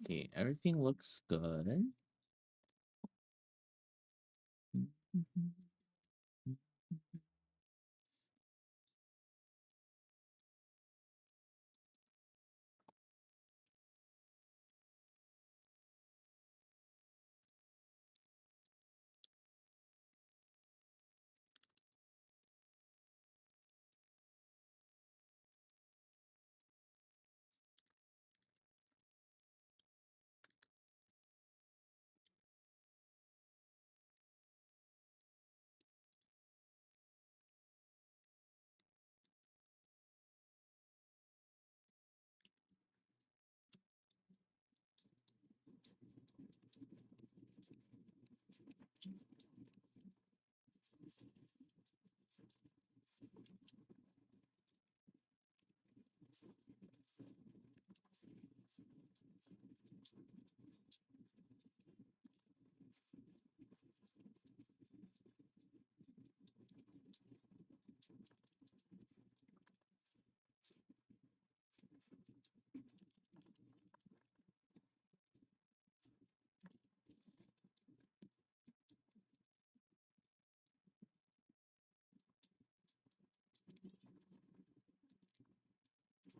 Okay, everything looks good.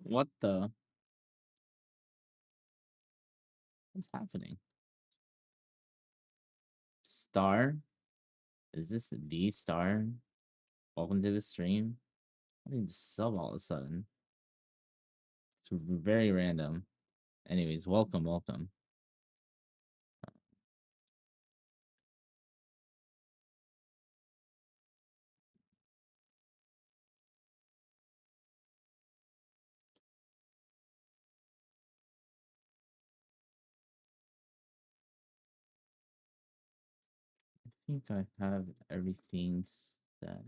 What the? What's happening? Star? Is this the star? Welcome to the stream. I didn't sub all of a sudden. It's very random. Anyways, welcome, welcome. I think I have everything set.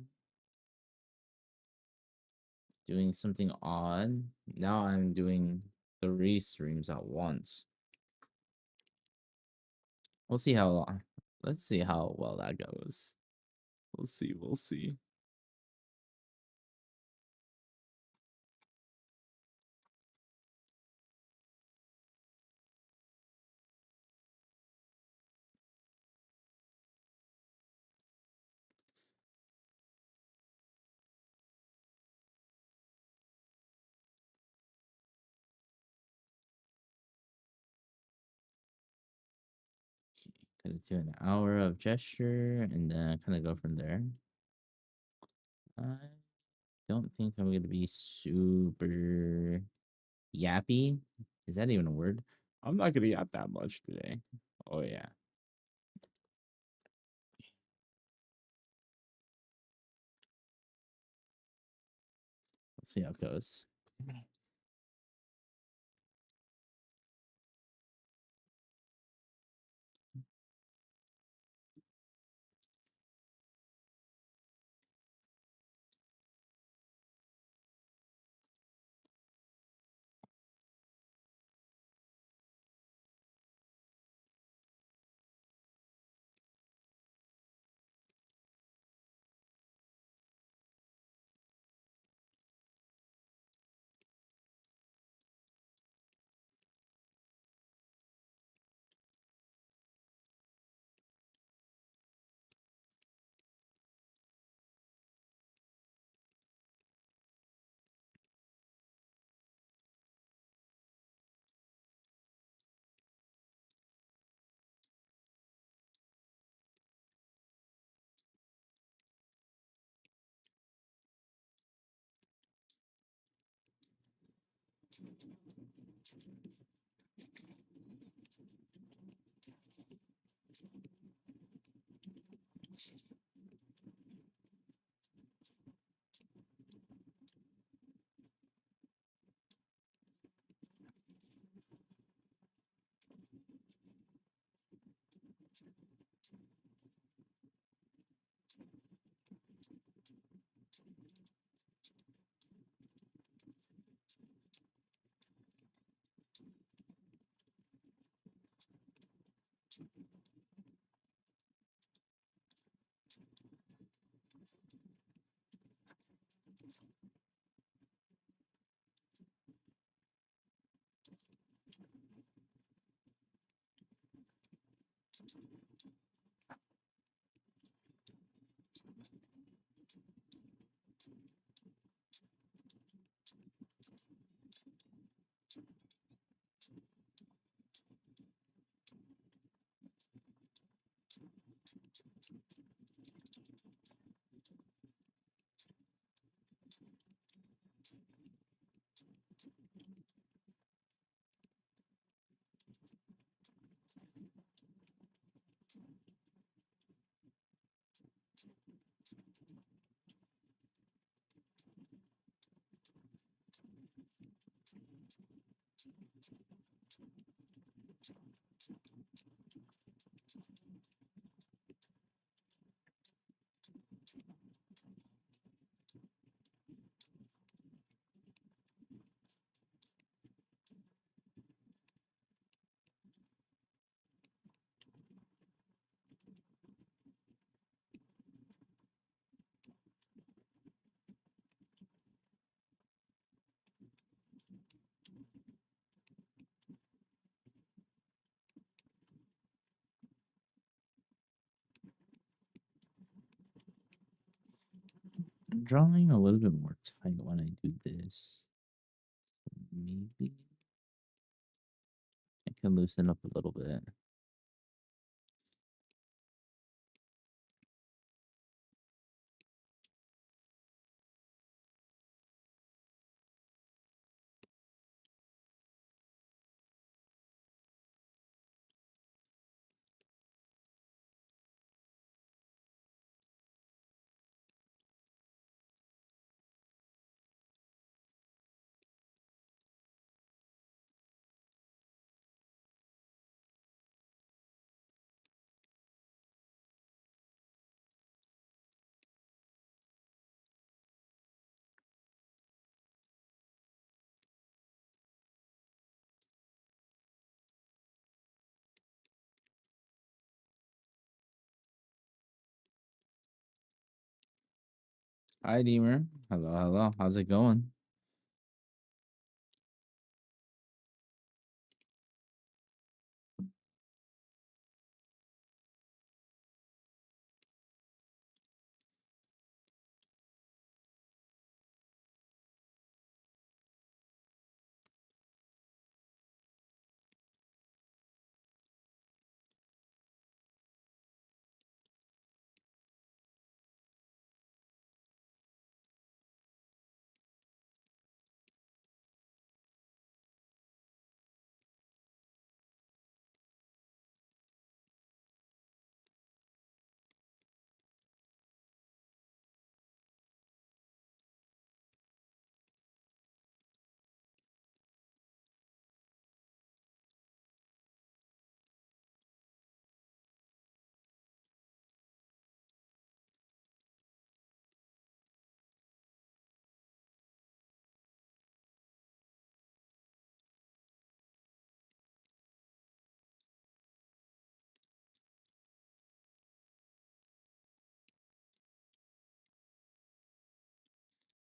Doing something odd. Now I'm doing 3 streams at once. We'll see how long. Let's see how well that goes. We'll see. We'll see. Gonna do an hour of gesture and then kind of go from there. I don't think I'm gonna be super yappy. Is that even a word? I'm not gonna yap that much today. Oh yeah. Let's see how it goes. I'm drawing a little bit more tight when I do this. Maybe I can loosen up a little bit. Hi, Deemer. Hello, hello. How's it going?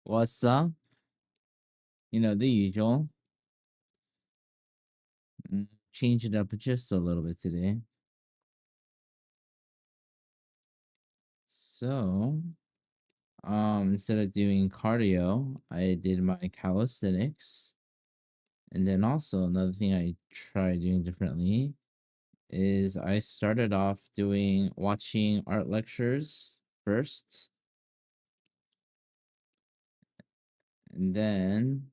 What's up? You know, the usual. Change it up just a little bit today. So, instead of doing cardio, I did my calisthenics. And then also another thing I tried doing differently is I started off watching art lectures first, and then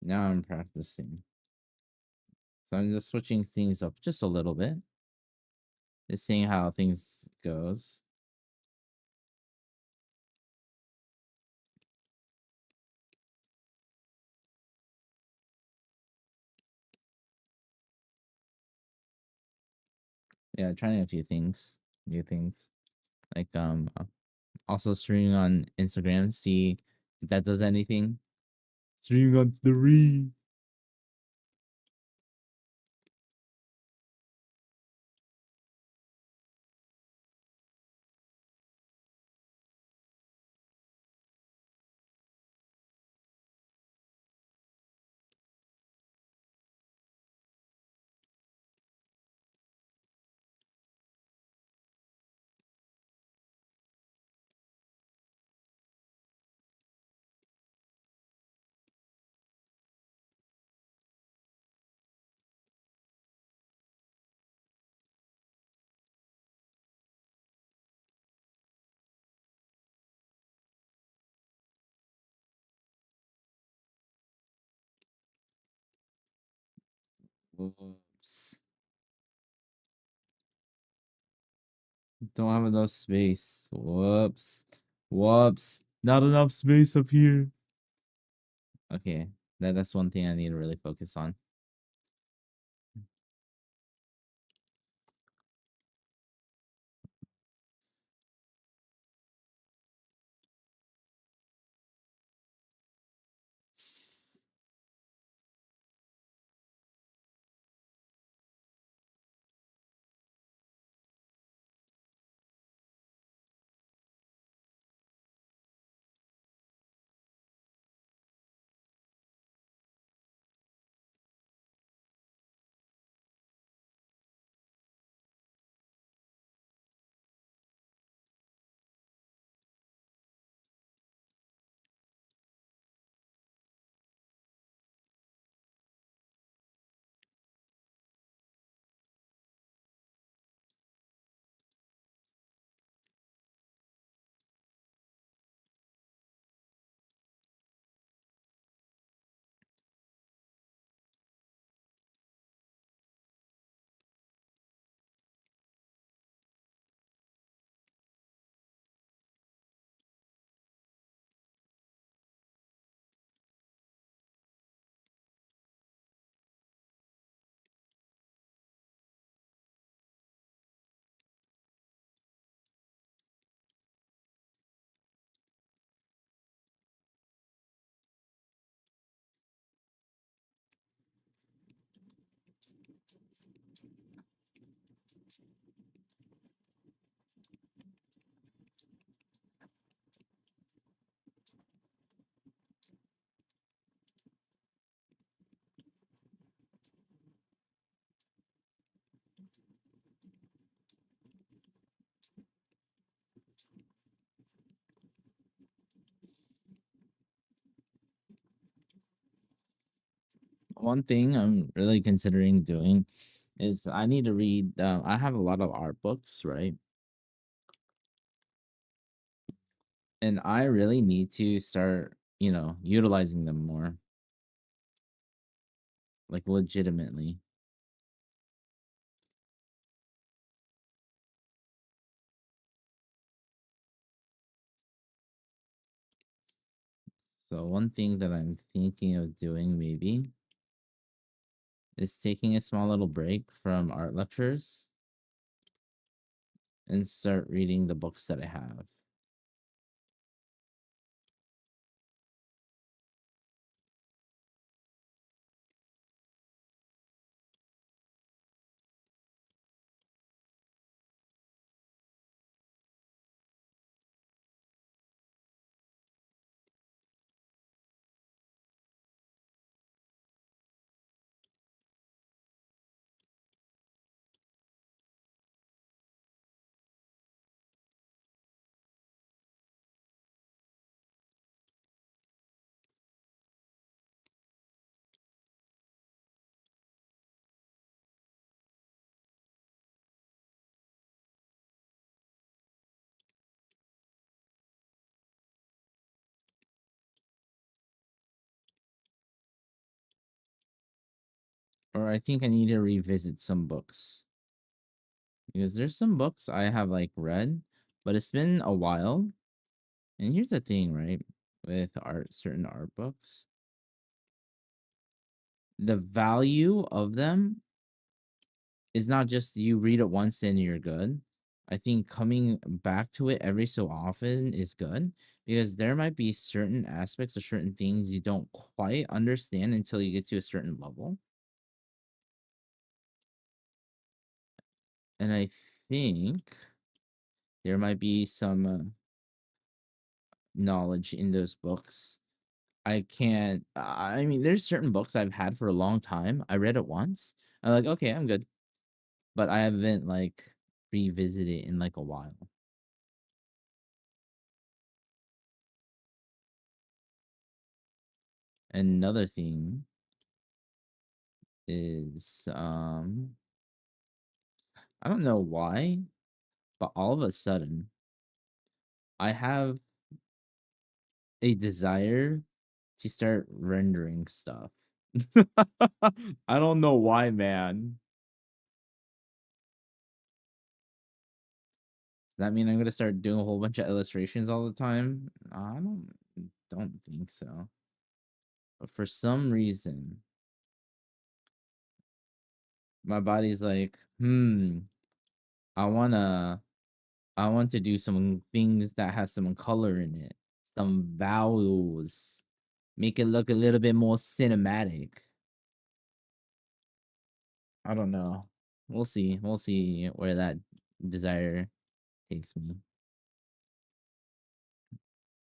now I'm practicing. So I'm just switching things up just a little bit, just seeing how things goes. Yeah, trying a few things, new things. Like also streaming on Instagram, see if that does anything. Streaming on 3. Whoops. Don't have enough space. Whoops. Whoops. Not enough space up here. Okay. That's one thing I need to really focus on. One thing I'm really considering doing is I need to read. I have a lot of art books, right? And I really need to start, utilizing them more, like legitimately. So one thing that I'm thinking of doing maybe is taking a small little break from art lectures and start reading the books that I have. Or I think I need to revisit some books. Because there's some books I have like read, but it's been a while. And here's the thing, right? With certain art books, the value of them is not just you read it once and you're good. I think coming back to it every so often is good because there might be certain aspects or certain things you don't quite understand until you get to a certain level. And I think there might be some knowledge in those books. I can't, I mean, there's certain books I've had for a long time. I read it once. I'm like, okay, I'm good. But I haven't like revisited it in like a while. Another thing is I don't know why, but all of a sudden I have a desire to start rendering stuff. I don't know why, man. Does that mean I'm gonna start doing a whole bunch of illustrations all the time? I don't think so. But for some reason, my body's like, I wanna I want to do some things that has some color in it, some values, make it look a little bit more cinematic. I don't know. We'll see. We'll see where that desire takes me.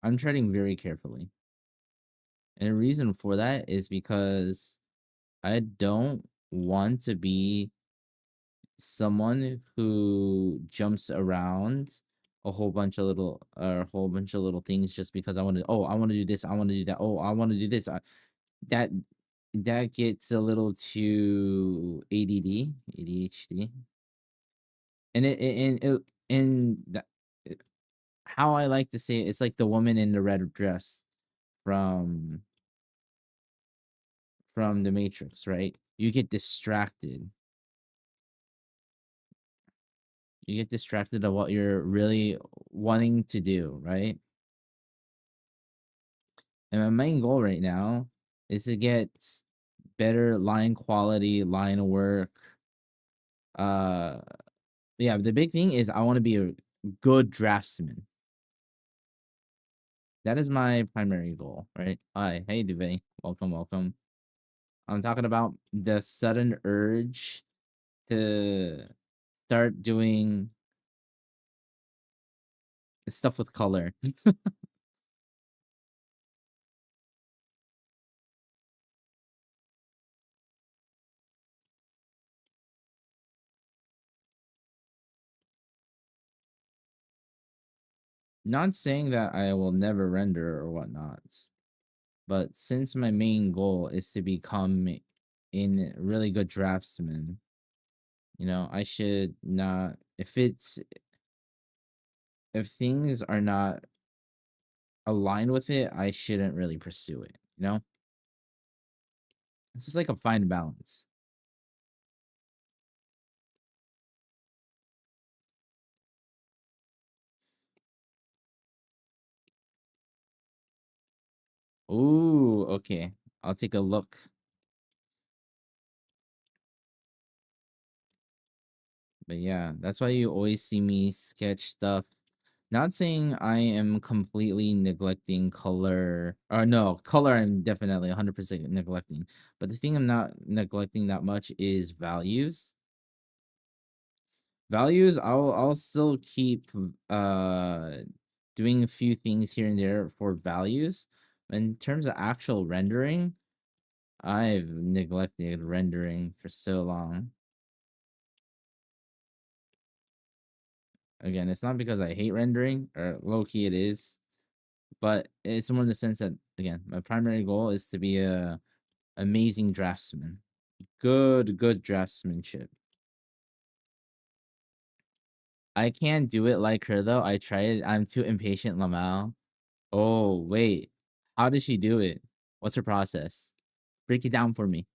I'm treading very carefully. And the reason for that is because I don't want to be someone who jumps around a whole bunch of little things just because I want to do this, I want to do that. Oh, I want to do this. That that gets a little too ADHD. And that how I like to say it, it's like the woman in the red dress from the Matrix, right? You get distracted. You get distracted of what you're really wanting to do, right? And my main goal right now is to get better line quality, line work. Uh yeah, the big thing is I want to be a good draftsman. That is my primary goal, right? Hi, hey Duvet. Welcome, welcome. I'm talking about the sudden urge to start doing stuff with color. Not saying that I will never render or whatnot, but since my main goal is to become a really good draftsman, I should not if things are not aligned with it, I shouldn't really pursue it. It's just like a fine balance. Ooh, okay. I'll take a look. But yeah, that's why you always see me sketch stuff. Not saying I am completely neglecting color, or no, color I'm definitely 100% neglecting. But the thing I'm not neglecting that much is values. Values, I'll still keep doing a few things here and there for values. In terms of actual rendering, I've neglected rendering for so long. Again, it's not because I hate rendering, or low key it is, but it's more in the sense that, again, my primary goal is to be a amazing draftsman. Good draftsmanship. I can't do it like her though. I tried. I'm too impatient, Lamau. Oh, wait. How does she do it? What's her process? Break it down for me.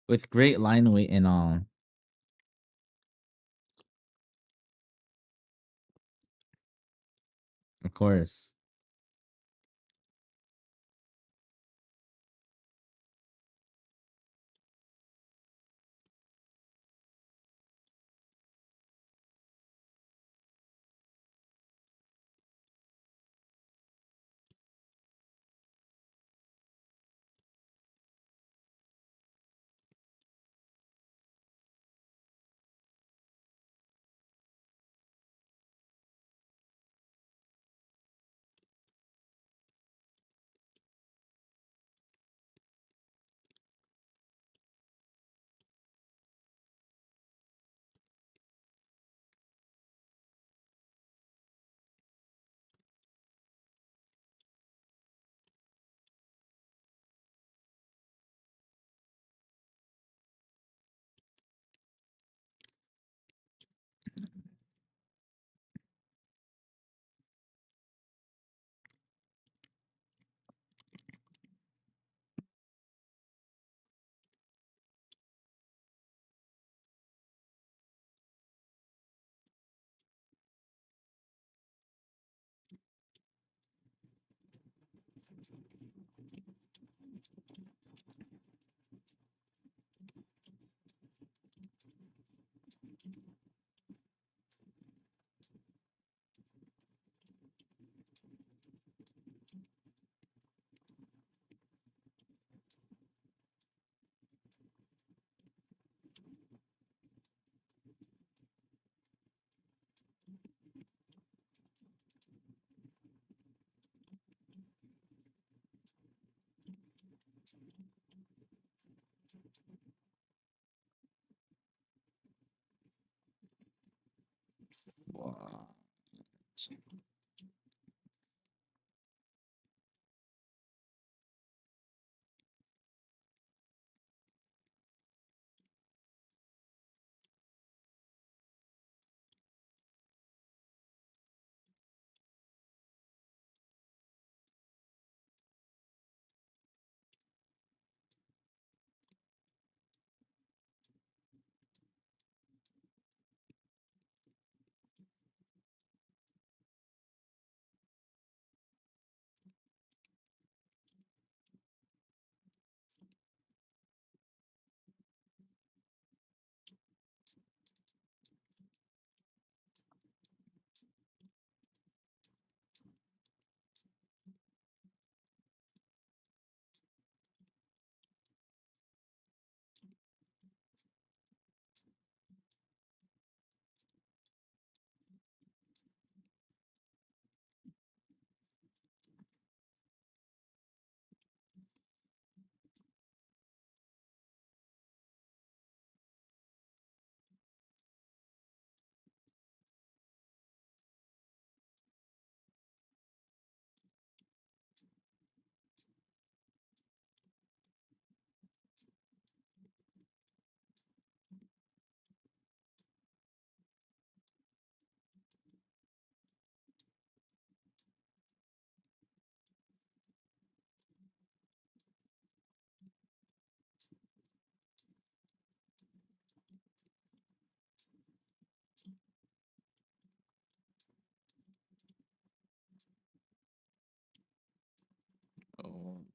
With great line weight and all. Of course.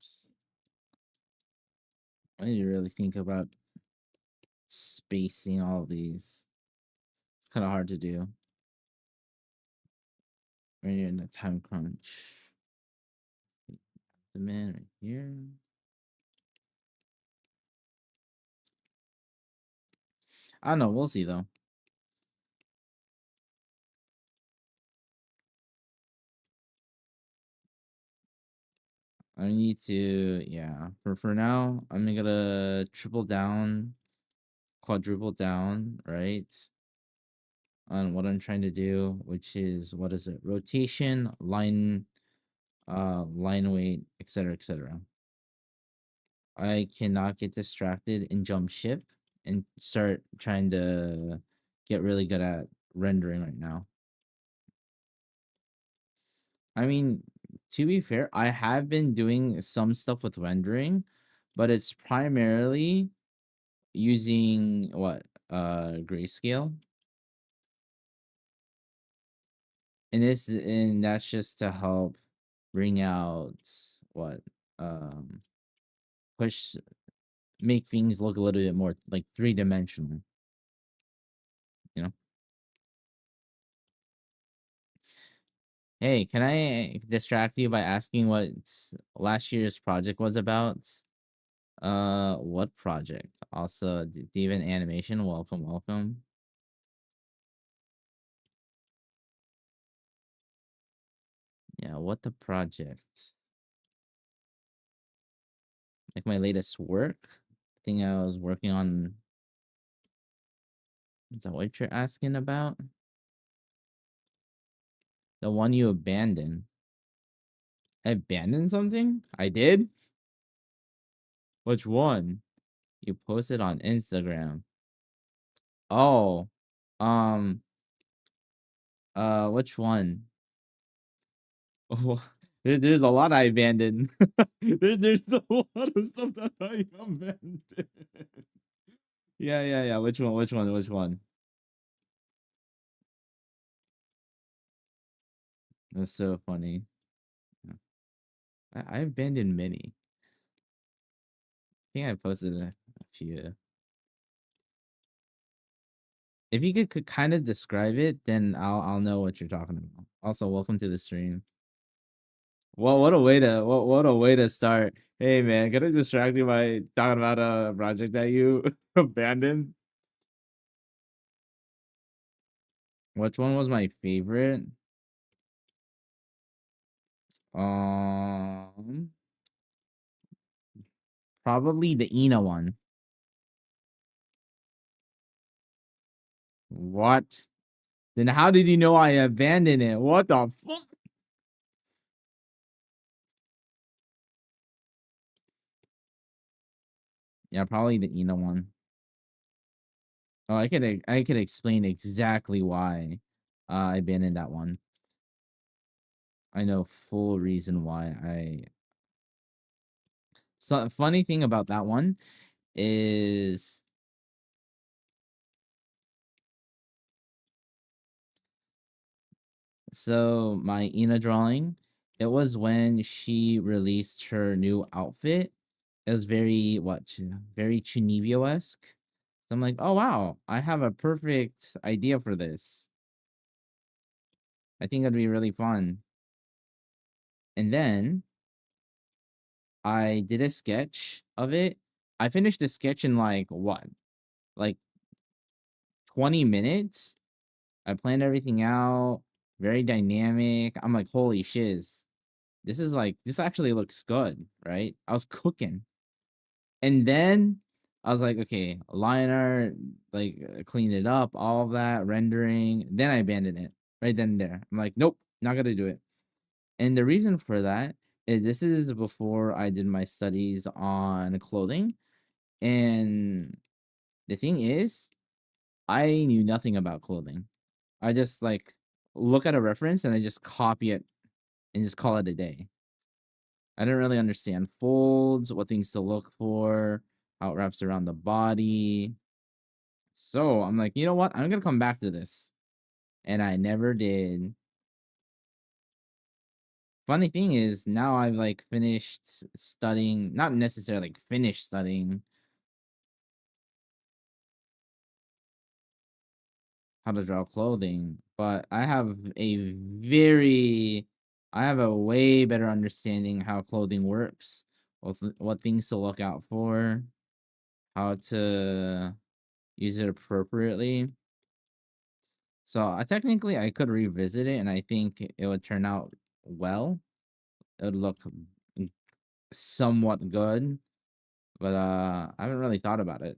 Oops. I need to really think about spacing all these. It's kind of hard to do when you're in a time crunch. The man right here. I don't know. We'll see though. I need to, yeah. For now, I'm gonna triple down, quadruple down, right? On what I'm trying to do, which is what is it? Rotation, line weight, etc., etc. I cannot get distracted and jump ship and start trying to get really good at rendering right now. I mean, to be fair, I have been doing some stuff with rendering, but it's primarily using what grayscale. And that's just to help bring out what um push make things look a little bit more like three-dimensional, you know. Hey, can I distract you by asking what last year's project was about? What project? Also, Demon Animation, welcome, welcome. Yeah, what the project? Like my latest work? I think I was working on. Is that what you're asking about? The one you abandoned. I abandoned something? I did? Which one? You posted on Instagram. Oh. Um which one? Oh, there's a lot I abandoned. There's a lot of stuff that I abandoned. Yeah. Which one? Which one? That's so funny. I abandoned many. I think I posted a few. If you could kind of describe it, then I'll know what you're talking about. Also, welcome to the stream. Well, what a way to start. Hey man, can I distract you by talking about a project that you abandoned? Which one was my favorite? Um, Probably the Ina one. What? Then how did you know I abandoned it? What the fuck? Yeah, probably the Ina one. Oh, I could explain exactly why I abandoned that one. I know full reason why I. So funny thing about that one is so my Ina drawing, it was when she released her new outfit. It was very very Chunibyo-esque. So I'm like, oh wow, I have a perfect idea for this. I think that'd be really fun. And then I did a sketch of it. I finished the sketch in like what? Like 20 minutes. I planned everything out, very dynamic. I'm like, holy shiz. This actually looks good, right? I was cooking. And then I was like, okay, liner, like clean it up, all of that, rendering. Then I abandoned it right then and there. I'm like, nope, not gonna do it. And the reason for that is this is before I did my studies on clothing. And the thing is, I knew nothing about clothing. I just like look at a reference and I just copy it and just call it a day. I didn't really understand folds, what things to look for, how it wraps around the body. So I'm like, you know what? I'm gonna come back to this. And I never did. funny thing is now I've like finished studying, not necessarily like finished studying how to draw clothing, but I have a way better understanding how clothing works, what things to look out for, how to use it appropriately. So I could revisit it, and I think it would turn out well. It would look somewhat good, but I haven't really thought about it.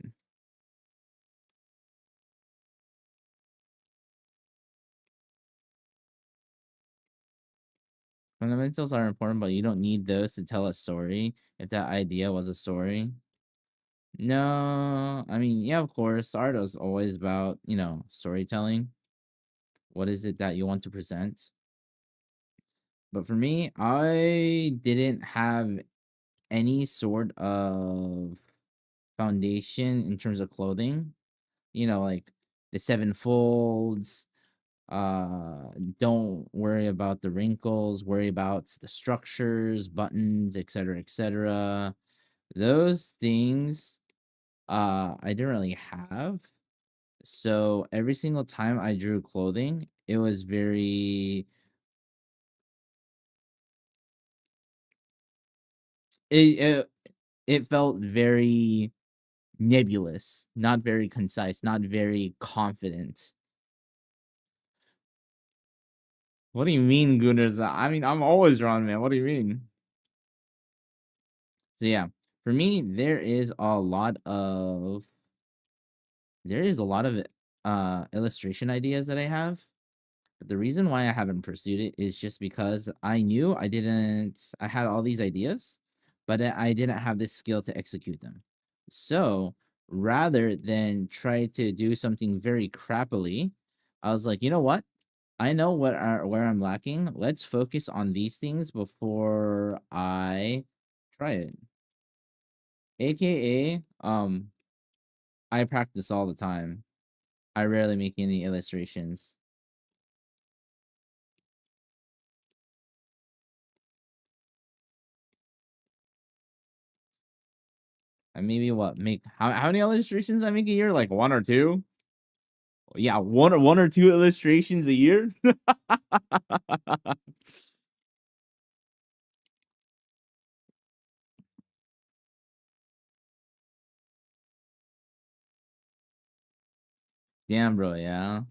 Fundamentals are important, but you don't need those to tell a story. If that idea was a story. No, I mean, yeah, of course, art is always about, storytelling. What is it that you want to present? But for me, I didn't have any sort of foundation in terms of clothing. Like the seven folds, don't worry about the wrinkles, worry about the structures, buttons, etc., etc. Those things I didn't really have. So every single time I drew clothing, it was it it, it felt very nebulous, not very concise, not very confident. What do you mean, Gunners? I mean, I'm always wrong, man. What do you mean? So yeah, for me, there is a lot of illustration ideas that I have. But the reason why I haven't pursued it is just because I had all these ideas, but I didn't have the skill to execute them. So rather than try to do something very crappily, I was like, you know what? I know where I'm lacking. Let's focus on these things before I try it. AKA, I practice all the time. I rarely make any illustrations. I maybe what make how many illustrations I make a year? Like one or two? Yeah, one or two illustrations a year. Damn, bro. Yeah.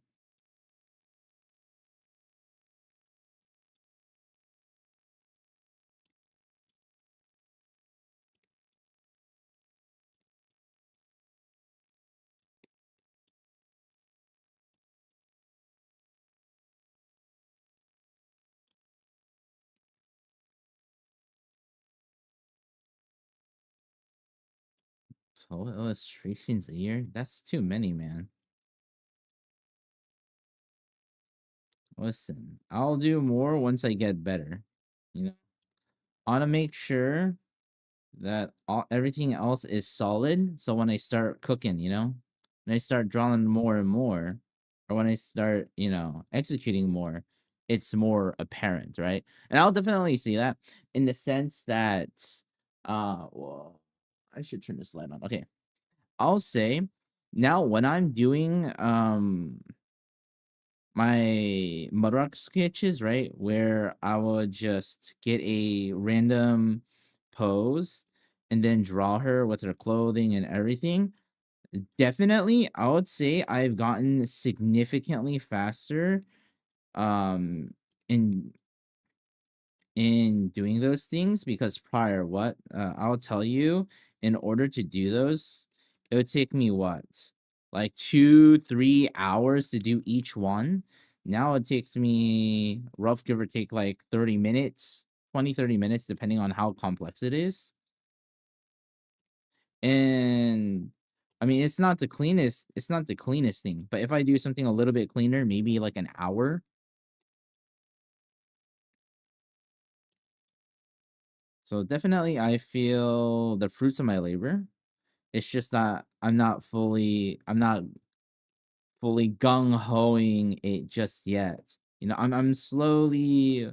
So illustrations a year? That's too many, man. Listen, I'll do more once I get better. I want to make sure that everything else is solid. So when I start cooking, when I start drawing more and more, or when I start, executing more, it's more apparent, right? And I'll definitely see that in the sense that, well, I should turn this light on. Okay, I'll say now when I'm doing my mudrock sketches, right, where I would just get a random pose and then draw her with her clothing and everything. Definitely, I would say I've gotten significantly faster um in doing those things because prior what I'll tell you, in order to do those, it would take me what, like 2-3 hours to do each one. Now it takes me rough give or take like 30 minutes, 20-30 minutes, depending on how complex it is. And I mean, it's not the cleanest thing, but if I do something a little bit cleaner, maybe like an hour. So definitely I feel the fruits of my labor. It's just that I'm not fully gung hoing it just yet. I'm slowly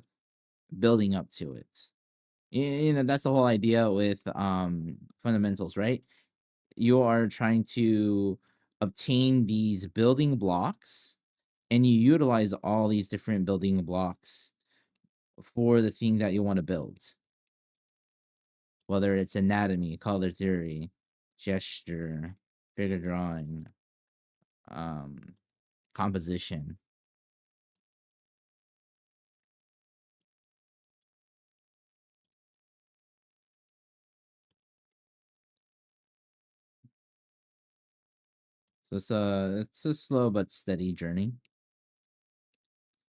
building up to it. That's the whole idea with fundamentals, right? You are trying to obtain these building blocks, and you utilize all these different building blocks for the thing that you want to build, whether it's anatomy, color theory, gesture, figure drawing, um, composition. So it's a slow but steady journey.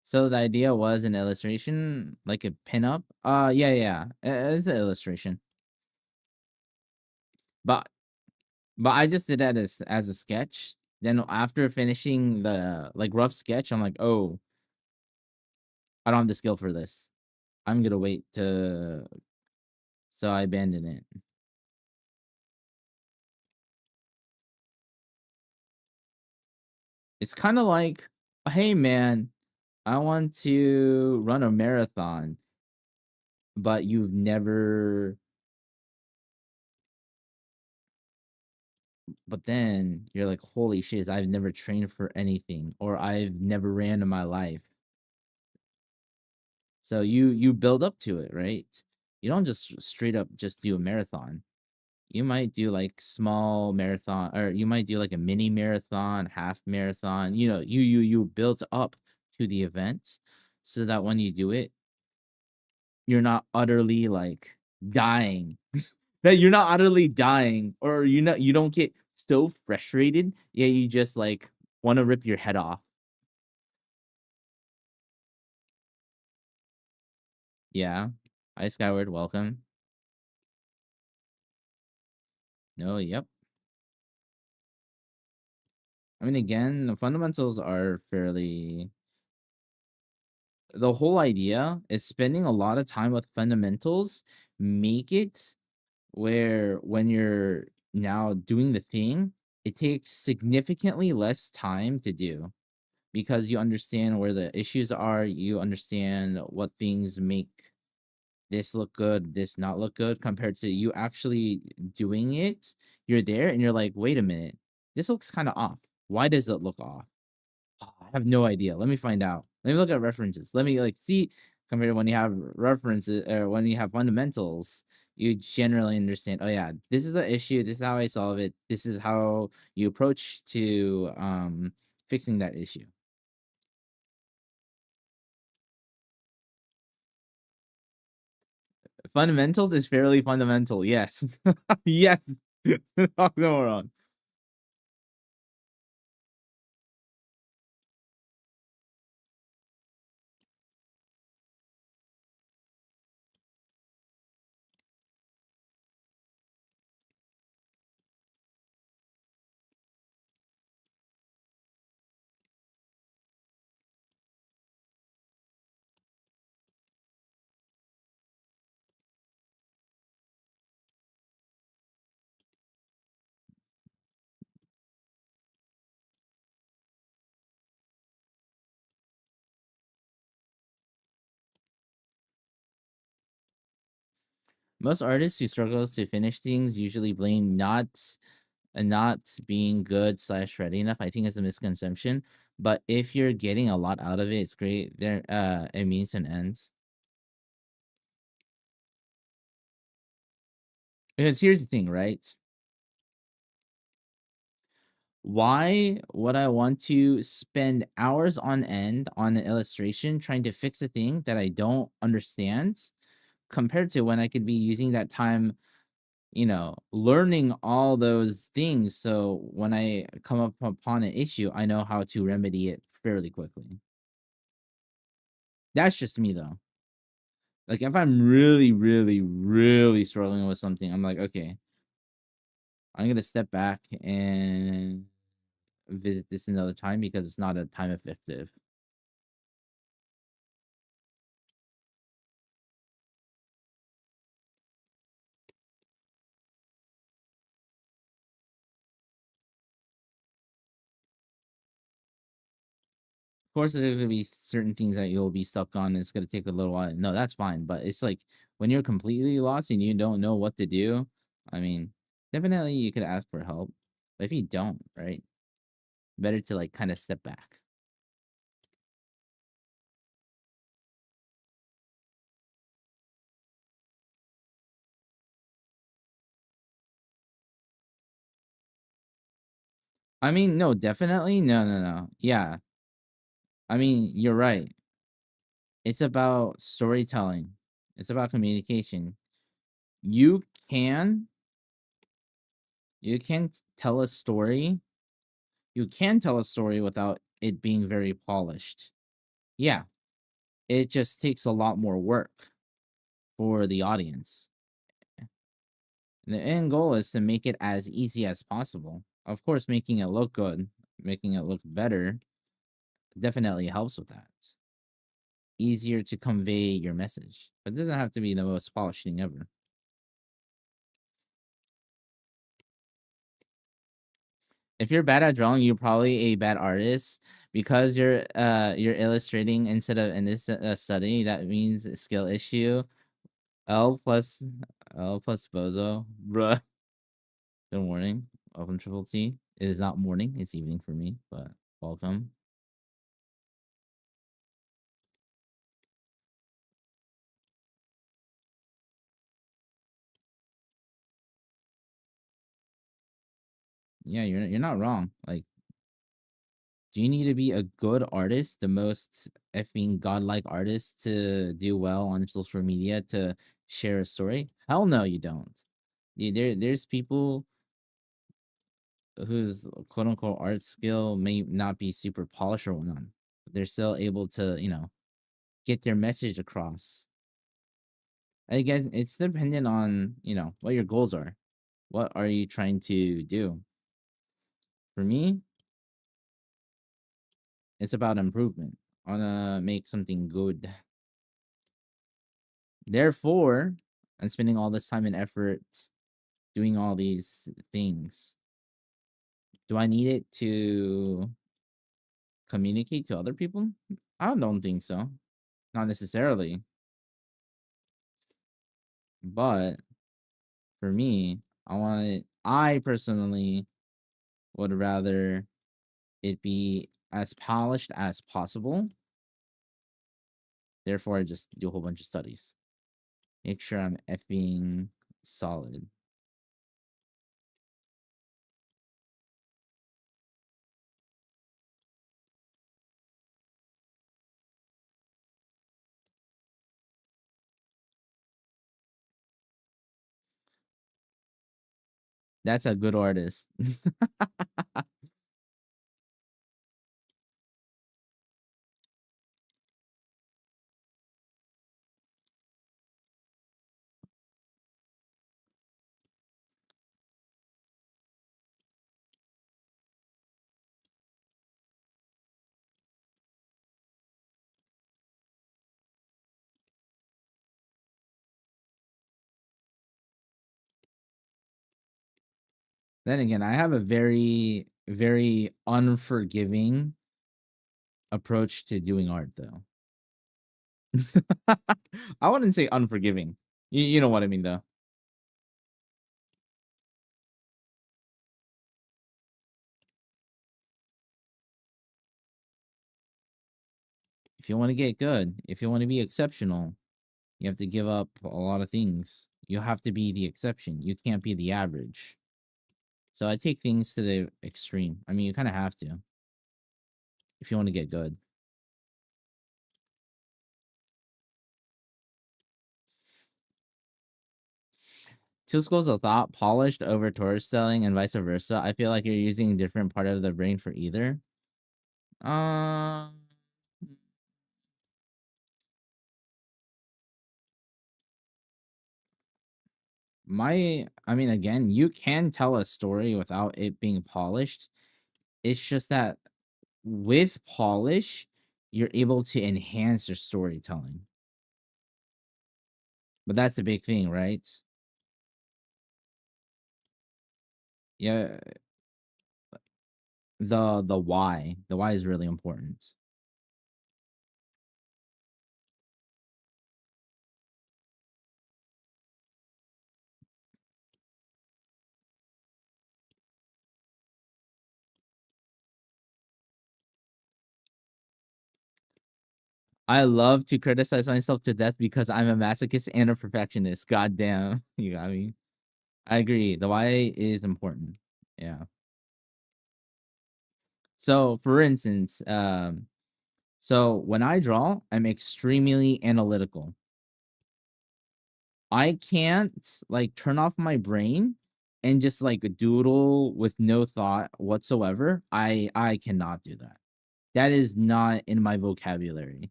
So the idea was an illustration, like a pinup. Yeah. It's an illustration. But I just did that as a sketch. Then after finishing the like rough sketch, I'm like, oh, I don't have the skill for this. I'm gonna wait to, so I abandoned it. It's kind of like, hey man, I want to run a marathon, but you've never, but then you're like, holy shit, I've never trained for anything, or I've never ran in my life. So you build up to it, right? You don't just straight up just do a marathon. You might do like small marathon, or you might do like a mini marathon, half marathon. You build up to the event so that when you do it, you're not utterly like dying. That you're not utterly dying, or you don't get so frustrated. Yeah, you just like want to rip your head off. Yeah. Hi Skyward, welcome. No, yep. I mean, again, the fundamentals are fairly. The whole idea is spending a lot of time with fundamentals, make it where when you're now doing the thing, it takes significantly less time to do because you understand where the issues are, you understand what things make this look good, this not look good, compared to you actually doing it. You're there and you're like, wait a minute, this looks kind of off. Why does it look off? I have no idea. Let me find out. Let me look at references. Let me like see, compared to when you have references or when you have fundamentals, you generally understand, oh yeah, this is the issue, this is how I solve it, this is how you approach to fixing that issue. Fundamentals is fairly fundamental, yes. Yes. Oxymoron. Most artists who struggles to finish things usually blame not being good slash ready enough. I think it's a misconception. But if you're getting a lot out of it, it's great. There, it means an end. Because here's the thing, right? Why would I want to spend hours on end on an illustration trying to fix a thing that I don't understand compared to when I could be using that time, learning all those things. So when I come up upon an issue, I know how to remedy it fairly quickly. That's just me though. Like if I'm really, really, really struggling with something, I'm like, okay, I'm gonna step back and visit this another time because it's not a time effective. Of course, there's gonna be certain things that you'll be stuck on. And it's gonna take a little while. No, that's fine. But it's like when you're completely lost and you don't know what to do. I mean, definitely you could ask for help. But if you don't, right, better to like kind of step back. I mean, no, definitely, no. Yeah, I mean, you're right. It's about storytelling. It's about communication. You can you can tell a story. You can tell a story without it being very polished. Yeah, it just takes a lot more work for the audience. And the end goal is to make it as easy as possible. Of course, making it look good, making it look better definitely helps with that. Easier to convey your message, but it doesn't have to be the most polished thing ever. If you're bad at drawing, you're probably a bad artist because you're illustrating instead of in this study. That means a skill issue. L plus L plus bozo, bruh. Good morning, welcome Triple T. It is not morning; it's evening for me, but welcome. Yeah, you're not wrong. Like, do you need to be a good artist, the most effing godlike artist to do well on social media to share a story? Hell no, you don't. There's people whose quote unquote art skill may not be super polished or whatnot. They're still able to, get their message across. Again, it's dependent on, what your goals are. What are you trying to do? For me, it's about improvement. I wanna make something good. Therefore, I'm spending all this time and effort doing all these things. Do I need it to communicate to other people? I don't think so. Not necessarily. But for me, I personally would rather it be as polished as possible. Therefore, I just do a whole bunch of studies. Make sure I'm effing solid. That's a good artist. Then again, I have a very, very unforgiving approach to doing art, though. I wouldn't say unforgiving. You know what I mean, though. If you want to get good, if you want to be exceptional, you have to give up a lot of things. You have to be the exception. You can't be the average. So I take things to the extreme. I mean, you kind of have to if you want to get good. Two schools of thought, polished over tourist selling and vice versa. I feel like you're using different part of the brain for either. Um, I mean, again, you can tell a story without it being polished. It's just that with polish, you're able to enhance your storytelling. But that's a big thing, right? Yeah, the why. The why is really important. I love to criticize myself to death because I'm a masochist and a perfectionist. God damn. You got me. I agree. The why is important. Yeah. So for instance, so when I draw, I'm extremely analytical. I can't like turn off my brain and just like doodle with no thought whatsoever. I cannot do that. That is not in my vocabulary.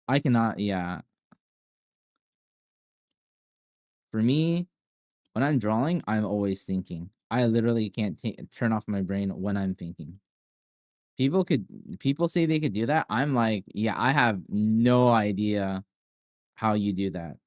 I cannot, yeah. For me, when I'm drawing, I'm always thinking. I literally can't turn off my brain when I'm thinking. People say they could do that. I'm like, yeah, I have no idea how you do that.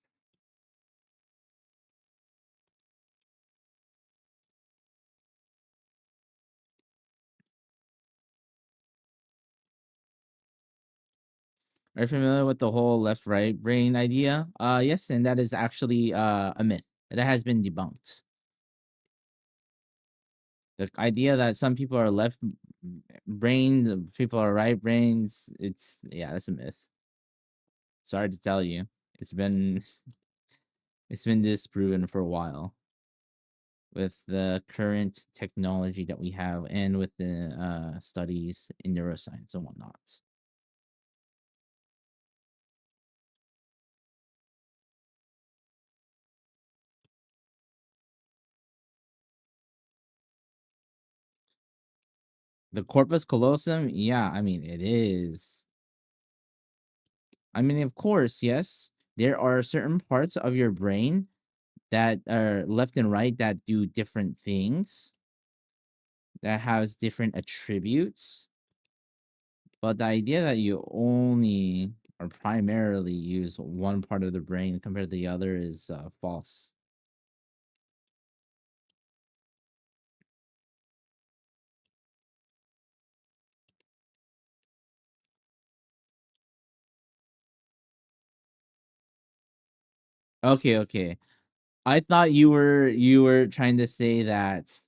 Are you familiar with the whole left right brain idea? Yes, and that is actually a myth. That has been debunked. The idea that some people are left brain, people are right brains, it's yeah, that's a myth. Sorry to tell you. It's been it's been disproven for a while with the current technology that we have and with the studies in neuroscience and whatnot. The corpus callosum, yeah, I mean it is. I mean, of course, yes. There are certain parts of your brain that are left and right that do different things, that has different attributes. But the idea that you only or primarily use one part of the brain compared to the other is false. Okay, okay. I thought you were trying to say that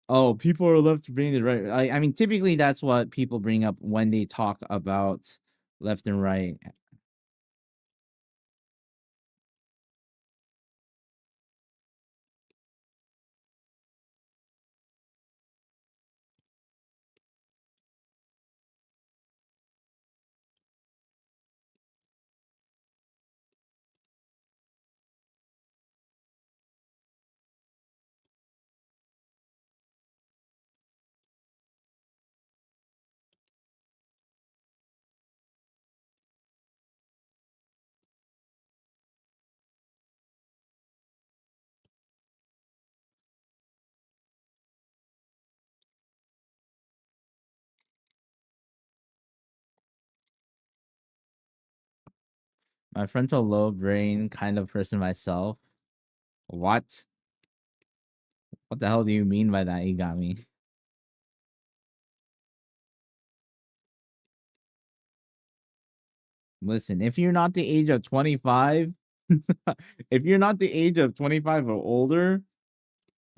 oh, people are left brain and right. I mean, typically that's what people bring up when they talk about left and right. My frontal lobe brain kind of person myself. What? What the hell do you mean by that, Igami? Listen, if you're not the age of 25, if you're not the age of 25 or older,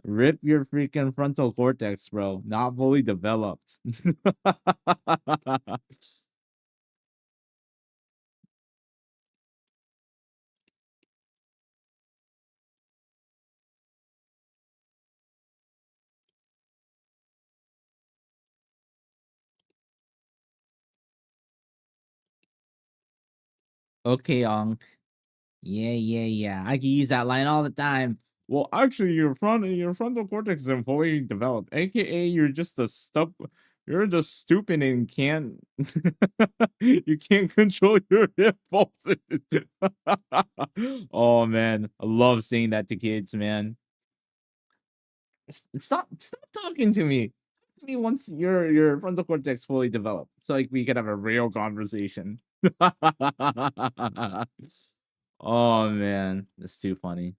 rip your freaking frontal cortex, bro. Not fully developed. Okay, Yeah, yeah, yeah. I can use that line all the time. Well, actually, your frontal cortex isn't fully developed, aka you're just stupid and can't you can't control your impulses. Oh man, I love saying that to kids, man. Stop talking to me. Talk to me once your frontal cortex fully developed, so like we could have a real conversation. Oh man, that's too funny.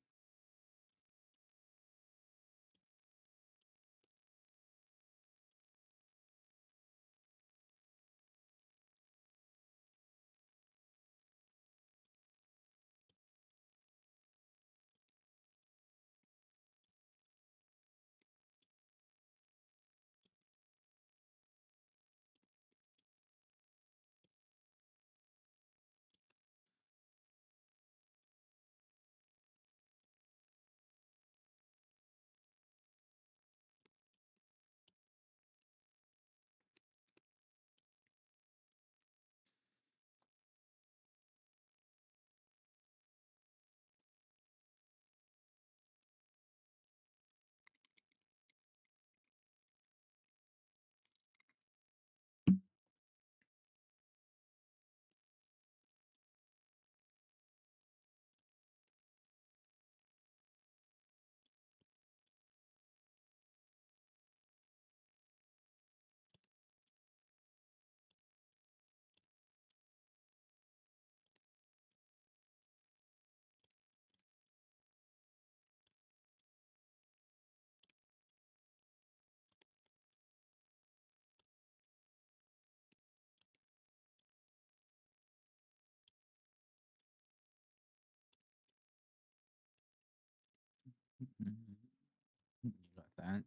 You got that.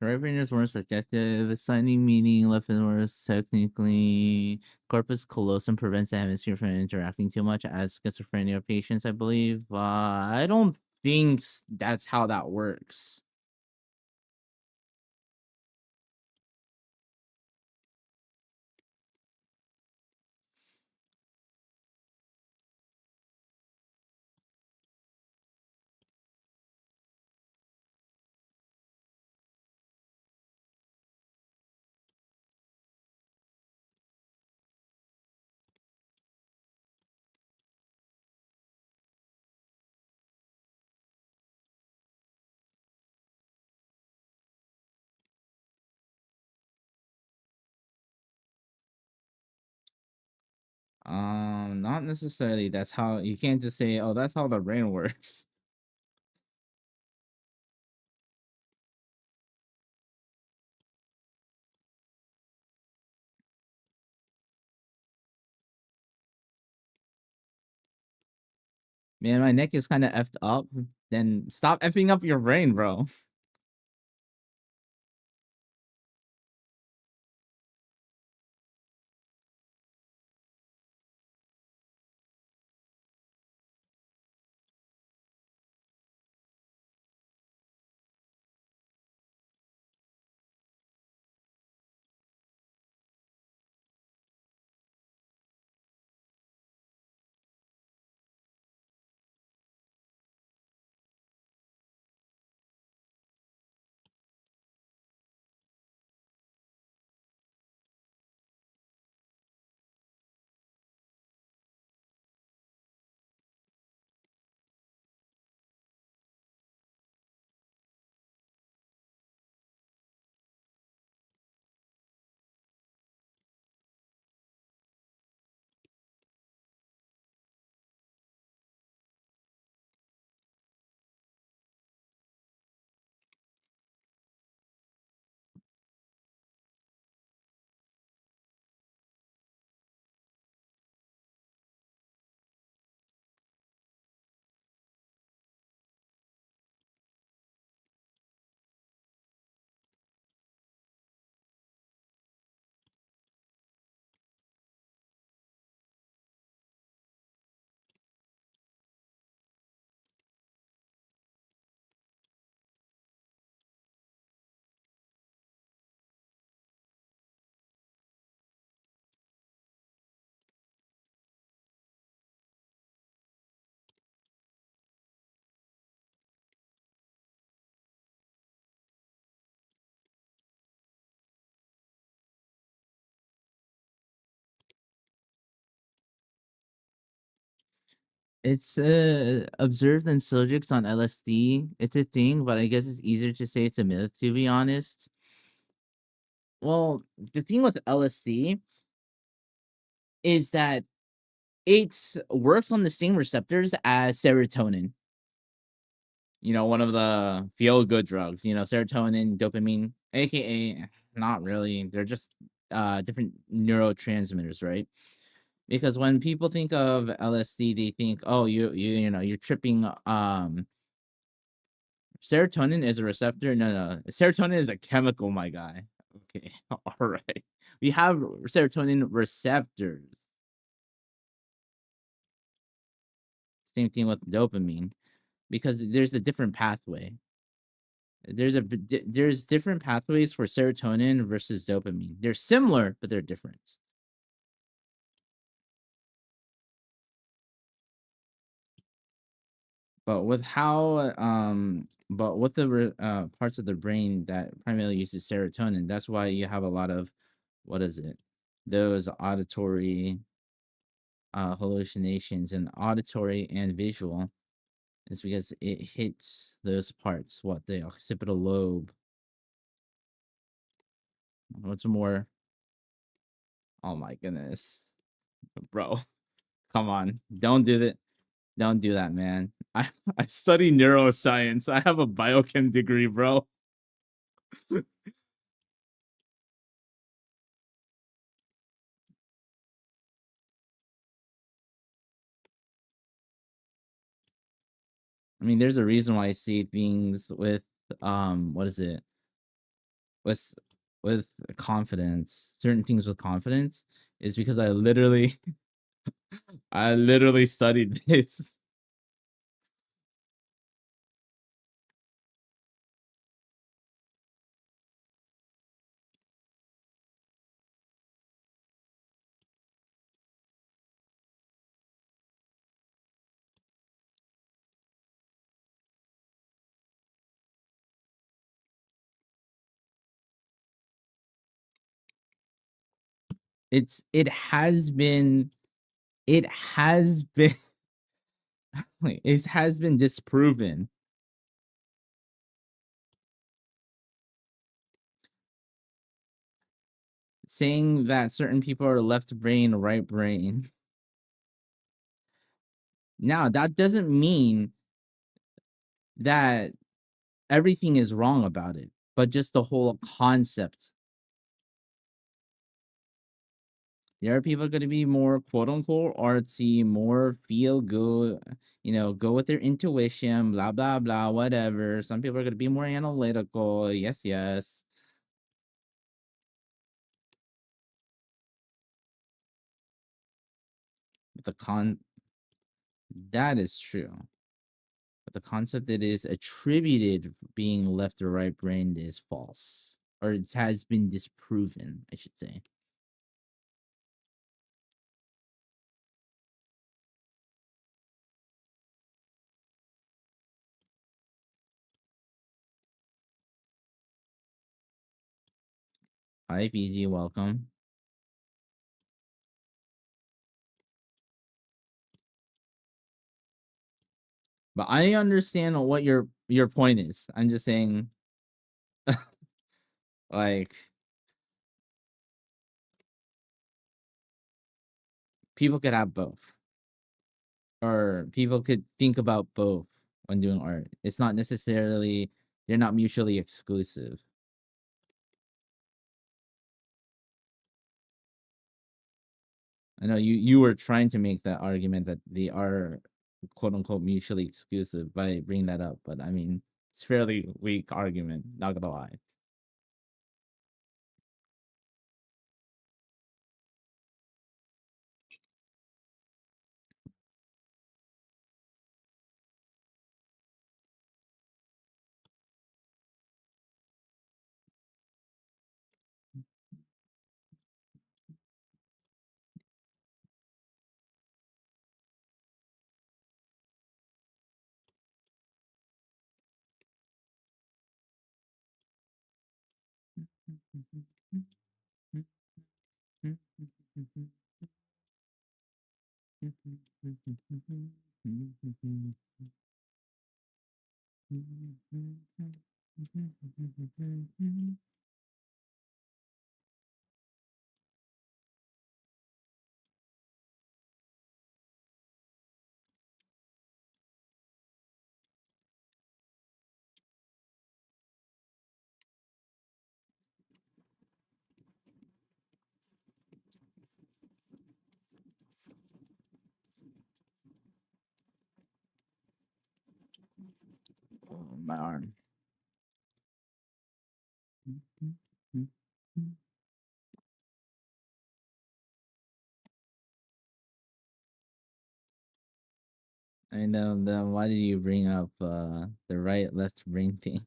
The right brain is more subjective, assigning meaning. Left brain is technically corpus callosum prevents the hemisphere from interacting too much as schizophrenia patients, I believe. I don't think that's how that works. Not necessarily. That's how you can't just say, "Oh, that's how the brain works." Man, my neck is kind of effed up. Then stop effing up your brain, bro. It's observed in subjects on LSD. It's a thing, but I guess it's easier to say it's a myth, to be honest. Well, the thing with LSD is that it works on the same receptors as serotonin. You know, one of the feel good drugs, you know, serotonin, dopamine, aka not really. They're just different neurotransmitters, right? Because when people think of LSD, they think, oh, you know, you're tripping. Serotonin is a receptor. No, serotonin is a chemical, my guy. Okay, all right. We have serotonin receptors. Same thing with dopamine, because there's a different pathway. There's different pathways for serotonin versus dopamine. They're similar, but they're different. But with how but with the parts of the brain that primarily uses serotonin, that's why you have a lot of, what is it? Those auditory hallucinations, and auditory and visual is because it hits those parts. What, the occipital lobe? What's more? Oh my goodness, bro! Come on, don't do that. Don't do that, man. I study neuroscience. I have a biochem degree, bro. mean, there's a reason why I see things with what is it? With with confidence, certain things with confidence is because I literally I literally studied this. It has been it has been it has been disproven. Saying that certain people are left brain, right brain. Now, that doesn't mean that everything is wrong about it, but just the whole concept. There are people going to be more quote unquote artsy, more feel good, go with their intuition, blah, blah, blah, whatever. Some people are going to be more analytical. Yes, yes. But that is true. But the concept that is attributed being left or right brained is false. Or it has been disproven, I should say. Hi, PG, welcome. But I understand what your point is. I'm just saying, like, people could have both, or people could think about both when doing art. It's not necessarily they're not mutually exclusive. I know you were trying to make that argument that they are quote unquote mutually exclusive by bringing that up, but I mean it's fairly weak argument. Not gonna lie. Oh, my arm. And then why did you bring up the right left brain thing?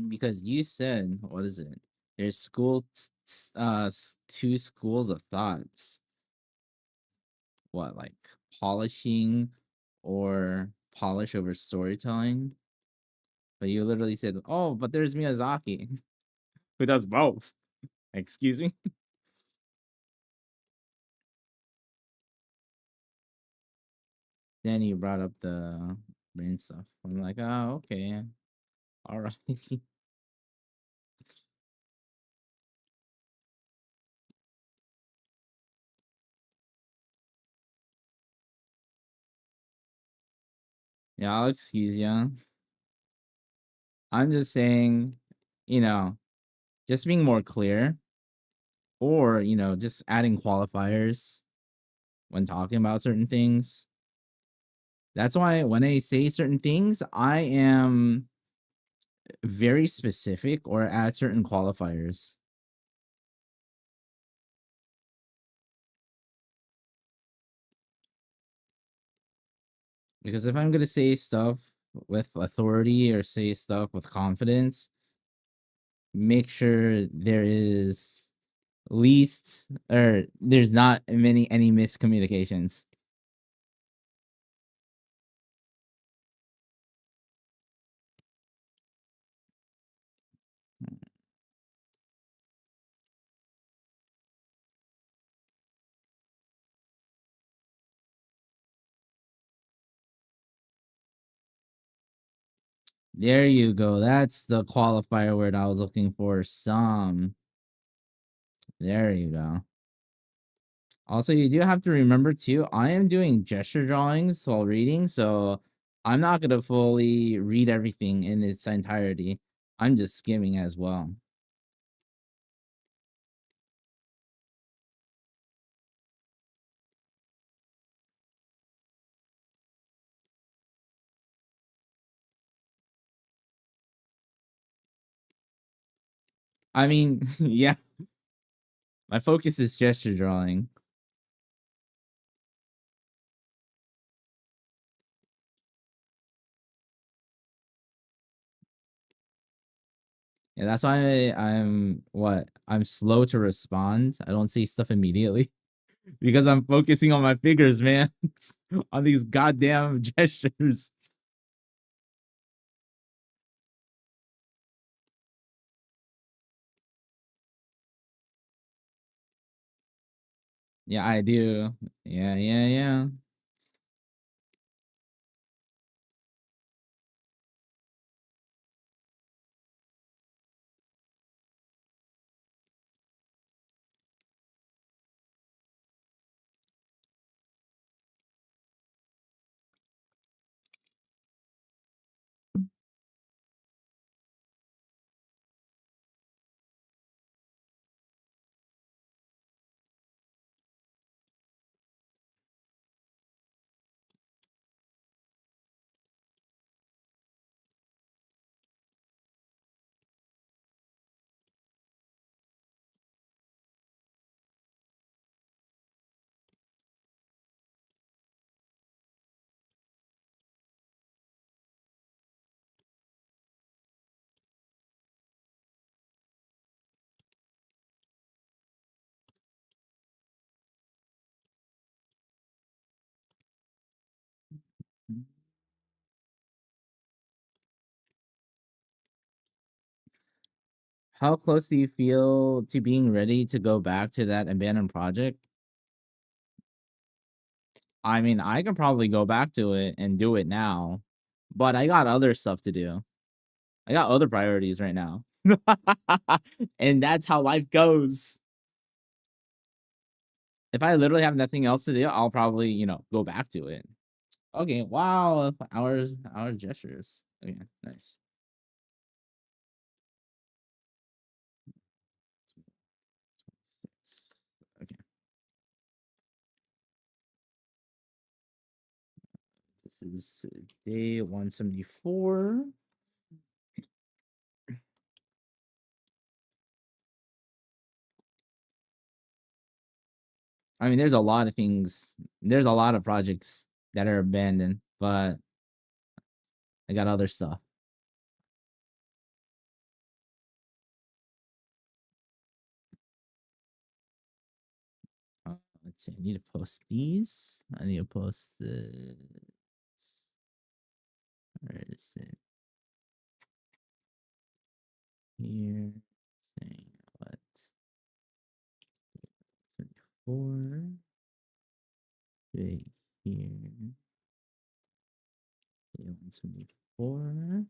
Because you said, what is it? There's two schools of thoughts. What, like polishing or polish over storytelling? But you literally said, "Oh, but there's Miyazaki who does both." Excuse me. Then you brought up the brain stuff. I'm like, oh, okay, all right. Yeah, I'll excuse you. I'm just saying, you know, just being more clear, or just adding qualifiers when talking about certain things. That's why when I say certain things, I am very specific or add certain qualifiers. Because if I'm going to say stuff with authority or say stuff with confidence, make sure there is least or there's not any miscommunications. There you go. That's the qualifier word I was looking for. Some. There you go. Also, you do have to remember too, I am doing gesture drawings while reading, so I'm not going to fully read everything in its entirety. I'm just skimming as well. I mean, yeah, my focus is gesture drawing. Yeah, that's why I'm slow to respond. I don't see stuff immediately because I'm focusing on my figures, man, on these goddamn gestures. Yeah, I do. Yeah, yeah, yeah. How close do you feel to being ready to go back to that abandoned project? I mean, I can probably go back to it and do it now, but I got other stuff to do. I got other priorities right now. And that's how life goes. If I literally have nothing else to do, I'll probably, go back to it. Okay, wow, our gestures. Okay, nice. Okay. This is day 174. I mean, there's a lot of things. There's a lot of projects that are abandoned, but I got other stuff. Let's see. I need to post these. I need to post this. Where is it? Here. Saying what? 34. Right here. 174.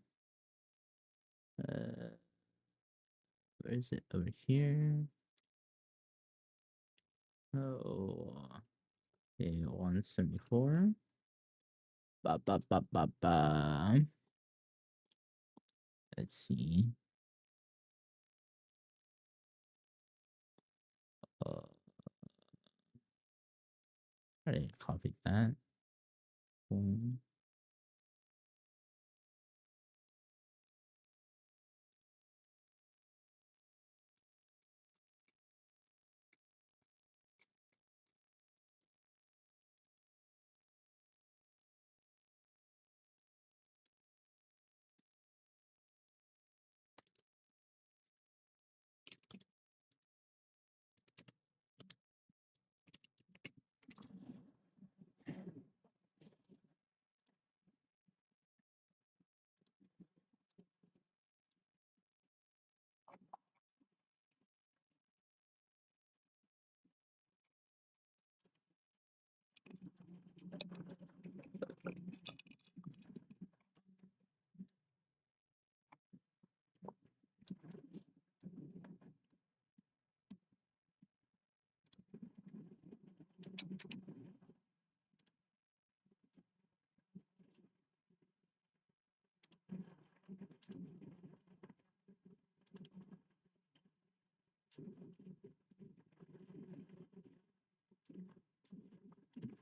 Where is it? Over here. Oh. Okay, 174. Ba ba ba ba ba. Let's see. I didn't copy that. Boom.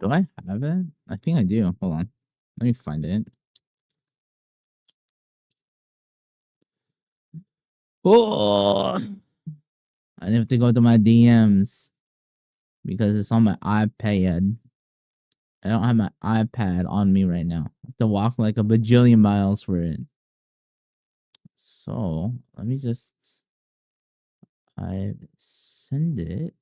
Do I have it? I think I do. Hold on. Let me find it. Oh, I have to go to my DMs because it's on my iPad. I don't have my iPad on me right now. I have to walk like a bajillion miles for it. So let me just send it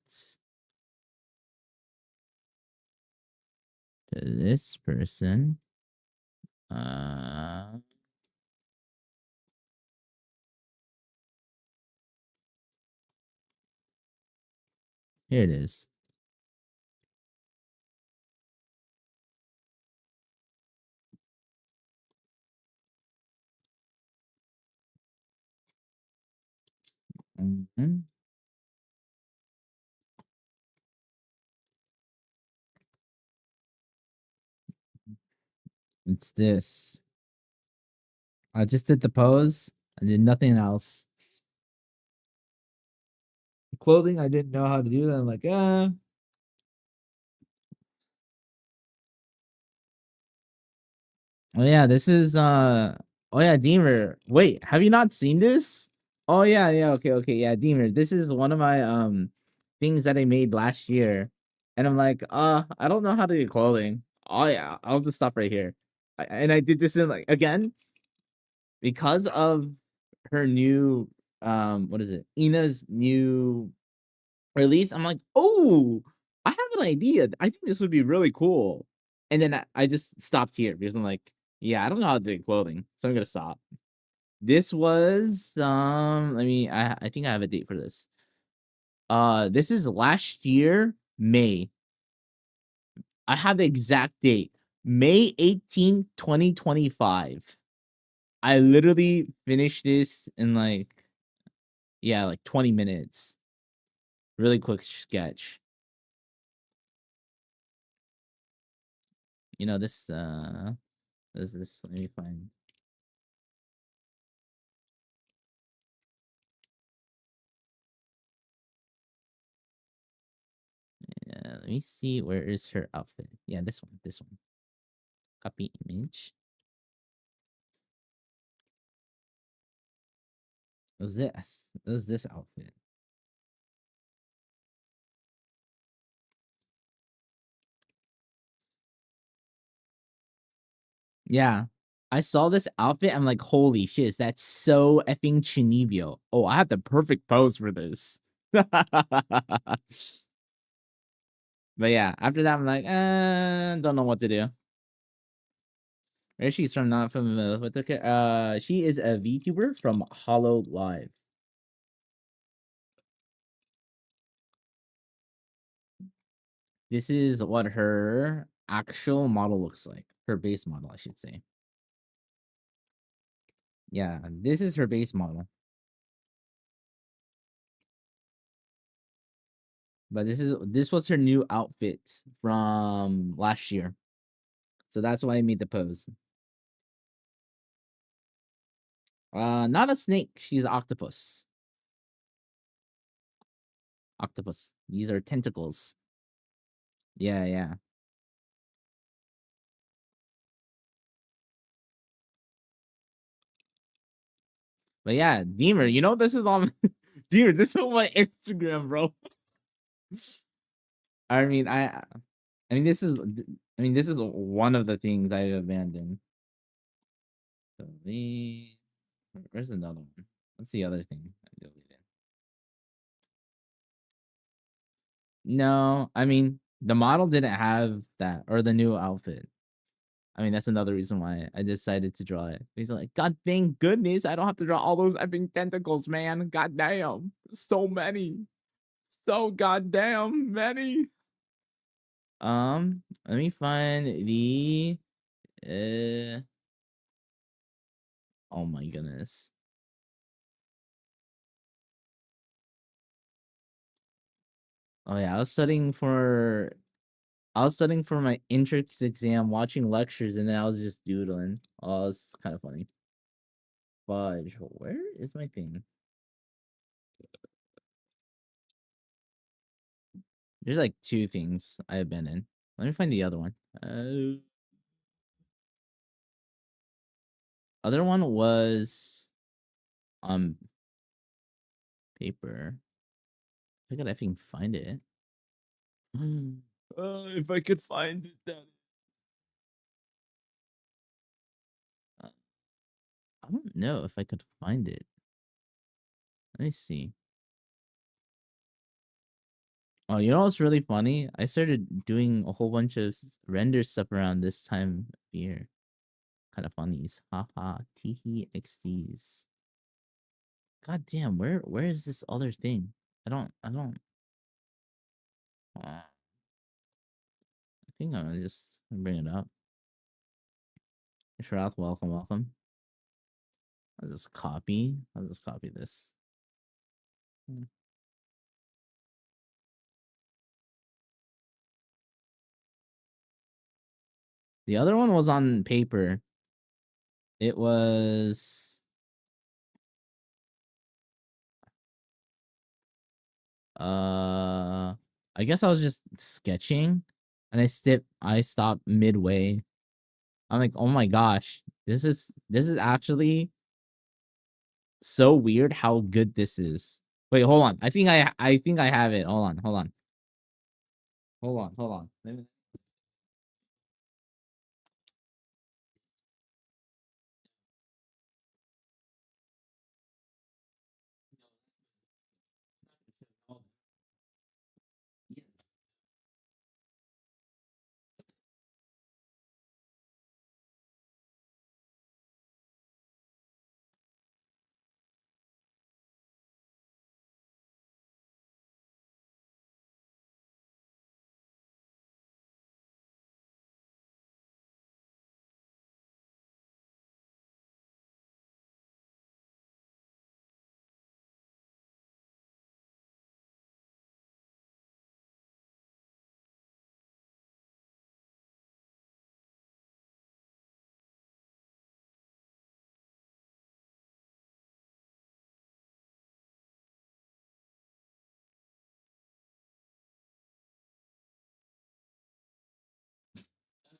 to this person. Here it is. Mm-hmm. It's this. I just did the pose. I did nothing else. Clothing, I didn't know how to do that. I'm like, Oh yeah, this is oh yeah, Deemer. Wait, have you not seen this? Oh yeah, okay, yeah, Deemer. This is one of my things that I made last year. And I'm like, I don't know how to do clothing. Oh yeah, I'll just stop right here. And I did this in like again because of her new what is it? Ina's new release. I'm like, oh, I have an idea. I think this would be really cool. And then I just stopped here because I'm like, yeah, I don't know how to do clothing, so I'm gonna stop. This was I think I have a date for this. This is last year, May. I have the exact date. May 18, 2025. I literally finished this in like, yeah, like 20 minutes. Really quick sketch. You know, this let me find. Yeah, let me see, where is her outfit? Yeah, this one, this one. Copy image. It was this. It was this outfit. Yeah. I saw this outfit. I'm like, holy shit, that's so effing Chinibyo. Oh, I have the perfect pose for this. But yeah, after that, I'm like, don't know what to do. Where she's from, not familiar with the she is a VTuber from Hollow Live. This is what her actual model looks like. Her base model, I should say. Yeah, this is her base model. But this was her new outfit from last year. So that's why I made the pose. Not a snake, she's an octopus. Octopus. These are tentacles. Yeah, yeah. But yeah, Deemer, you know this is on Deemer, this is on my Instagram, bro. I mean, I mean this is this is one of the things I've abandoned. So where's another one? What's the other thing I deleted? No, I mean the model didn't have that, or the new outfit. I mean, that's another reason why I decided to draw it. He's like, God thank goodness I don't have to draw all those effing tentacles, man. God damn. So many. So goddamn many. Let me find the oh my goodness. Oh yeah, I was studying for my entrance exam, watching lectures, and then I was just doodling. Oh, it's kind of funny. Fudge, where is my thing? There's like two things I have been in. Let me find the other one. Other one was paper. I could effing find it. If I could find it, then I don't know if I could find it. Let me see. Oh, you know what's really funny? I started doing a whole bunch of render stuff around this time of year. Kind of funnies. Haha. Teehee XDs. God damn, where is this other thing? I don't I think I'm gonna just bring it up. Shroud, welcome, welcome. I'll just copy this. The other one was on paper. It was I guess I was just sketching and I stopped midway. I'm like, oh my gosh, this is actually so weird how good this is. Wait, hold on. I think I have it. Hold on, hold on. Hold on.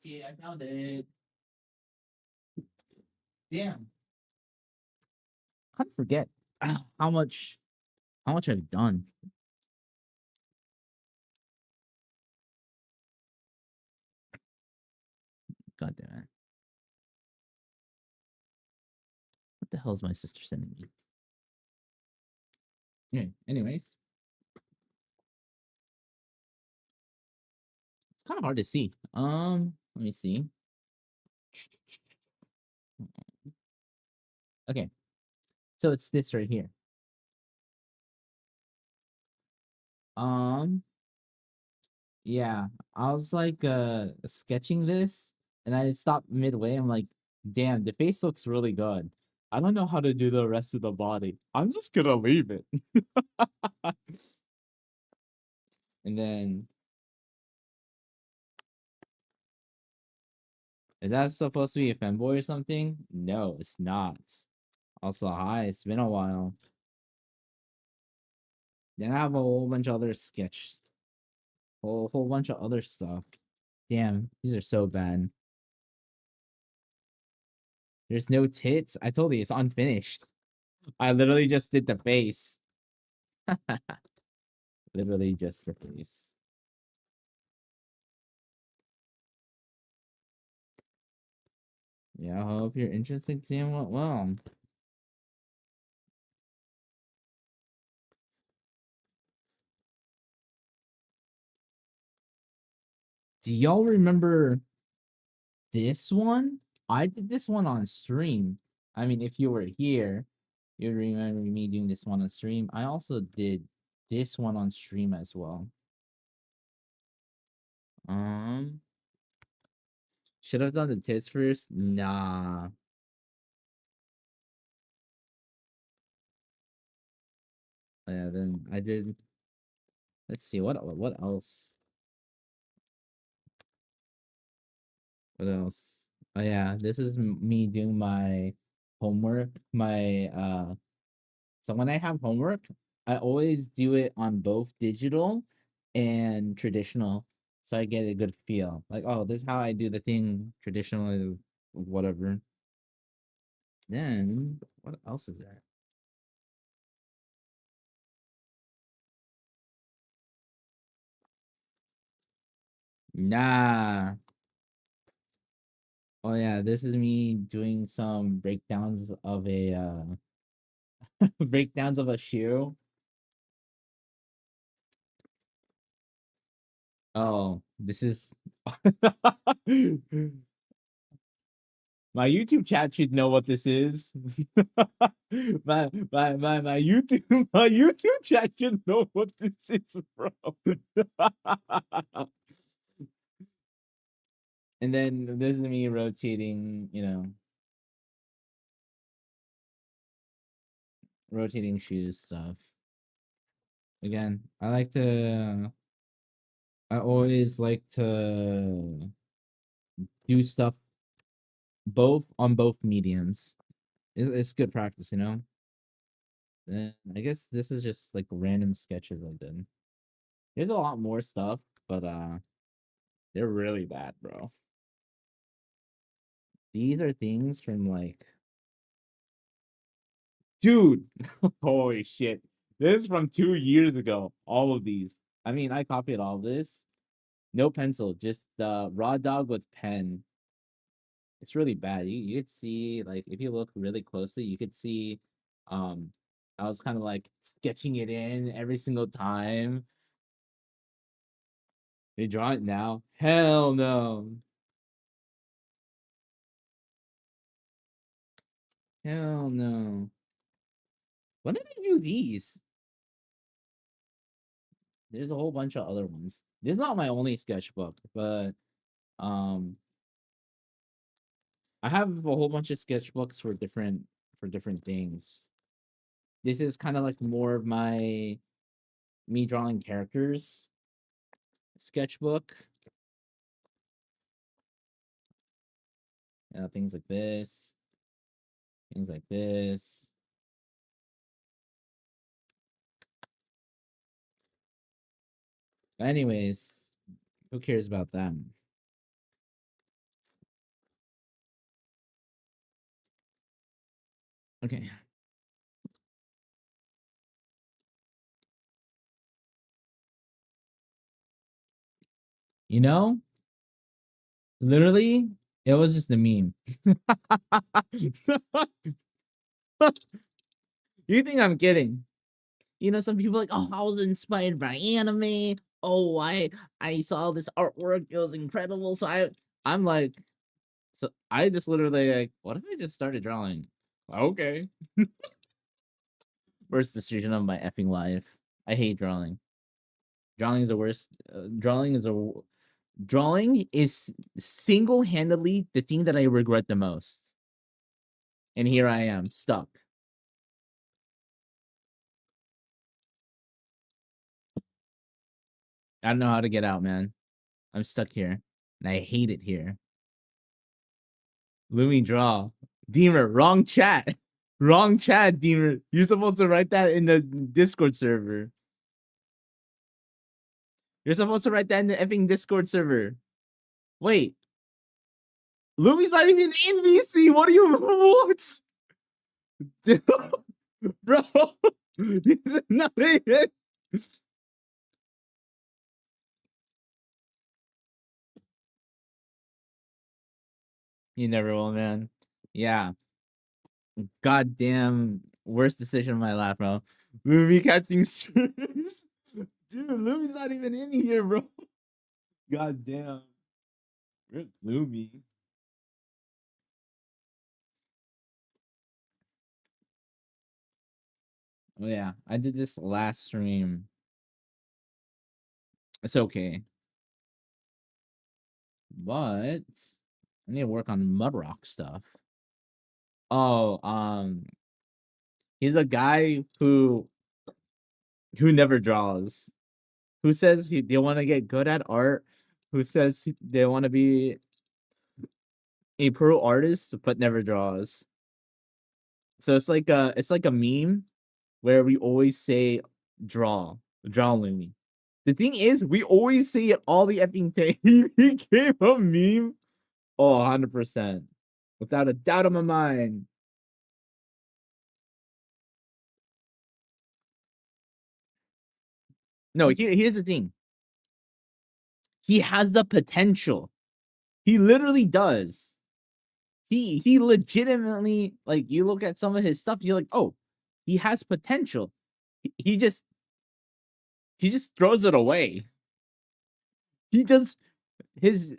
Okay, I found it. Damn. I can't forget how much I've done. God damn it. What the hell is my sister sending me? Okay, anyways. It's kind of hard to see. Let me see. Okay. So it's this right here. Um, yeah. I was like sketching this and I stopped midway. I'm like, damn, the face looks really good. I don't know how to do the rest of the body. I'm just gonna leave it. And then is that supposed to be a fanboy or something? No, it's not. Also, hi, it's been a while. Then I have a whole bunch of other sketch, whole bunch of other stuff. Damn, these are so bad. There's no tits. I told you it's unfinished. I literally just did the face. Literally just the face. Yeah, I hope your entrance exam went well. Do y'all remember this one? I did this one on stream. I mean, if you were here, you remember me doing this one on stream. I also did this one on stream as well. Um, should have done the tits first. Nah. Yeah, then I did. Let's see what else. What else? Oh yeah, this is me doing my homework. So when I have homework, I always do it on both digital and traditional, so I get a good feel. Like, oh, this is how I do the thing traditionally, whatever. Then what else is there? Nah. Oh yeah, this is me doing some breakdowns of a breakdowns of a shoe. Oh, this is my YouTube chat should know what this is. My YouTube my YouTube chat should know what this is from. And then this is me rotating, rotating shoes stuff. Again, I always like to do stuff both on both mediums. It's good practice, you know? And I guess this is just like random sketches I did. There's a lot more stuff, but they're really bad, bro. These are things from like, dude, holy shit. This is from 2 years ago. All of these. I mean, I copied all this. No pencil, just raw dog with pen. It's really bad. You could see, like, if you look really closely, you could see um I was kind of like sketching it in every single time. They draw it now? Hell no. Hell no. When did I do these? There's a whole bunch of other ones. This is not my only sketchbook, but um I have a whole bunch of sketchbooks for different things. This is kind of like more of my me drawing characters sketchbook. Things like this. Things like this. Anyways, who cares about them? Okay. You know, literally, it was just a meme. You think I'm kidding? You know, some people like, oh, I was inspired by anime. Oh, I saw this artwork. It was incredible. So I'm like, so I just literally like, what if I just started drawing? Okay. Worst decision of my effing life. I hate drawing. Drawing is the worst. Drawing is single-handedly the thing that I regret the most. And here I am, stuck. I don't know how to get out, man. I'm stuck here. And I hate it here. Lumi draw. Deemer, wrong chat. Wrong chat, Deemer. You're supposed to write that in the Discord server. You're supposed to write that in the effing Discord server. Wait. Lumi's not even in VC. What do you want? Bro. He's not even. You never will, man. Yeah. Goddamn worst decision of my life, bro. Lumi catching Strix. Dude, Lumi's not even in here, bro. Goddamn. Rip Lumi. Oh yeah, I did this last stream. It's okay. But I need to work on Mudrock stuff. Oh, he's a guy who never draws. Who says they want to get good at art? Who says they want to be a pro artist but never draws? So it's like a meme where we always say draw Lumi. The thing is, we always say it all the effing time. He became a meme. Oh, 100%. Without a doubt in my mind. No, here's the thing. He has the potential. He literally does. He legitimately, like, you look at some of his stuff, you're like, oh, he has potential. He just throws it away. He does his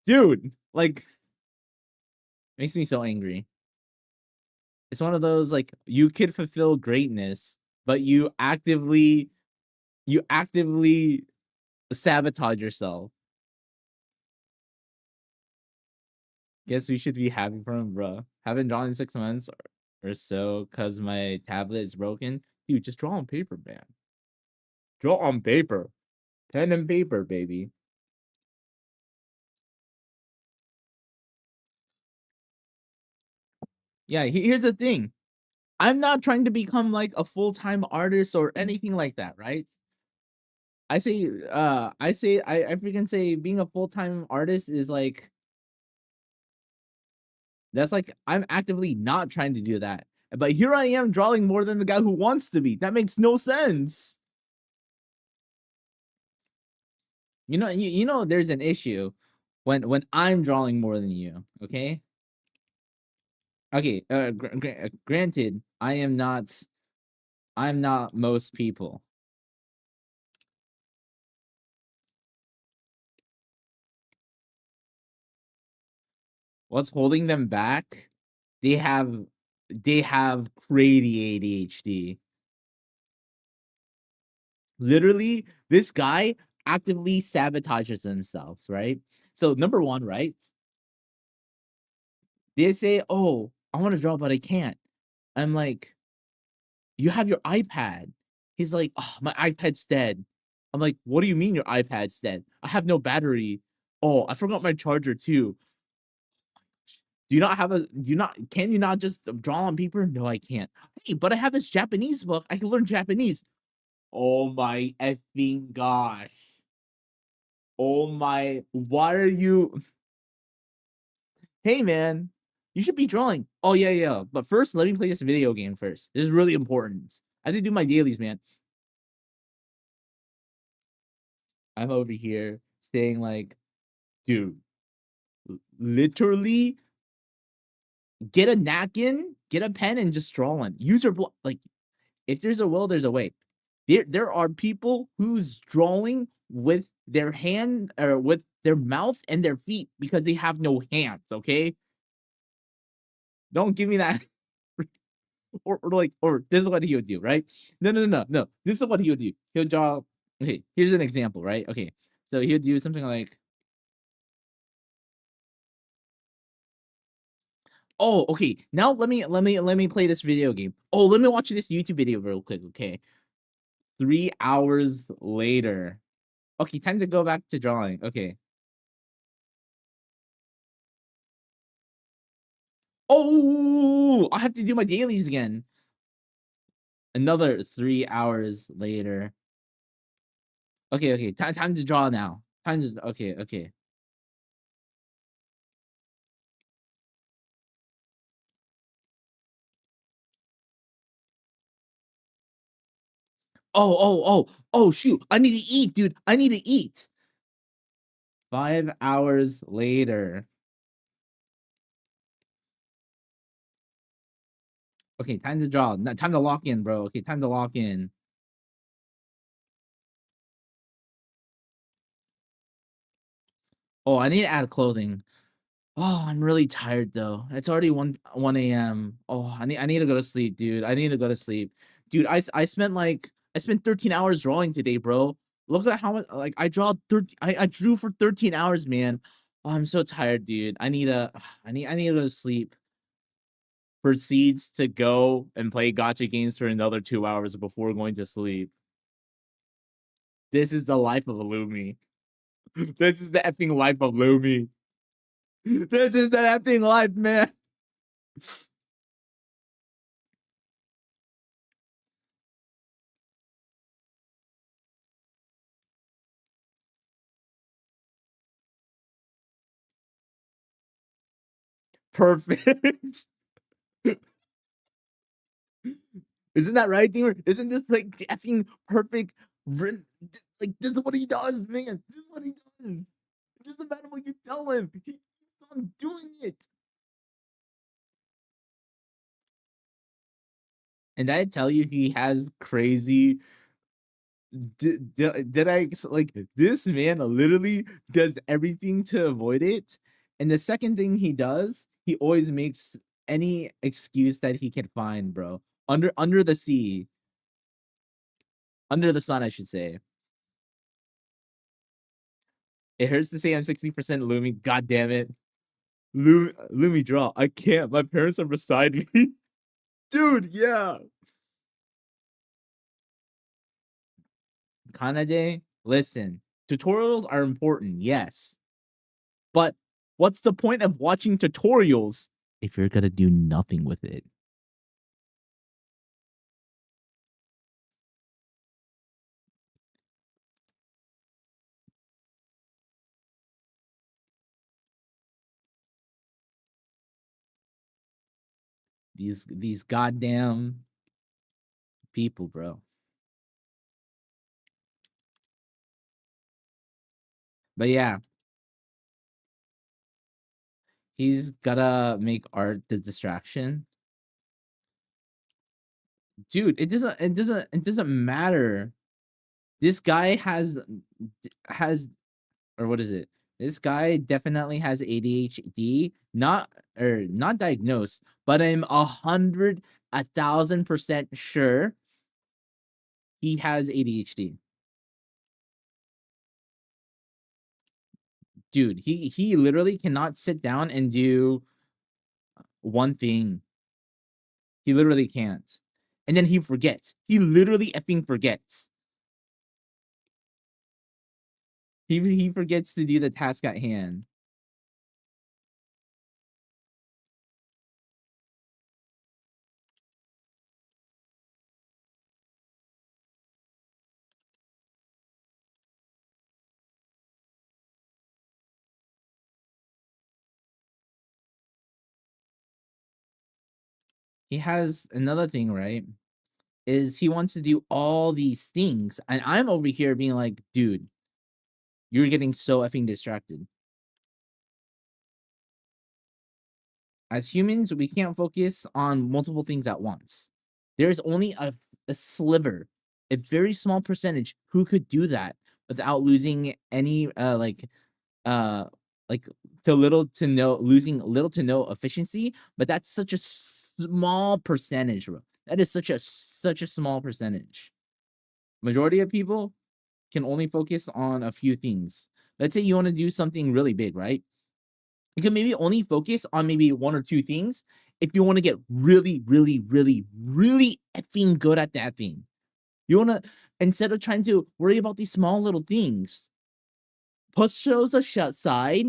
dude, like, makes me so angry. It's one of those, like, you could fulfill greatness, but you actively sabotage yourself. Guess we should be happy for him, bro. Haven't drawn in 6 months or so because my tablet is broken. Dude, just draw on paper, man. Draw on paper. Pen and paper, baby. Yeah, here's the thing. I'm not trying to become like a full-time artist or anything like that, right? I freaking say being a full-time artist is like, that's like, I'm actively not trying to do that. But here I am drawing more than the guy who wants to be. That makes no sense. You know there's an issue when I'm drawing more than you, okay? Okay, granted, I'm not most people. What's holding them back? They have crazy ADHD. Literally, this guy actively sabotages themselves, right? So number one, right? They say, "Oh, I want to draw, but I can't." I'm like, "You have your iPad." He's like, "Oh, my iPad's dead." I'm like, "What do you mean your iPad's dead? I have no battery." Oh, I forgot my charger too. Do you not have a? Can you not just draw on paper? No, I can't. Hey, but I have this Japanese book. I can learn Japanese. Oh my effing gosh. Oh my, why are you? Hey man, You should be drawing. Oh yeah, yeah. But first, let me play this video game first. This is really important. I have to do my dailies, man. I'm over here saying like, dude, literally get a napkin, get a pen, and just draw one. Use your like. If there's a will, there's a way. There are people who's drawing with their hand or with their mouth and their feet because they have no hands. Okay, don't give me that. or this is what he would do, right? No. This is what he would do. He'll draw. Okay, here's an example, right? Okay, so he would do something like, oh, okay. Now let me play this video game. Oh, let me watch this YouTube video real quick. Okay, 3 hours later. Okay, time to go back to drawing. Okay. Oh, I have to do my dailies again. Another 3 hours later. Okay. Time to draw now. Time to okay. Oh, shoot. I need to eat, dude. I need to eat. 5 hours later. Okay, time to draw. Time to lock in, bro. Okay, time to lock in. Oh, I need to add clothing. Oh, I'm really tired though. It's already 1 a.m. Oh, I need to go to sleep, dude. I need to go to sleep. Dude, I spent 13 hours drawing today, bro. Look at how much like I drew for 13 hours, man. Oh, I'm so tired, dude. I need to go to sleep. Proceeds to go and play gotcha games for another 2 hours before going to sleep. This is the life of a Lumi. This is the effing life of Lumi. This is the effing life, man. Perfect. Isn't that right, Deemer? Isn't this like the effing perfect? Like, this is what he does, man. This is what he does. It doesn't matter what you tell him. He keeps on doing it. And I tell you, he has crazy. Did I like this man? Literally does everything to avoid it. And the second thing he does, he always makes any excuse that he can find, bro. Under the sea, under the sun, I should say. It hurts to say I'm 60% Lumi. God damn it. Lumi draw. I can't. My parents are beside me. Dude, yeah. Kanade, listen. Tutorials are important, yes. But what's the point of watching tutorials if you're gonna do nothing with it? These goddamn people, bro. But yeah, he's gotta make art the distraction. Dude, it doesn't matter. This guy has or what is it? This guy definitely has ADHD, not diagnosed, but I'm 1,000% sure he has ADHD. Dude, he literally cannot sit down and do one thing. He literally can't. And then he forgets. He literally effing forgets. He forgets to do the task at hand. he has another thing, right? Is he wants to do all these things, and I'm over here being like, dude, you're getting so effing distracted. As humans, we can't focus on multiple things at once. There's only a sliver, a very small percentage who could do that without losing any uh like losing little to no efficiency. But that's such a small percentage, bro. That is such a small percentage. Majority of people can only focus on a few things. Let's say you want to do something really big, right? You can maybe only focus on maybe one or two things if you want to get really, really, really, really effing good at that thing. You want to, instead of trying to worry about these small little things, push those aside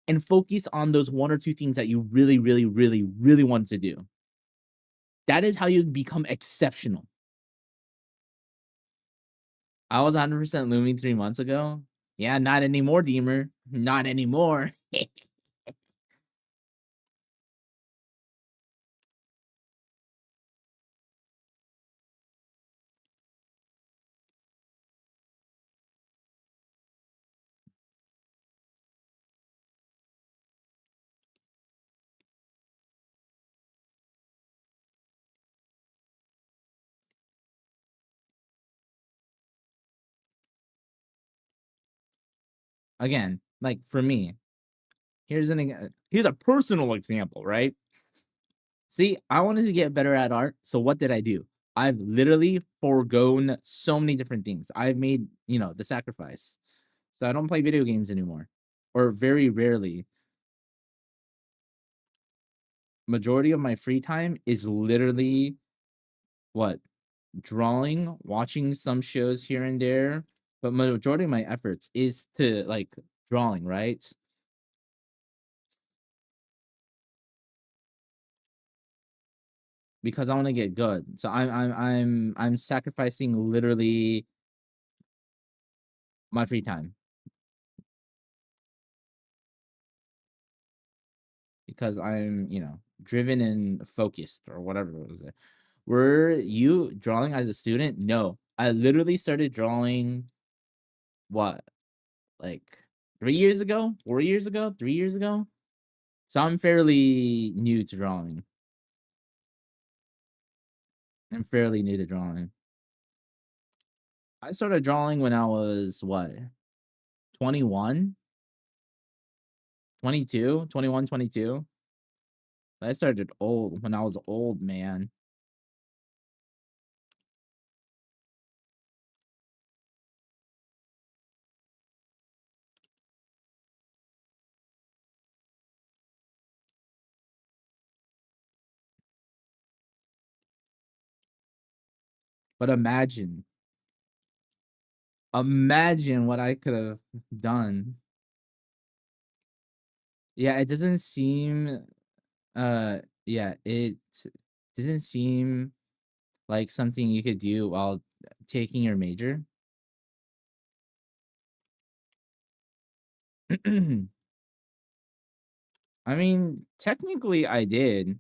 and focus on those one or two things that you really, really, really, really want to do. That is how you become exceptional. I was 100% looming 3 months ago. Yeah, not anymore, Deemer. Not anymore. Again, like for me, here's a personal example, right? See, I wanted to get better at art, so what did I do? I've literally foregone so many different things. I've made, the sacrifice. So I don't play video games anymore, or very rarely. Majority of my free time is literally what? Drawing, watching some shows here and there, but majority of my efforts is to like drawing, right? Because I want to get good. So I'm sacrificing literally my free time because I'm, driven and focused or whatever it was. Were you drawing as a student? No. I literally started drawing what? Like 3 years ago? 4 years ago? 3 years ago? So I'm fairly new to drawing. I'm fairly new to drawing. I started drawing when I was what? 21? 22? 21, 22? I started old when I was old, man. But imagine what I could have done. Yeah, it doesn't seem yeah, it doesn't seem like something you could do while taking your major. I mean, technically I did.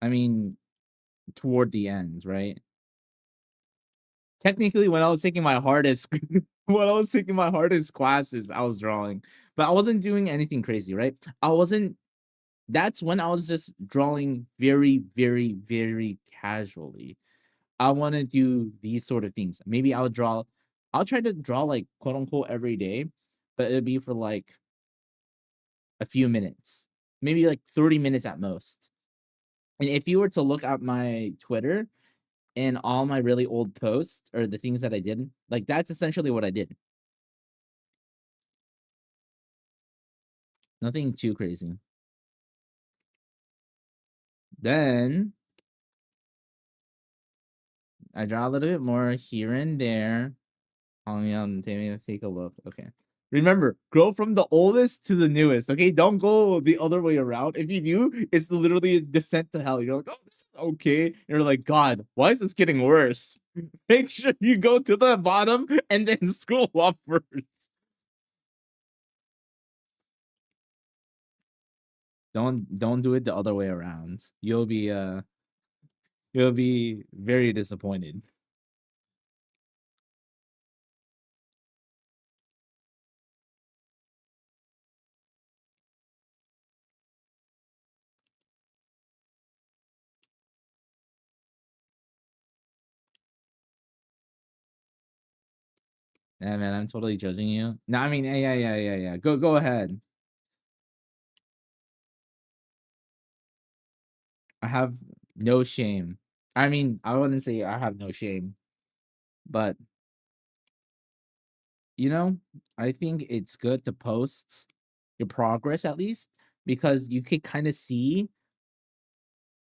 I mean, toward the end, right? Technically, when I was taking my hardest when I was taking my hardest classes, I was drawing. But I wasn't doing anything crazy, right? I wasn't That's when I was just drawing very, very, very casually. I want to do these sort of things. Maybe I'll try to draw like quote unquote every day, but it'll be for like a few minutes, maybe like 30 minutes at most. And if you were to look at my Twitter and all my really old posts or the things that I did, like that's essentially what I did. Nothing too crazy. Then I draw a little bit more here and there. Take a look. Okay. Remember, grow from the oldest to the newest. Okay, don't go the other way around. If you do, it's literally a descent to hell. You're like, oh, this is okay. And you're like, God, why is this getting worse? Make sure you go to the bottom and then scroll upwards. Don't do it the other way around. You'll be very disappointed. Yeah, man, I'm totally judging you. No, I mean, yeah. Go ahead. I have no shame. I mean, I wouldn't say I have no shame, but you know, I think it's good to post your progress at least because you could kind of see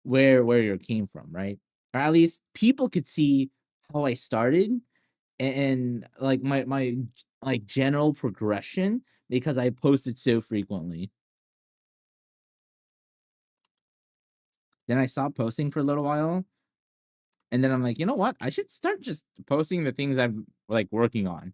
where you came from, right? Or at least people could see how I started and like my like general progression because I posted so frequently. Then I stopped posting for a little while, and then I'm like, you know what? I should start just posting the things I'm like working on.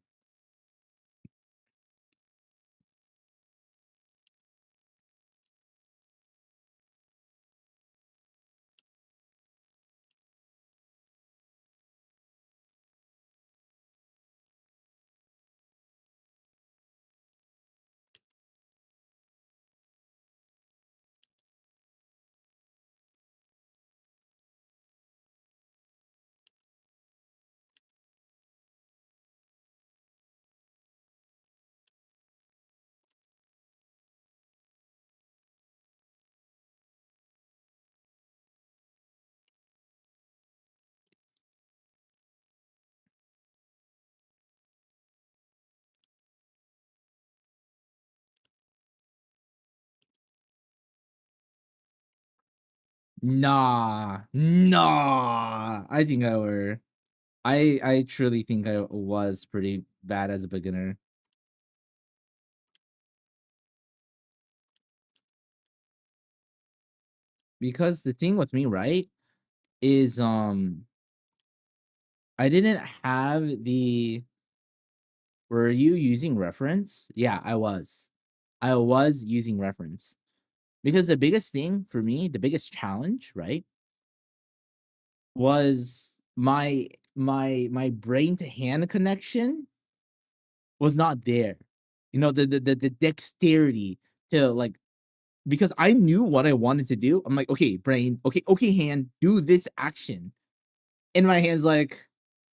Nah. I think I were. I truly think I was pretty bad as a beginner. Because the thing with me, right, is I didn't have the were you using reference? Yeah, I was. I was using reference. Because the biggest thing for me, the biggest challenge, right, was my brain to hand connection was not there. You know, the dexterity to like because I knew what I wanted to do. I'm like, okay, brain, okay, hand, do this action. And my hand's like,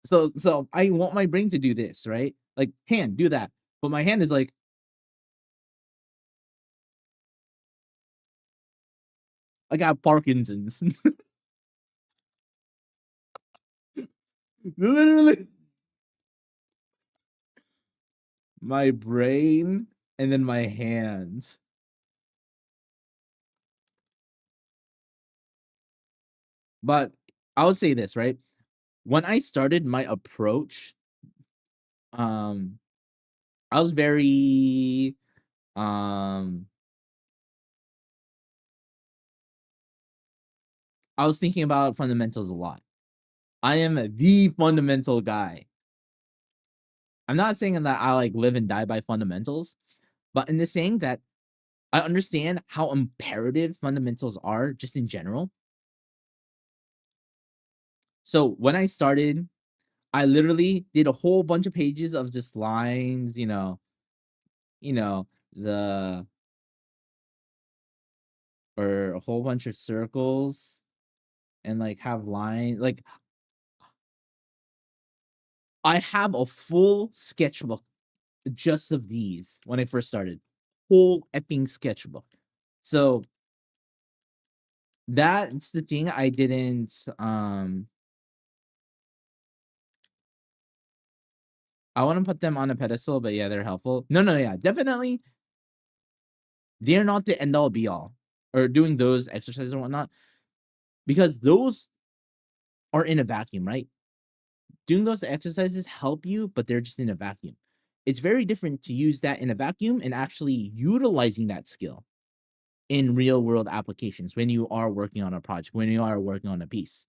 so I want my brain to do this, right? Like, hand, do that. But my hand is like, I got Parkinson's. Literally, my brain and then my hands. But I'll say this, right? When I started my approach, um, I was very um I was thinking about fundamentals a lot. I am the fundamental guy. I'm not saying that I like live and die by fundamentals, but in the saying that I understand how imperative fundamentals are just in general. So when I started, I literally did a whole bunch of pages of just lines, you know, the or a whole bunch of circles and like have line like I have a full sketchbook just of these when I first started. Whole effing sketchbook. So that's the thing I didn't I want to put them on a pedestal, but yeah, they're helpful. No, yeah, definitely they're not the end all be all or doing those exercises and whatnot because those are in a vacuum, right? Doing those exercises help you, but they're just in a vacuum. It's very different to use that in a vacuum and actually utilizing that skill in real world applications when you are working on a project, when you are working on a piece.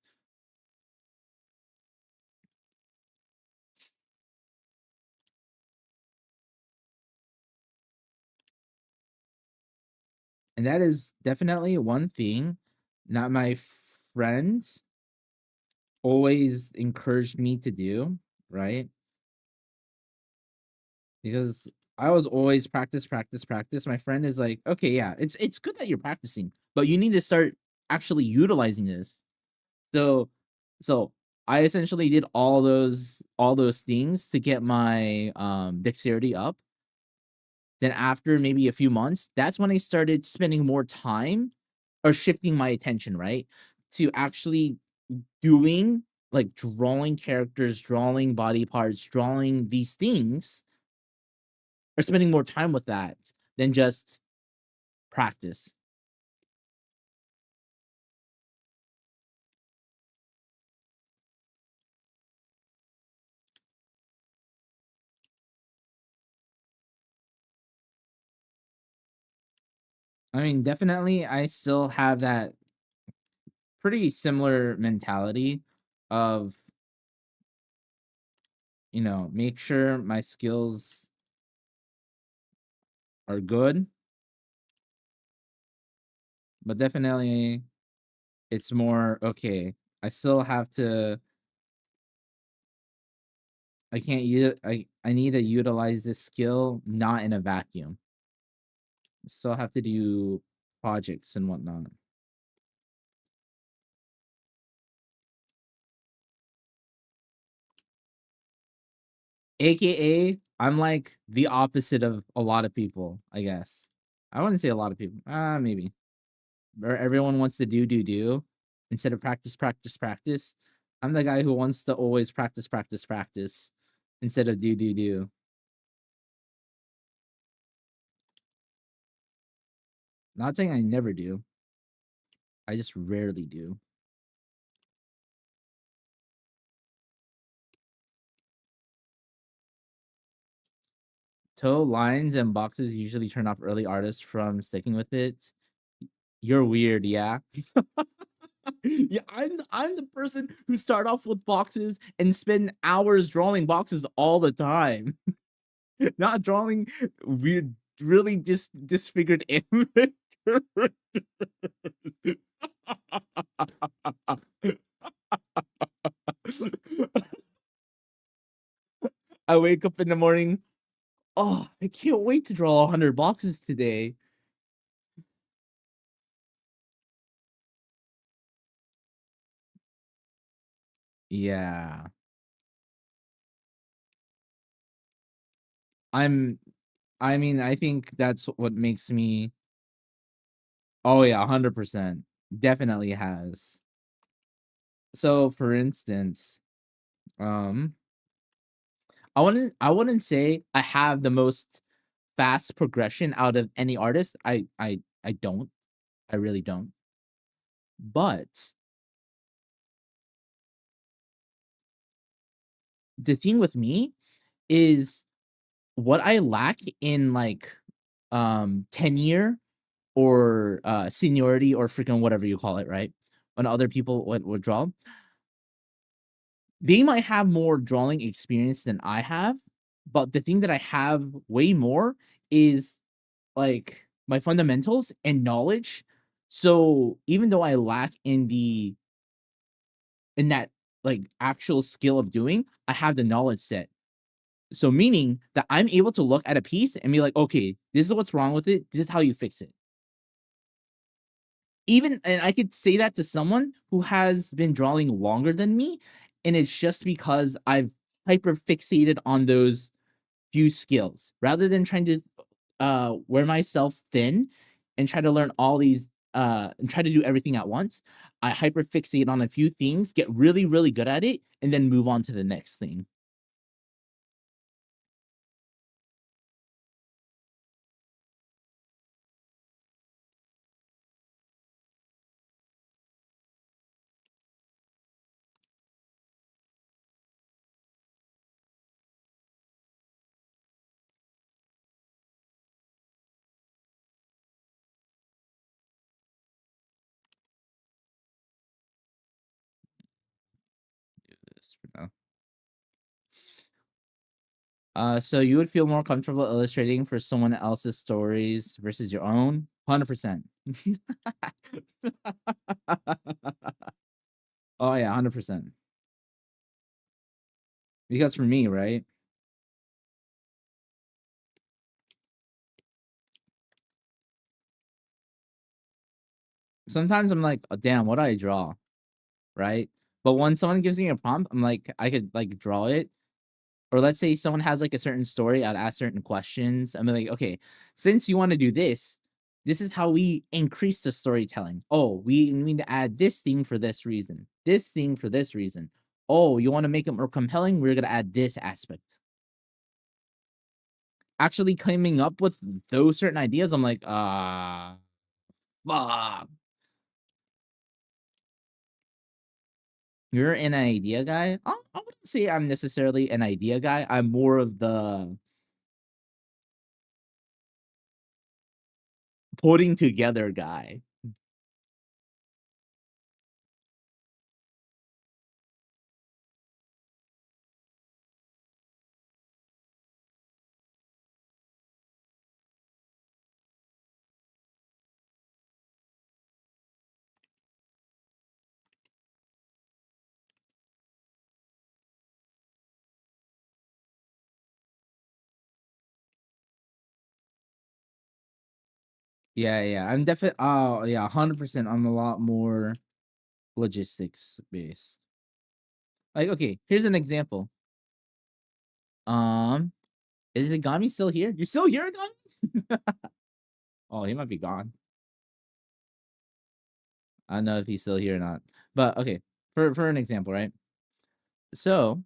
And that is definitely one thing that my friends always encouraged me to do, right? Because I was always practice, practice, practice. My friend is like, okay, yeah, it's good that you're practicing, but you need to start actually utilizing this. So so I essentially did all those things to get my dexterity up. Then after maybe a few months, that's when I started spending more time or shifting my attention, right? To actually doing like drawing characters, drawing body parts, drawing these things, or spending more time with that than just practice. I mean, definitely I still have that pretty similar mentality of, you know, make sure my skills are good, but definitely it's more okay. I still have to I can't use I need to utilize this skill not in a vacuum. Still have to do projects and whatnot. AKA, I'm like the opposite of a lot of people, I guess. I wouldn't say a lot of people. Maybe. Where everyone wants to do instead of practice, practice, practice. I'm the guy who wants to always practice, practice, practice instead of do. Not saying I never do. I just rarely do. Toe lines and boxes usually turn off early artists from sticking with it. You're weird, yeah. Yeah, I'm the person who start off with boxes and spend hours drawing boxes all the time. Not drawing weird, really just disfigured image. I wake up in the morning. Oh, I can't wait to draw 100 boxes today. Yeah. I'm I mean, I think that's what makes me. Oh yeah, 100%. Definitely has. So for instance, um I wouldn't say I have the most fast progression out of any artist. I don't. I really don't. But the thing with me is what I lack in like tenure or seniority or freaking whatever you call it, right? When other people would draw, they might have more drawing experience than I have, but the thing that I have way more is like my fundamentals and knowledge. So even though I lack in that like actual skill of doing, I have the knowledge set. So meaning that I'm able to look at a piece and be like, okay, this is what's wrong with it. This is how you fix it. Even and I could say that to someone who has been drawing longer than me, and it's just because I've hyper fixated on those few skills rather than trying to wear myself thin and try to learn all these and try to do everything at once. I hyper fixate on a few things, get really, really good at it, and then move on to the next thing. Do this for now. So you would feel more comfortable illustrating for someone else's stories versus your own? 100%. Oh yeah, 100%. Because for me, right? Sometimes I'm like, oh, damn, what do I draw? Right? But when someone gives me a prompt, I'm like, I could like draw it. Or let's say someone has like a certain story, I'd ask certain questions. I'm like, okay, since you want to do this, this is how we increase the storytelling. Oh, we need to add this thing for this reason, this thing for this reason. Oh, you want to make it more compelling? We're gonna add this aspect. Actually coming up with those certain ideas, I'm like, fuck. You're an idea guy? I wouldn't say I'm necessarily an idea guy. I'm more of the putting together guy. Yeah. I'm definitely. Oh yeah, 100%. I'm a lot more logistics based. Like, okay, here's an example. Is Agami still here? You're still here, Agami? Oh, he might be gone. I don't know if he's still here or not. But okay, for an example, right? So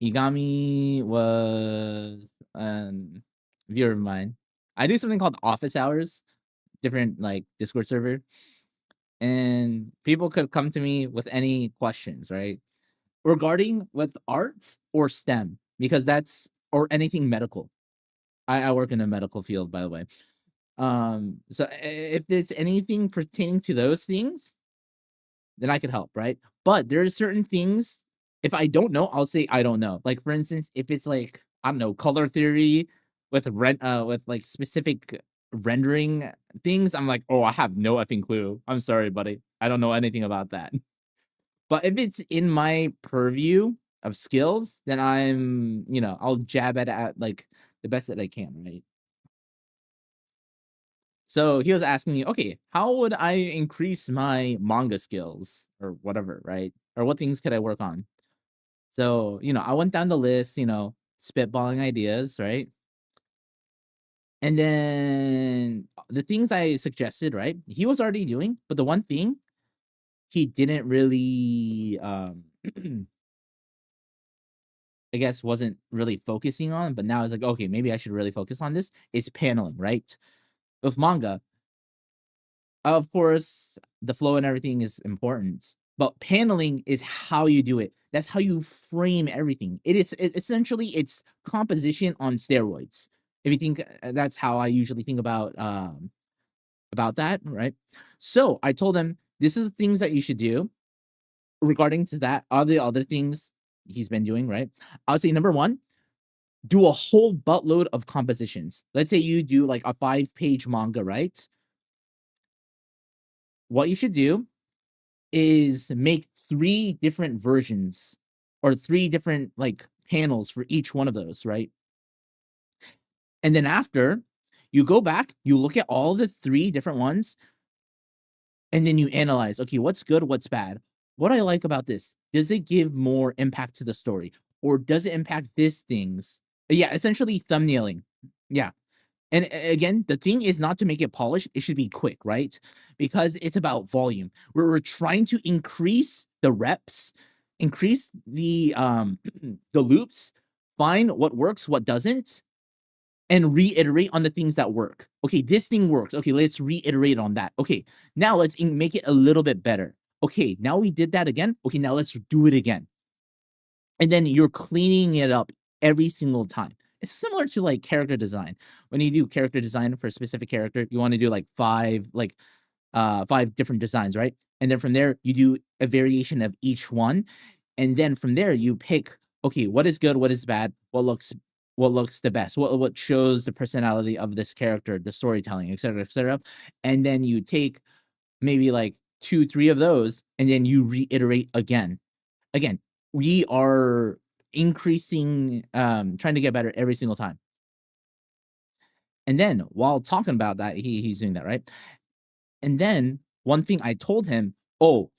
Igami was viewer of mine. I do something called office hours, different like Discord server, and people could come to me with any questions, right? Regarding with art or STEM, because that's or anything medical. I work in a medical field, by the way. So if it's anything pertaining to those things, then I could help, right? But there are certain things, if I don't know, I'll say I don't know. Like for instance, if it's like, I don't know, color theory with like specific rendering things, I'm like, oh, I have no effing clue. I'm sorry, buddy. I don't know anything about that. But if it's in my purview of skills, then I'll jab at like the best that I can, right? So he was asking me, okay, how would I increase my manga skills or whatever, right? Or what things could I work on? So, I went down the list, spitballing ideas, right? And then the things I suggested, right? He was already doing, but the one thing he didn't really I guess wasn't really focusing on, but now it's like, okay, maybe I should really focus on this is paneling, right? With manga, of course, the flow and everything is important, but paneling is how you do it. That's how you frame everything. Essentially it's composition on steroids. If you think that's how I usually think about that, right? So I told him this is the things that you should do regarding to that. Are the other things he's been doing, right? I would say number one, do a whole buttload of compositions. Let's say you do like a 5-page manga, right? What you should do is make 3 different versions or 3 different like panels for each one of those, right? And then after you go back, you look at all the 3 different ones, and then you analyze, okay, what's good, what's bad? What I like about this, does it give more impact to the story? Or does it impact these things? Yeah, essentially thumbnailing. Yeah. And again, the thing is not to make it polished. It should be quick, right? Because it's about volume. We're trying to increase the reps, increase the the loops, find what works, what doesn't, and reiterate on the things that work. Okay, this thing works. Okay, let's reiterate on that. Okay, now let's make it a little bit better. Okay, now we did that again. Okay, now let's do it again. And then you're cleaning it up every single time. It's similar to like character design. When you do character design for a specific character, you want to do like 5 different designs, right? And then from there, you do a variation of each one. And then from there, you pick, okay, what is good, what is bad, what looks the best, what shows the personality of this character, the storytelling, etc., etc. And then you take maybe like 2, 3 of those, and then you reiterate again. We are increasing, trying to get better every single time. And then while talking about that, he's doing that, right? And then one thing I told him, oh,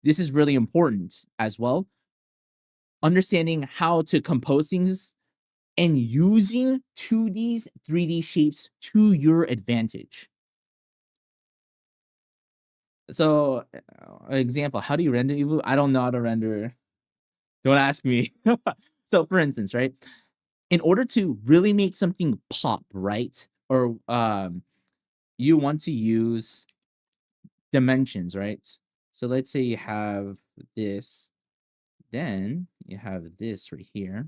this is really important as well. Understanding how to compose things and using 2D, 3D shapes to your advantage. So, example, how do you render Evu? I don't know how to render. Don't ask me. So, for instance, right? In order to really make something pop, right? Or you want to use dimensions, right? So let's say you have this, then you have this right here.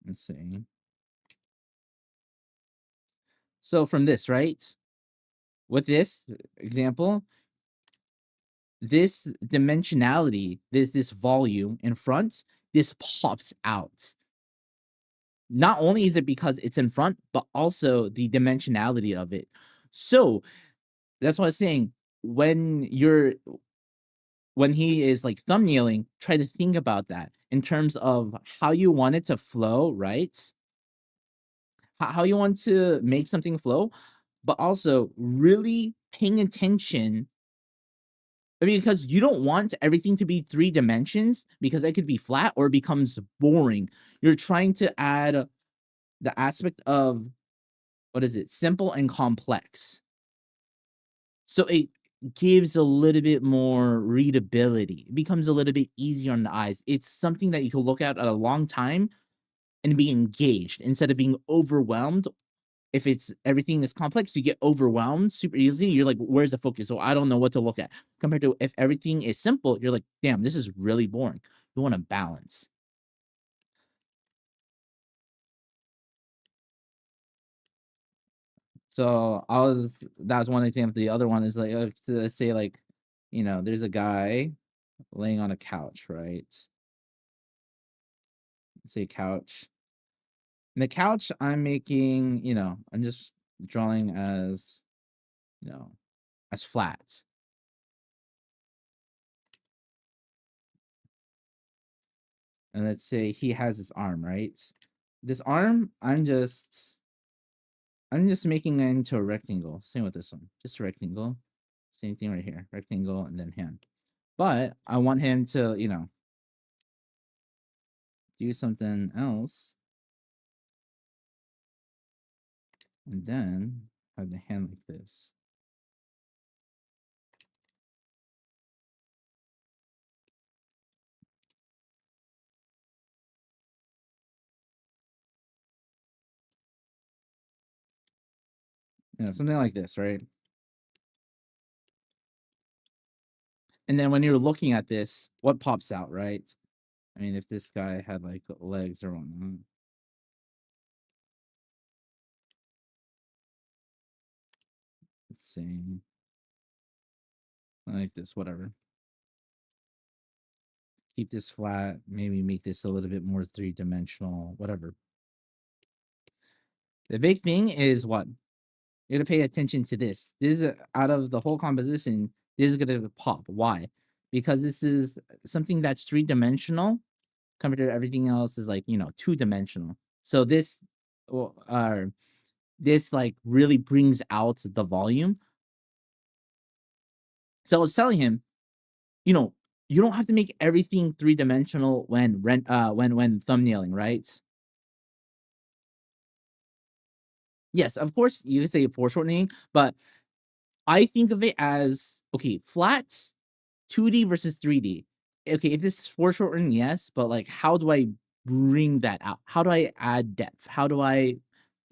Let's see. So from this, right? With this example, this dimensionality, this volume in front, this pops out. Not only is it because it's in front, but also the dimensionality of it. So that's what I was saying. When he is like thumbnailing, try to think about that in terms of how you want it to flow, right? How you want to make something flow, but also really paying attention. I mean, because you don't want everything to be 3 dimensions because that could be flat or it becomes boring. You're trying to add the aspect of, what is it, simple and complex. So it gives a little bit more readability. It becomes a little bit easier on the eyes. It's something that you can look at a long time and be engaged instead of being overwhelmed. If it's everything is complex, you get overwhelmed super easily. You're like, where's the focus? So I don't know what to look at. Compared to if everything is simple, you're like, damn, this is really boring. You want to balance. So that's one example. The other one is like, let's say like, there's a guy laying on a couch, right? Let's say couch. And the couch I'm making, I'm just drawing as, as flat. And let's say he has his arm, right? This arm, I'm just making it into a rectangle. Same with this one, just a rectangle. Same thing right here, rectangle and then hand. But I want him to, do something else. And then have the hand like this. Something like this, right? And then when you're looking at this, what pops out, right? I mean, if this guy had like legs or whatnot. Let's see. Like this, whatever. Keep this flat. Maybe make this a little bit more 3-dimensional, whatever. The big thing is what? You're going to pay attention to this. This is out of the whole composition. This is going to pop. Why? Because this is something that's 3-dimensional compared to everything else is like, 2-dimensional. So this, this like really brings out the volume. So I was telling him, you don't have to make everything 3-dimensional when thumbnailing, right? Yes, of course you could say foreshortening, but I think of it as, okay, flats, 2D versus 3D. Okay, if this is foreshortening, yes, but like, how do I bring that out? How do I add depth? How do I,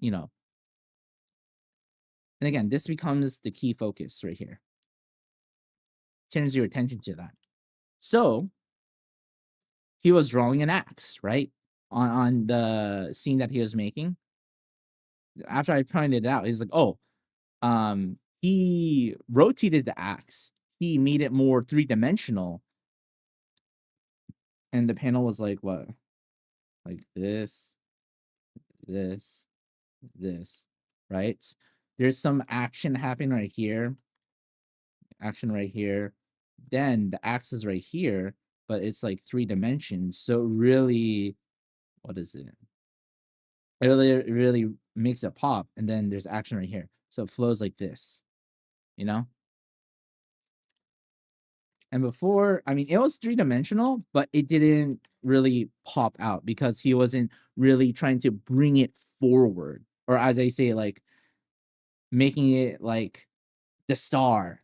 and again, this becomes the key focus right here. Turns your attention to that. So he was drawing an axe, right? On the scene that he was making. After I pointed it out, he's like, oh, he rotated the axe. he made it more three-dimensional. And the panel was like what? Like this, this, right? There's some action happening right here. Action right here. Then the axis right here, but it's like 3 dimensions. So really, what is it? It really makes it pop. And then there's action right here. So it flows like this, you know? And before, I mean, it was 3-dimensional, but it didn't really pop out because he wasn't really trying to bring it forward. Or as I say, like making it like the star.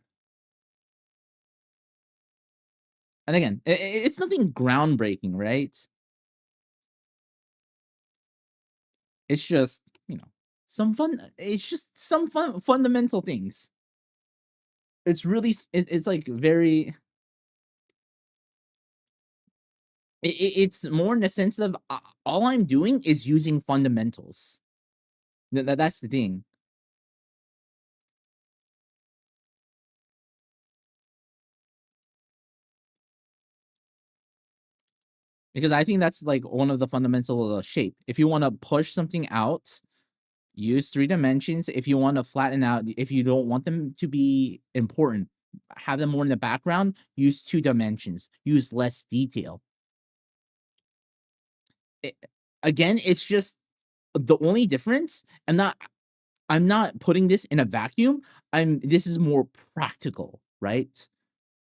And again, it's nothing groundbreaking, right? It's just, you know, some fun. It's just some fundamental things. It's really, it's like very. It's more in the sense of all I'm doing is using fundamentals. That's the thing. Because I think that's like one of the fundamental shape. If you want to push something out, use 3 dimensions. If you want to flatten out, if you don't want them to be important, have them more in the background, use 2 dimensions. Use less detail. Again, it's just the only difference. I'm not putting this in a vacuum. This is more practical, right?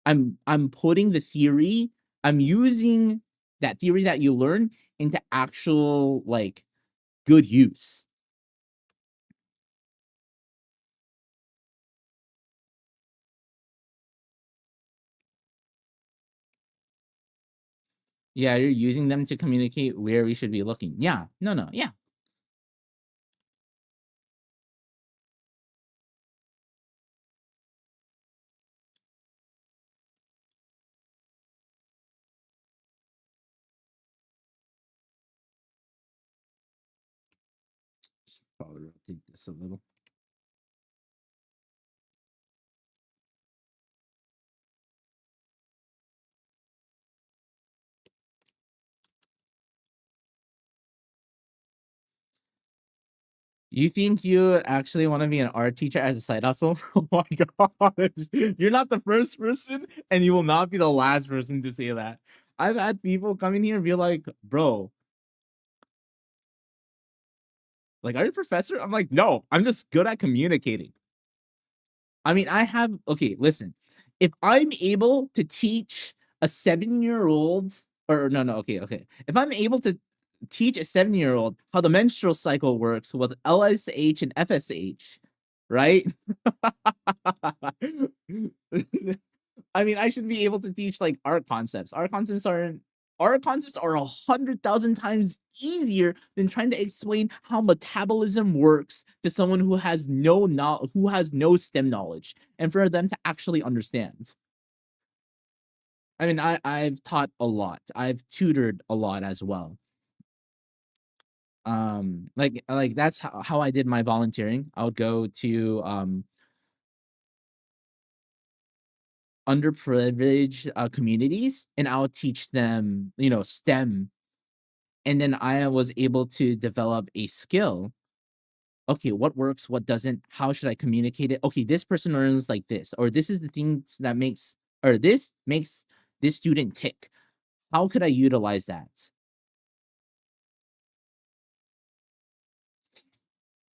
I'm putting the theory, I'm using that theory that you learn into actual like good use. Yeah, you're using them to communicate where we should be looking. Yeah, no, yeah. Probably rotate this a little. You think you actually want to be an art teacher as a side hustle? Oh my gosh. You're not the first person, and you will not be the last person to say that. I've had people come in here and be like, bro, like, are you a professor? I'm like, no, I'm just good at communicating. I mean, okay, listen. If I'm able to teach a 7-year-old, or no, okay. If I'm able to teach a 7-year-old how the menstrual cycle works with LSH and FSH, right? I mean, I should be able to teach like art concepts. Art concepts are 100,000 times easier than trying to explain how metabolism works to someone who has no STEM knowledge, and for them to actually understand. I mean, I've taught a lot. I've tutored a lot as well. Like that's how I did my volunteering. I would go to underprivileged communities, and I'll teach them, you know, STEM. And then I was able to develop a skill. Okay, what works, what doesn't, how should I communicate it? Okay, this person learns like this, or this is the things that makes, or this makes this student tick. How could I utilize that?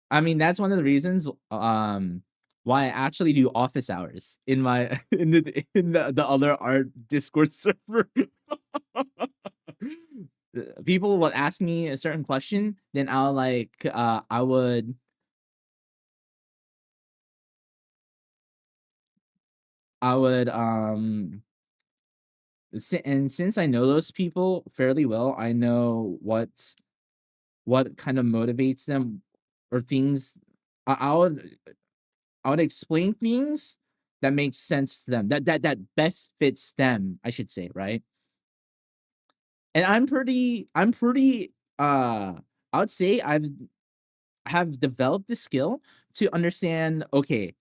I mean, that's one of the reasons why I actually do office hours in my in the other art Discord server. People would ask me a certain question, then I'll like I would and since I know those people fairly well, I know what kind of motivates them, or things. I would explain things that make sense to them, that best fits them, I should say, right? And I'm pretty I would say have developed the skill to understand, okay,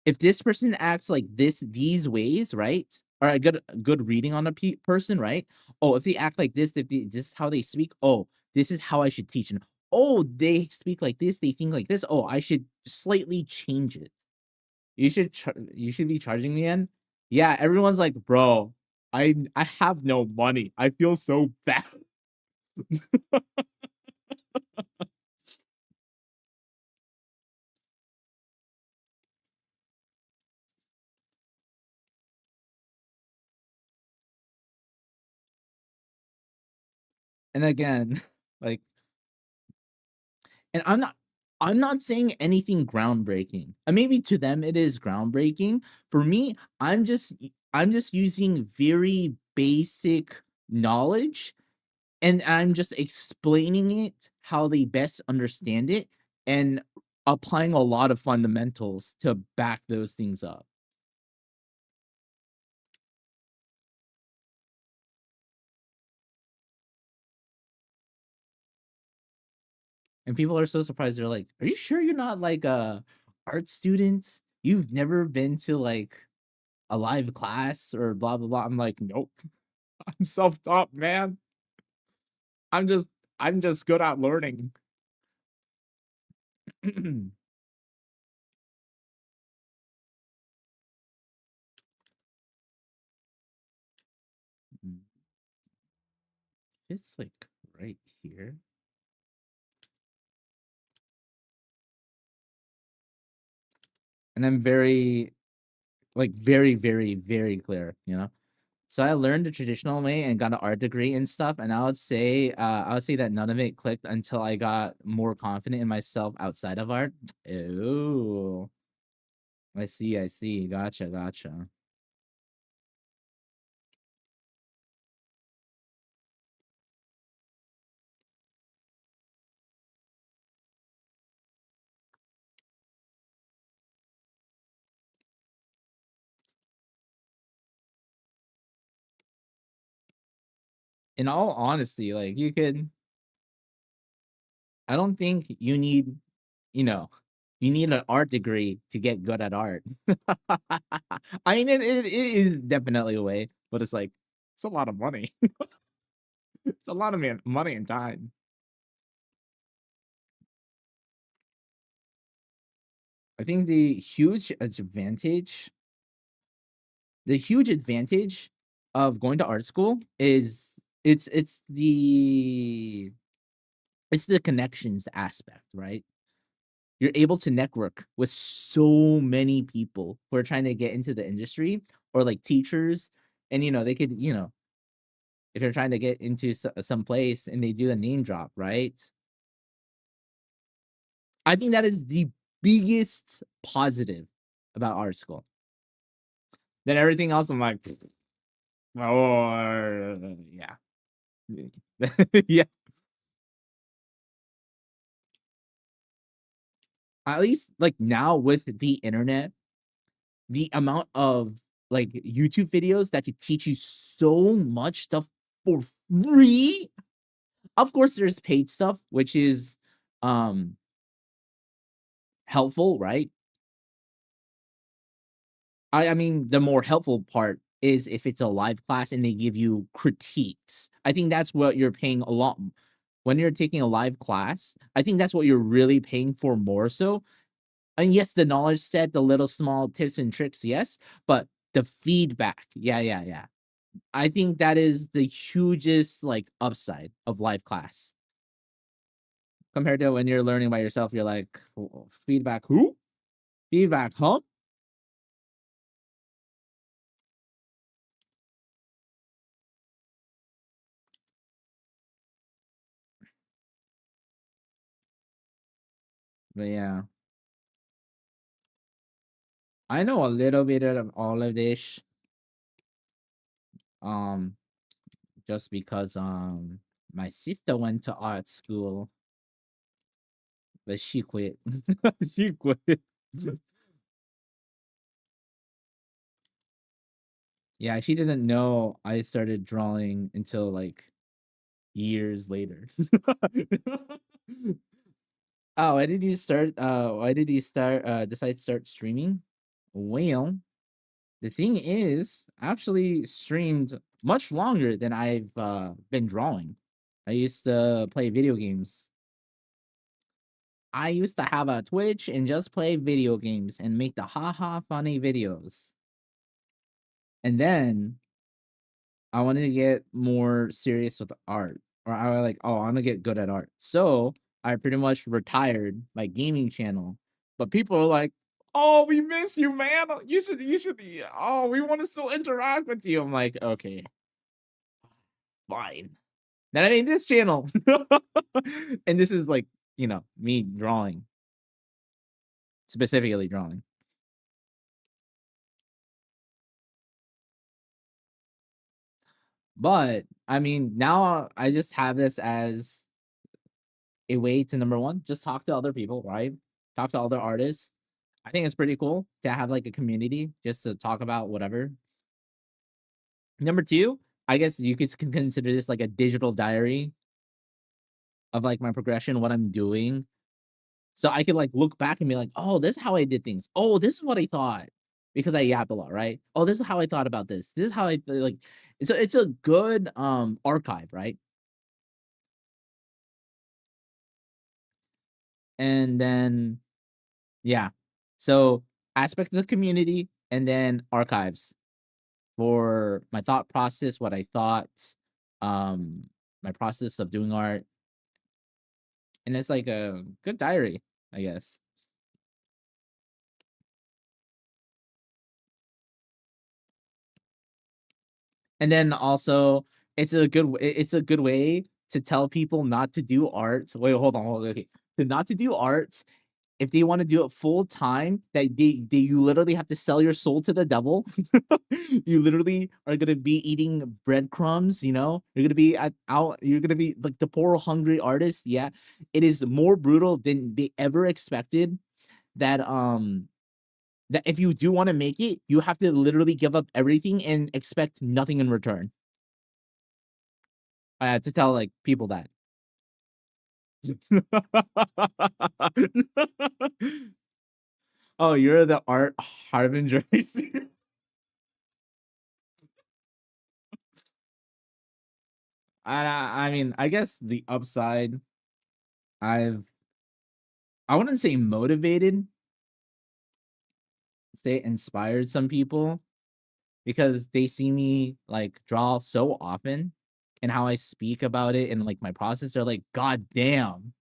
if this person acts like these ways, right? Or a good reading on a person, right? Oh, if they act like this, this is how they speak. Oh, this is how I should teach. And oh, they speak like this, they think like this. Oh, I should slightly change it. You should be charging me in. Yeah, everyone's like, bro, I have no money. I feel so bad. And again, like, and I'm not saying anything groundbreaking. And maybe to them it is groundbreaking. For me, I'm just using very basic knowledge, and I'm just explaining it how they best understand it and applying a lot of fundamentals to back those things up. And people are so surprised. They're like, "Are you sure you're not like a art student? You've never been to like a live class or blah blah blah." I'm like, "Nope. I'm self-taught, man. I'm just I'm just good at learning." It's like right here. And I'm very like very clear, you know. So I learned the traditional way and got an art degree and stuff, and I would say that none of it clicked until I got more confident in myself outside of art. Ooh, I see. Gotcha, gotcha. In all honesty, like you could I don't think you need, you know, you need an art degree to get good at art. I mean, it is definitely a way, but it's like it's a lot of money. It's a lot of money and time. I think the huge advantage of going to art school is it's the connections aspect, right? You're able to network with so many people who are trying to get into the industry or like teachers, and they could, if you're trying to get into some place and they do a name drop, right? I think that is the biggest positive about art school. Then everything else, I'm like, oh yeah, yeah. At least like now with the internet, the amount of like YouTube videos that could teach you so much stuff for free. Of course, there's paid stuff, which is um helpful, right? I mean, the more helpful part is if it's a live class and they give you critiques. I think that's what you're paying a lot when you're taking a live class. I think that's what you're really paying for more so. And yes, the knowledge set, the little small tips and tricks, yes, but the feedback, yeah. I think that is the hugest like upside of live class compared to when you're learning by yourself. You're like, feedback, who? Feedback, huh? But yeah, I know a little bit of all of this. Um, just because my sister went to art school, but she quit. She quit. Yeah, she didn't know I started drawing until like years later. Oh, why did you start decide to start streaming? Well, the thing is, I actually streamed much longer than I've been drawing. I used to play video games. I used to have a Twitch and just play video games and make the haha funny videos. And then I wanted to get more serious with art. Or I was like, oh, I'm gonna get good at art. So I pretty much retired my gaming channel. But people are like, oh, we miss you, man. You should oh, we want to still interact with you. I'm like, okay, fine. Then I made this channel. And this is like, me drawing. Specifically drawing. But I mean, now I just have this as a way to, number one, just talk to other people, right? Talk to other artists. I think it's pretty cool to have like a community just to talk about whatever. Number two, I guess you could consider this like a digital diary of like my progression, what I'm doing. So I could like look back and be like, oh, this is how I did things. Oh, this is what I thought. Because I yap a lot, right? Oh, this is how I thought about this. This is how I like. So it's a good archive, right? And then yeah. So aspect of the community and then archives for my thought process, what I thought, um, my process of doing art. And it's like a good diary, I guess. And then also it's a good way to tell people not to do art. Wait, hold on, okay. To not to do art if they want to do it full time, that you literally have to sell your soul to the devil. You literally are gonna be eating breadcrumbs. You're gonna be out. You're gonna be like the poor hungry artist. Yeah, it is more brutal than they ever expected. That if you do want to make it, you have to literally give up everything and expect nothing in return. I had to tell like people that. Oh, you're the art harbinger. I mean, I guess the upside, I've I wouldn't say motivated, say inspired some people because they see me like draw so often and how I speak about it and like my process. They're like, God damn,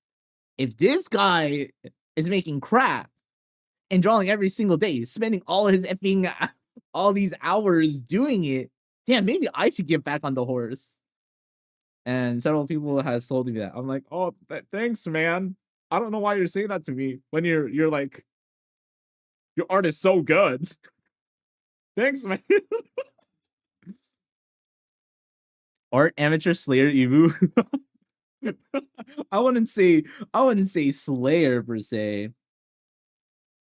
if this guy is making crap and drawing every single day, spending all his effing all these hours doing it, damn, maybe I should get back on the horse. And several people has told me that. I'm like, oh, thanks, man. I don't know why you're saying that to me when you're like, your art is so good. Thanks, man. Art amateur Slayer Evu. I wouldn't say Slayer per se.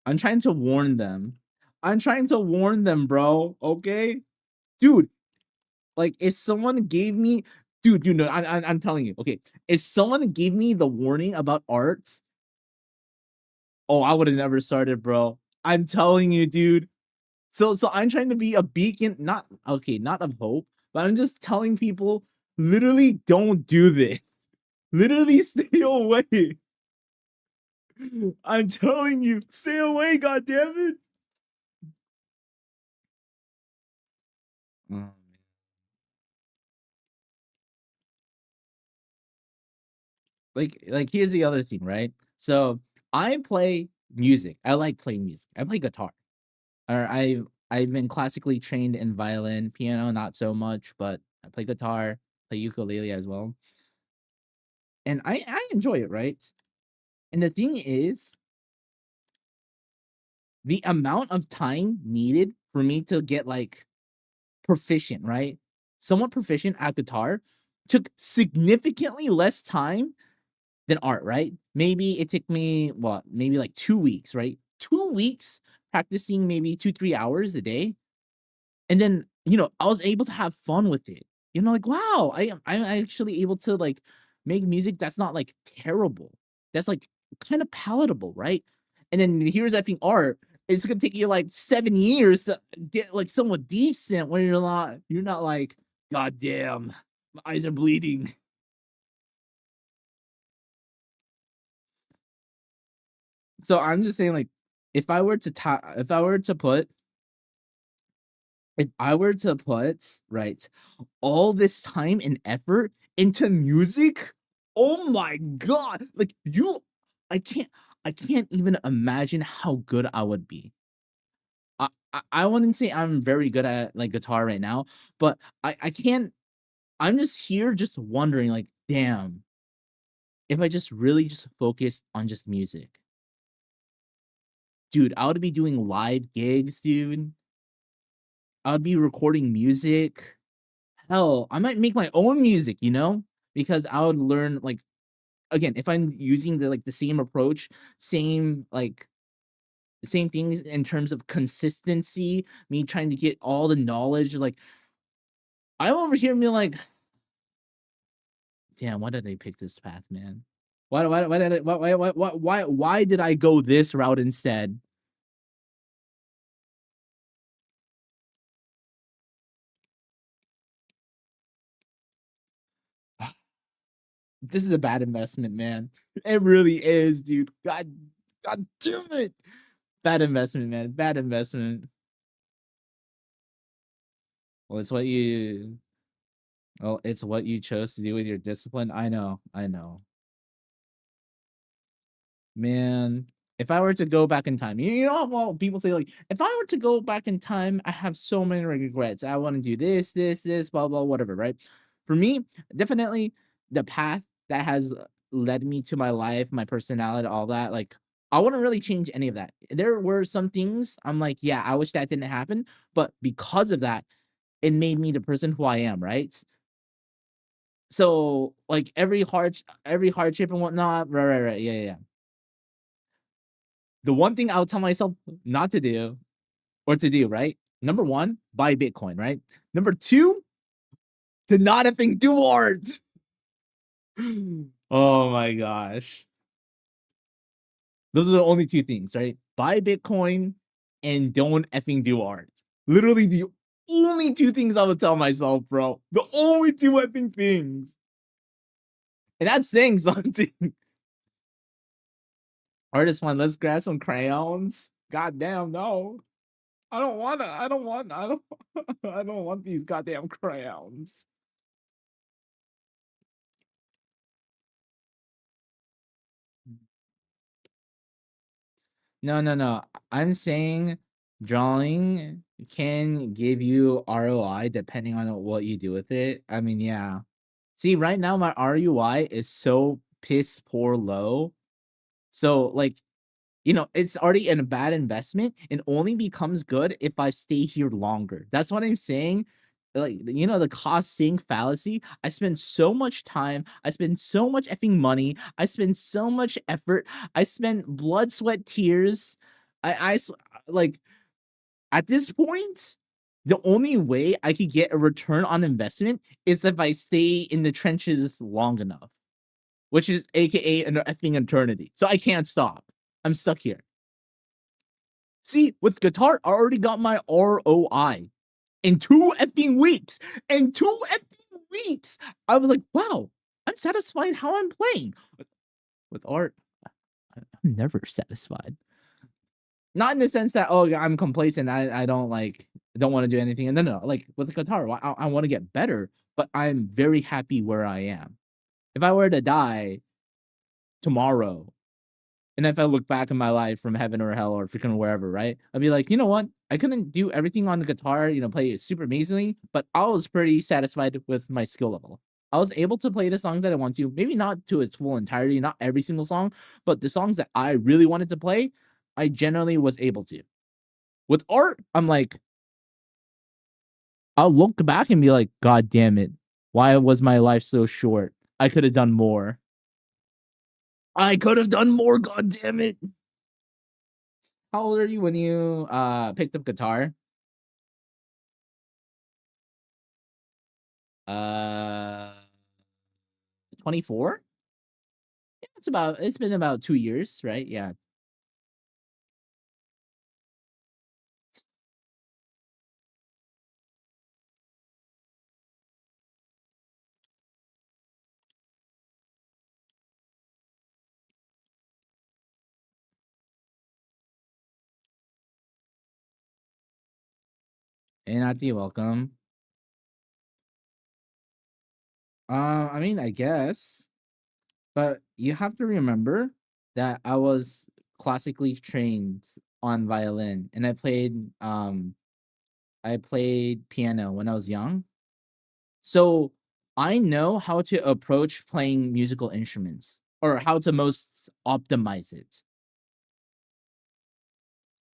I'm trying to warn them. I'm trying to warn them, bro. Okay, dude. Like if someone gave me, dude, I'm telling you. Okay, if someone gave me the warning about art, oh, I would have never started, bro. I'm telling you, dude. So I'm trying to be a beacon, not of hope, but I'm just telling people, literally don't do this. Literally stay away. I'm telling you, stay away, god damn it. Like here's the other thing, right? So I play music. I like playing music. I play guitar. Or I've been classically trained in violin, piano, not so much, but I play guitar, play ukulele as well. And I enjoy it, right? And the thing is, the amount of time needed for me to get like proficient, right? Somewhat proficient at guitar took significantly less time than art, right? Maybe it took me what, maybe like 2 weeks, right? 2 weeks practicing maybe 2-3 hours a day. And then, I was able to have fun with it. Like, wow, I'm actually able to like make music that's not like terrible. That's like kind of palatable, right? And then here's effing art. it's gonna take you like 7 years to get like somewhat decent when you're not like, God damn, my eyes are bleeding. So I'm just saying, like, if I were to right all this time and effort into music, oh my god, like I can't I can't even imagine how good I would be. I wouldn't say I'm very good at like guitar right now, but I can't. I'm just here just wondering, like, damn, if I just really just focused on just music, dude, I would be doing live gigs, dude. I would be recording music. Hell, I might make my own music, you know, because I would learn like again if I'm using the same approach, same like same things in terms of consistency, me trying to get all the knowledge. Like I'm over here, me like, damn, why did I pick this path, man? Why did I why did I go this route instead? This is a bad investment, man. It really is, dude. God damn it. Bad investment, man. Bad investment. Well, it's what you chose to do with your discipline. I know. I know. Man, if I were to go back in time, you know, well, people say like, if I were to go back in time, I have so many regrets. I want to do this, blah blah, whatever. Right? For me, definitely the path that has led me to my life, my personality, all that. Like, I wouldn't really change any of that. There were some things I'm like, yeah, I wish that didn't happen, but because of that, it made me the person who I am. Right? So, like every hardship and whatnot. Right. Yeah. The one thing I'll tell myself not to do or to do, right? Number one, buy Bitcoin, right? Number two, to not effing do art. Oh my gosh. Those are the only two things, right? Buy Bitcoin and don't effing do art. Literally the only two things I would tell myself, bro. The only two effing things. And that's saying something. Artist one, let's grab some crayons. God damn, no. I don't want I don't want these goddamn crayons. No. I'm saying drawing can give you ROI depending on what you do with it. I mean, yeah. See, right now my ROI is so piss poor low. So like, you know, it's already in a bad investment and only becomes good if I stay here longer. That's what I'm saying. Like, you know, the cost sink fallacy. I spend so much time, I spend so much effing money, I spend so much effort, I spend blood, sweat, tears. Like at this point, the only way I could get a return on investment is if I stay in the trenches long enough, which is aka an effing eternity. So I can't stop. I'm stuck here. See, with guitar, I already got my ROI in 2 effing weeks. In 2 effing weeks, I was like, wow, I'm satisfied how I'm playing. With art, I'm never satisfied. Not in the sense that, oh, I'm complacent. I don't want to do anything. No. Like with the guitar, I want to get better, but I'm very happy where I am. If I were to die tomorrow, and if I look back in my life from heaven or hell or freaking wherever, right? I'd be like, you know what? I couldn't do everything on the guitar, you know, play it super amazingly, but I was pretty satisfied with my skill level. I was able to play the songs that I want to, maybe not to its full entirety, not every single song, but the songs that I really wanted to play, I generally was able to. With art, I'm like, I'll look back and be like, God damn it. Why was my life so short? I could have done more. I could have done more, god damn it. How old are you when you picked up guitar? Uh 24? Yeah, it's been about 2 years, right? Yeah. Hey, Nati, welcome. I mean, I guess, but you have to remember that I was classically trained on violin, and I played piano when I was young. So I know how to approach playing musical instruments or how to most optimize it.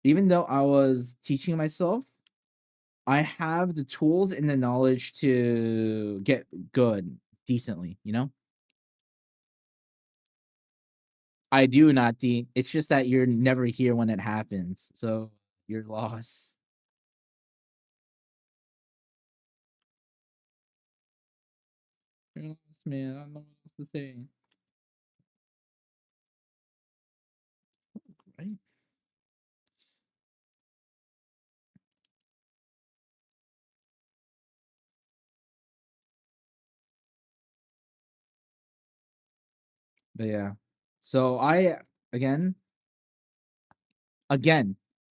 Even though I was teaching myself, I have the tools and the knowledge to get good decently, you know? I do, Nati. It's just that you're never here when it happens. So you're lost. You're lost, man. I don't know what else to say. Right? But yeah. So I again,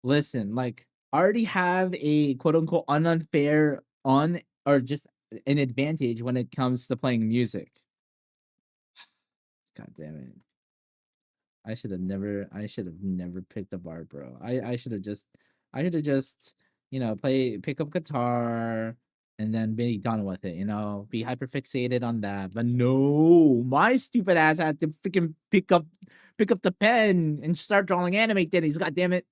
listen, like I already have a quote unquote unfair on or just an advantage when it comes to playing music. God damn it. I should have never picked up art, bro. I should have just, pick up guitar and then be done with it, be hyper fixated on that. But no, my stupid ass had to freaking pick up the pen and start drawing anime titties, god damn it.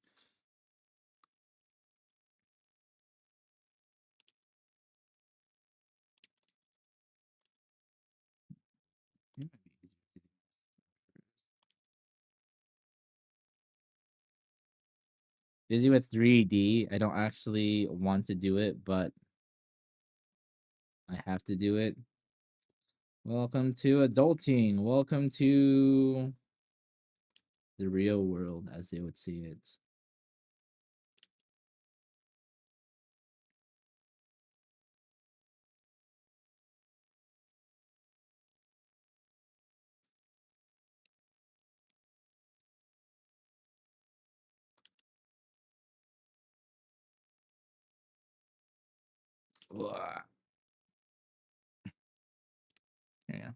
Busy with 3D. I don't actually want to do it, but I have to do it. Welcome to adulting. Welcome to the real world, as they would see it. Ugh. Yeah.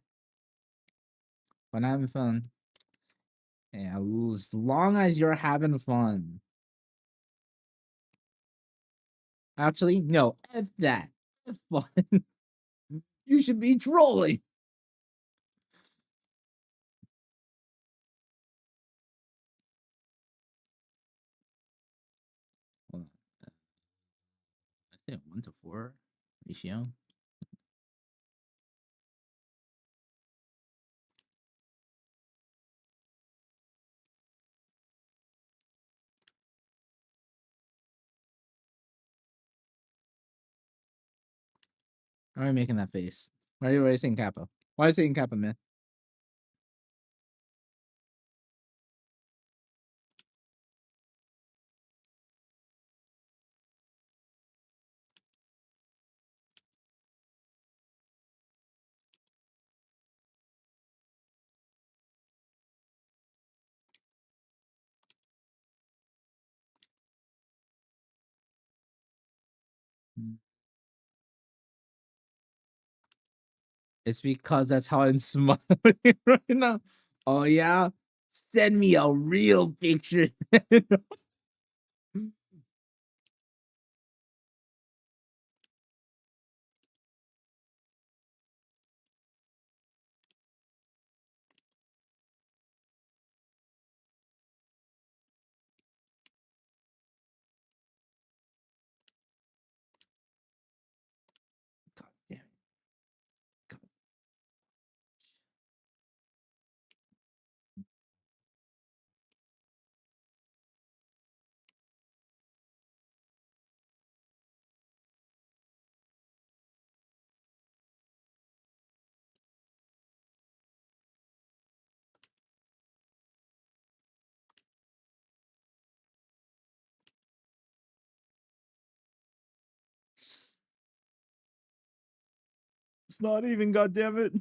When I'm having fun. Yeah, as long as you're having fun. Actually, no, F that. F fun. You should be trolling. Hold on. I think 1 to 4 ratio. Why are you making that face? Why are you saying Kappa? Why are you saying Kappa, man? Mm. It's because that's how I'm smiling right now. Oh yeah, send me a real picture. God damn it. God. It's not even, god damn it.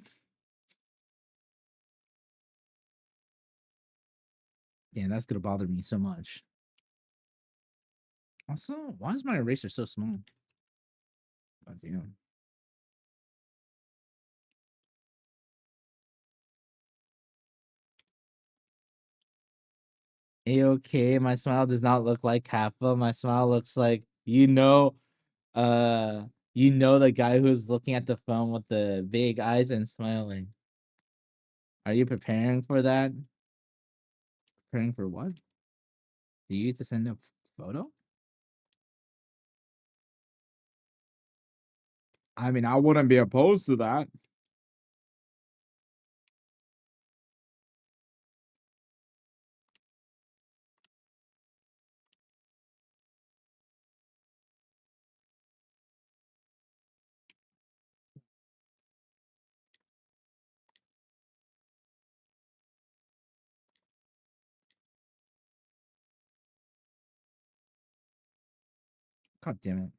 Damn, that's gonna bother me so much. Also, why is my eraser so small? God damn. Okay, my smile does not look like Kappa. My smile looks like the guy who's looking at the phone with the big eyes and smiling. Are you preparing for that? Preparing for what? Do you get to send a photo? I mean, I wouldn't be opposed to that. God damn it.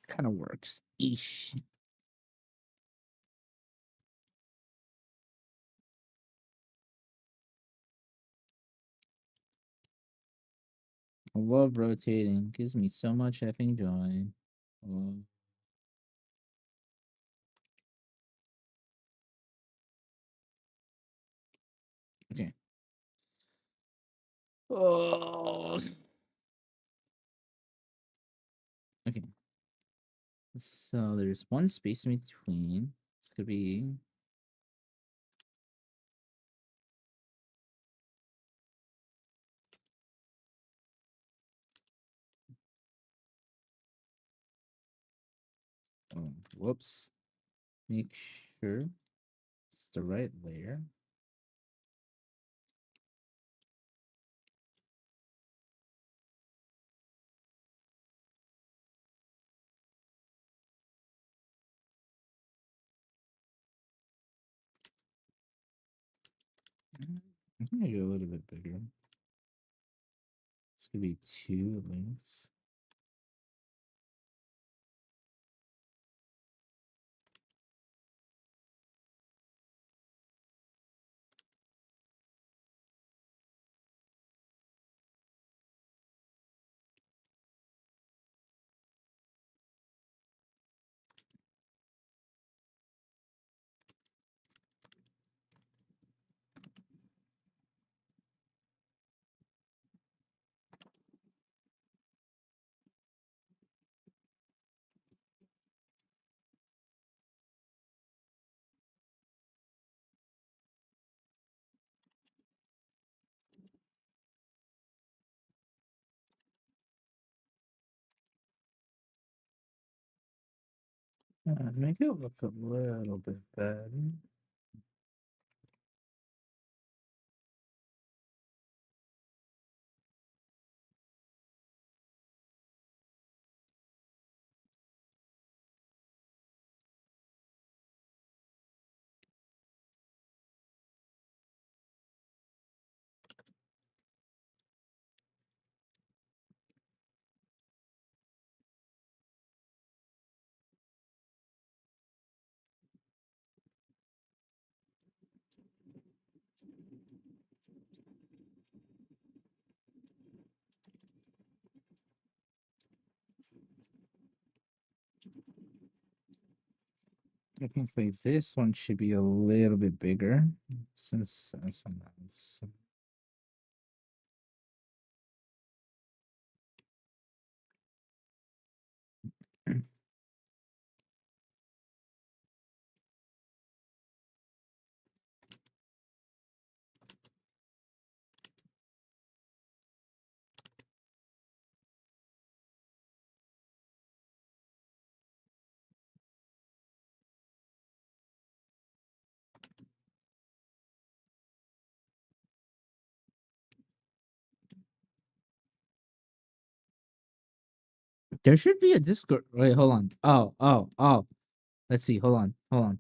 Kind of works. Eesh. I love rotating. Gives me so much effing joy. Oh. Okay. Oh. Okay. So there's one space in between. This could be. Oh, whoops. Make sure it's the right layer. I think I go a little bit bigger. This could be 2 links. Make it look a little bit better. Technically, this one should be a little bit bigger since sometimes. There should be a Discord. Wait, hold on. Oh. Let's see. Hold on.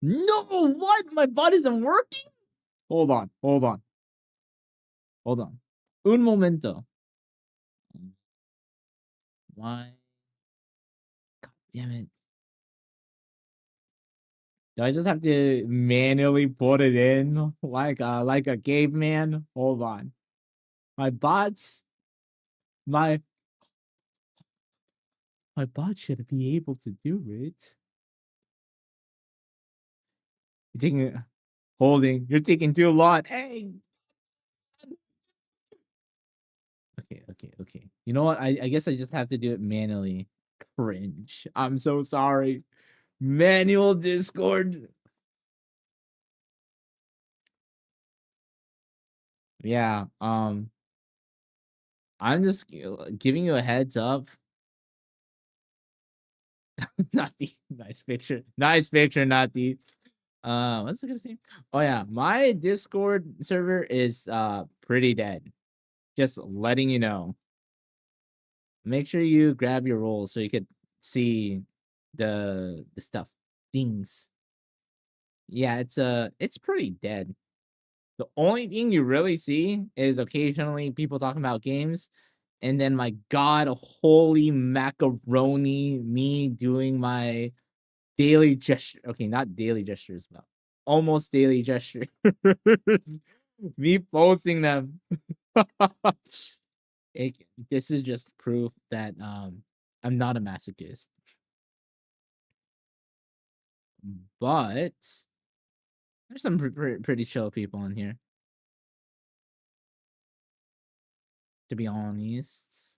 No, what? My bot isn't working? Hold on. Un momento. Why? God damn it. Do I just have to manually put it in like a caveman? Hold on. My bots, my bot should be able to do it. You're taking holding. You're taking too long. Hey. Okay. You know what? I guess I just have to do it manually. Cringe. I'm so sorry. Manual Discord. Yeah. I'm just giving you a heads up. Not the nice picture. Nice picture, not the what's it gonna say? Oh yeah, my Discord server is pretty dead. Just letting you know. Make sure you grab your roll so you could see the stuff. Things. Yeah, it's pretty dead. The only thing you really see is occasionally people talking about games, and then my god, holy macaroni, me doing my daily gesture. Okay, not daily gestures, but almost daily gesture. Me posting them. This is just proof that I'm not a masochist. But there's some pretty chill people in here. To be honest.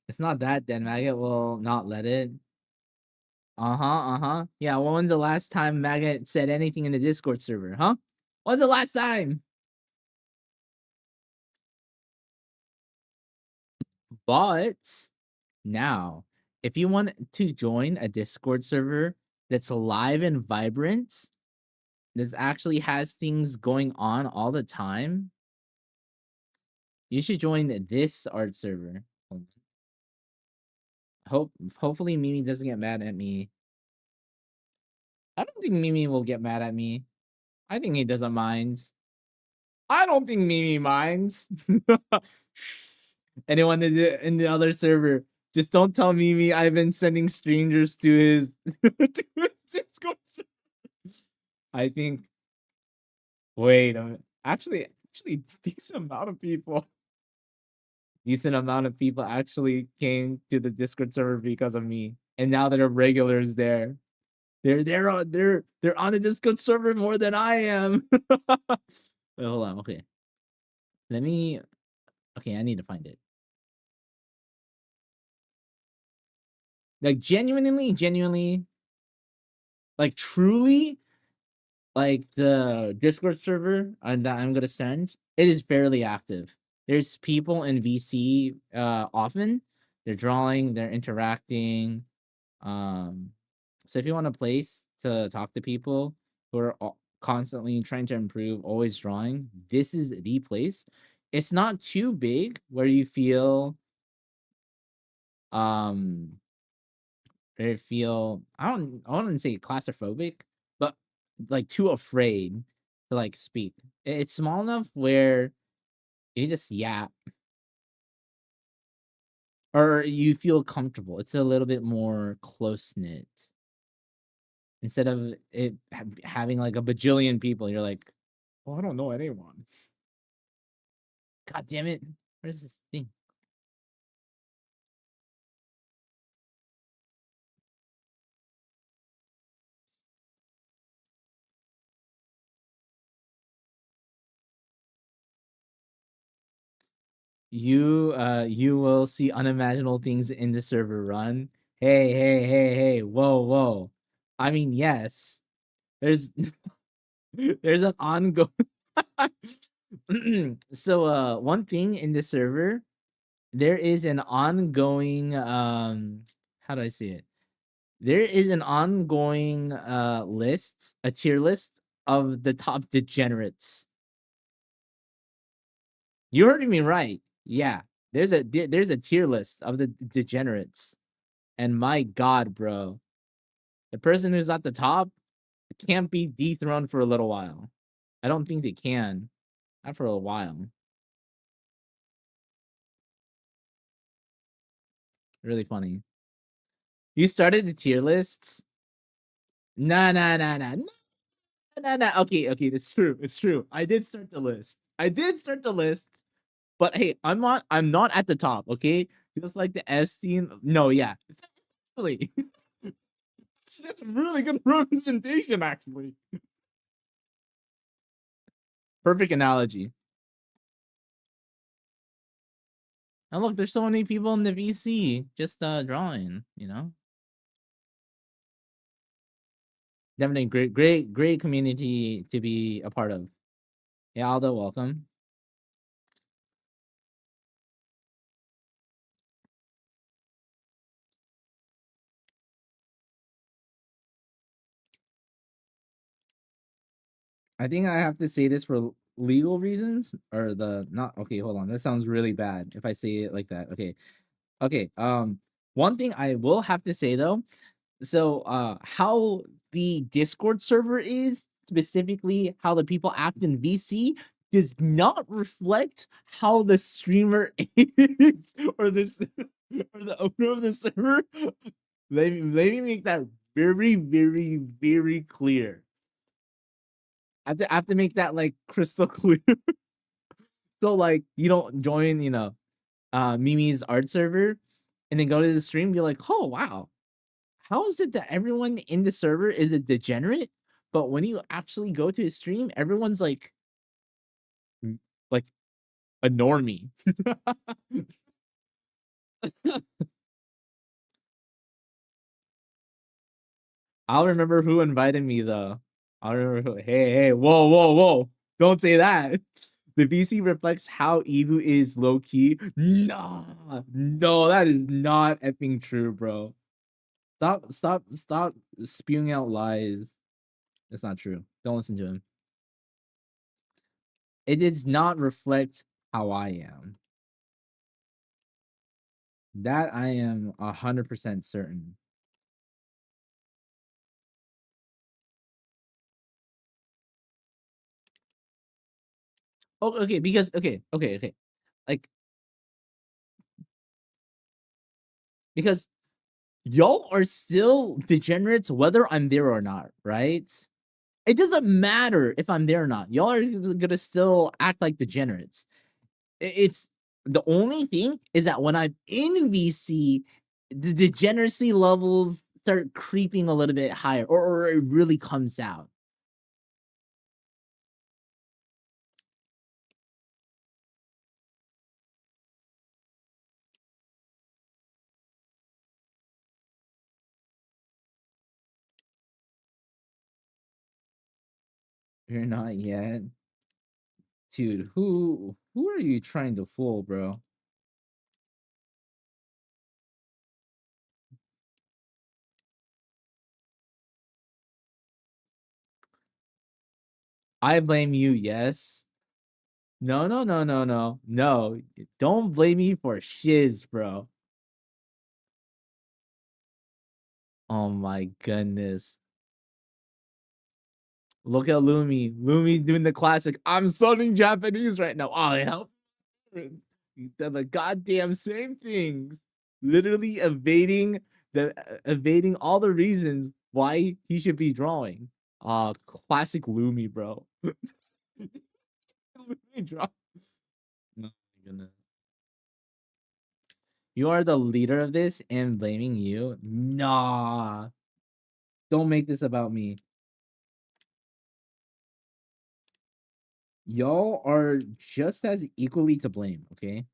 It's not that dead. Maggot will not let it. Uh-huh. Yeah, when's the last time Maggot said anything in the Discord server, huh? When's the last time? But now, if you want to join a Discord server that's live and vibrant, that actually has things going on all the time, you should join this art server. Hopefully Mimi doesn't get mad at me. I don't think Mimi will get mad at me. I think he doesn't mind. I don't think Mimi minds. Anyone in the other server, just don't tell Mimi I've been sending strangers to his, to his Discord. I think. Wait a minute. Actually, decent amount of people. Decent amount of people actually came to the Discord server because of me, and now there are regulars there. They're on the Discord server more than I am. Wait, hold on. Okay, let me. Okay, I need to find it. Like genuinely, like truly, like the Discord server that I'm gonna send, it is barely active. There's people in VC often. They're drawing, they're interacting. So if you want a place to talk to people who are constantly trying to improve, always drawing, this is the place. It's not too big where you feel um I wouldn't say claustrophobic, but like too afraid to like speak. It's small enough where you just yap or you feel comfortable. It's a little bit more close knit. instead of it having like a bajillion people. You're like, oh, I don't know anyone. God damn it! Where's this thing? You will see unimaginable things in the server run. Hey, whoa, whoa. I mean, yes. There's there's an ongoing so one thing in the server, there is an ongoing how do I say it? There is an ongoing list, a tier list of the top degenerates. You heard me right. Yeah. There's a tier list of the degenerates. And my god, bro. The person who's at the top can't be dethroned for a little while. I don't think they can. Not for a while. Really funny. You started the tier lists? Nah. Okay, it's true. It's true. I did start the list. But hey, I'm not at the top, okay? Just like the S team. No, yeah. Really. That's a really good representation, actually. Perfect analogy. And look, there's so many people in the VC just drawing, you know? Definitely great community to be a part of. Yeah, Aldo, welcome. I think I have to say this for legal reasons or the not okay, hold on. That sounds really bad if I say it like that. Okay. One thing I will have to say though, so how the Discord server is, specifically how the people act in VC, does not reflect how the streamer is or this or the owner of the server. Let me make that very clear. I have to make that like crystal clear. So like you don't join, Mimi's art server and then go to the stream, be like, oh wow, how is it that everyone in the server is a degenerate? But when you actually go to his stream, everyone's like like a normie. I'll remember who invited me though. I'll remember who. Hey, whoa. Don't say that. The VC reflects how Ebu is low key. Nah, no, that is not effing true, bro. Stop spewing out lies. That's not true. Don't listen to him. It does not reflect how I am. That I am 100% certain. Oh, okay, because okay. Like because y'all are still degenerates whether I'm there or not, right? It doesn't matter if I'm there or not. Y'all are gonna still act like degenerates. It's the only thing is that when I'm in VC, the degeneracy levels start creeping a little bit higher, or it really comes out. You're not yet. Dude, who are you trying to fool, bro? I blame you, yes. No. No, don't blame me for shiz, bro. Oh my goodness. Look at Lumi. Lumi doing the classic. I'm studying Japanese right now. Oh, help. They're the goddamn same thing. Literally evading all the reasons why he should be drawing. Classic Lumi, bro. Lumi draw. Oh my goodness. You are the leader of this and blaming you? Nah. Don't make this about me. Y'all are just as equally to blame, okay?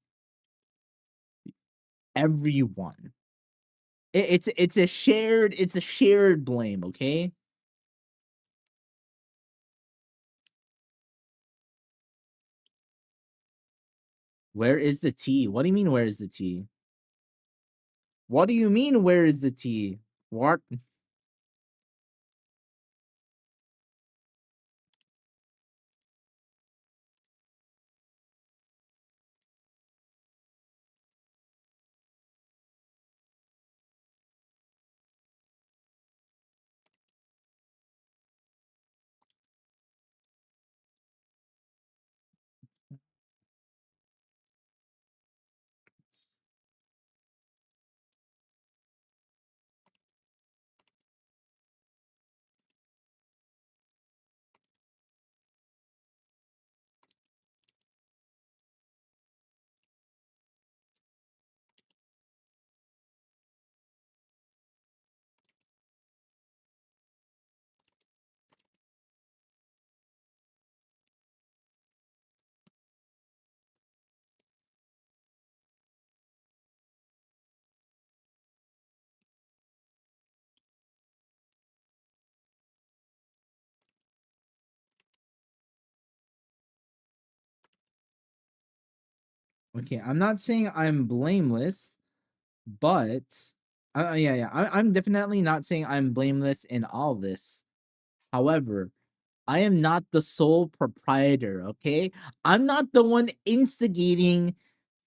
Everyone. It's a shared blame, okay? Where is the tea? What do you mean where is the tea? What do you mean where is the tea? What? Okay, I'm not saying I'm blameless, but yeah, I'm definitely not saying I'm blameless in all this. However, I am not the sole proprietor, okay? I'm not the one instigating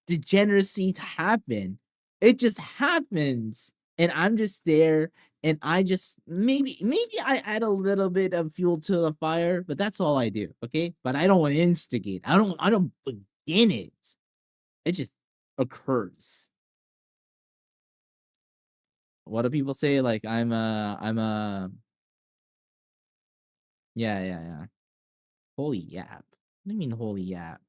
degeneracy to happen. It just happens. And I'm just there and I just maybe I add a little bit of fuel to the fire, but that's all I do, okay? But I don't instigate. I don't begin it. It just occurs. What do people say? Like I'm a yeah. Holy yap. What do you mean holy yap?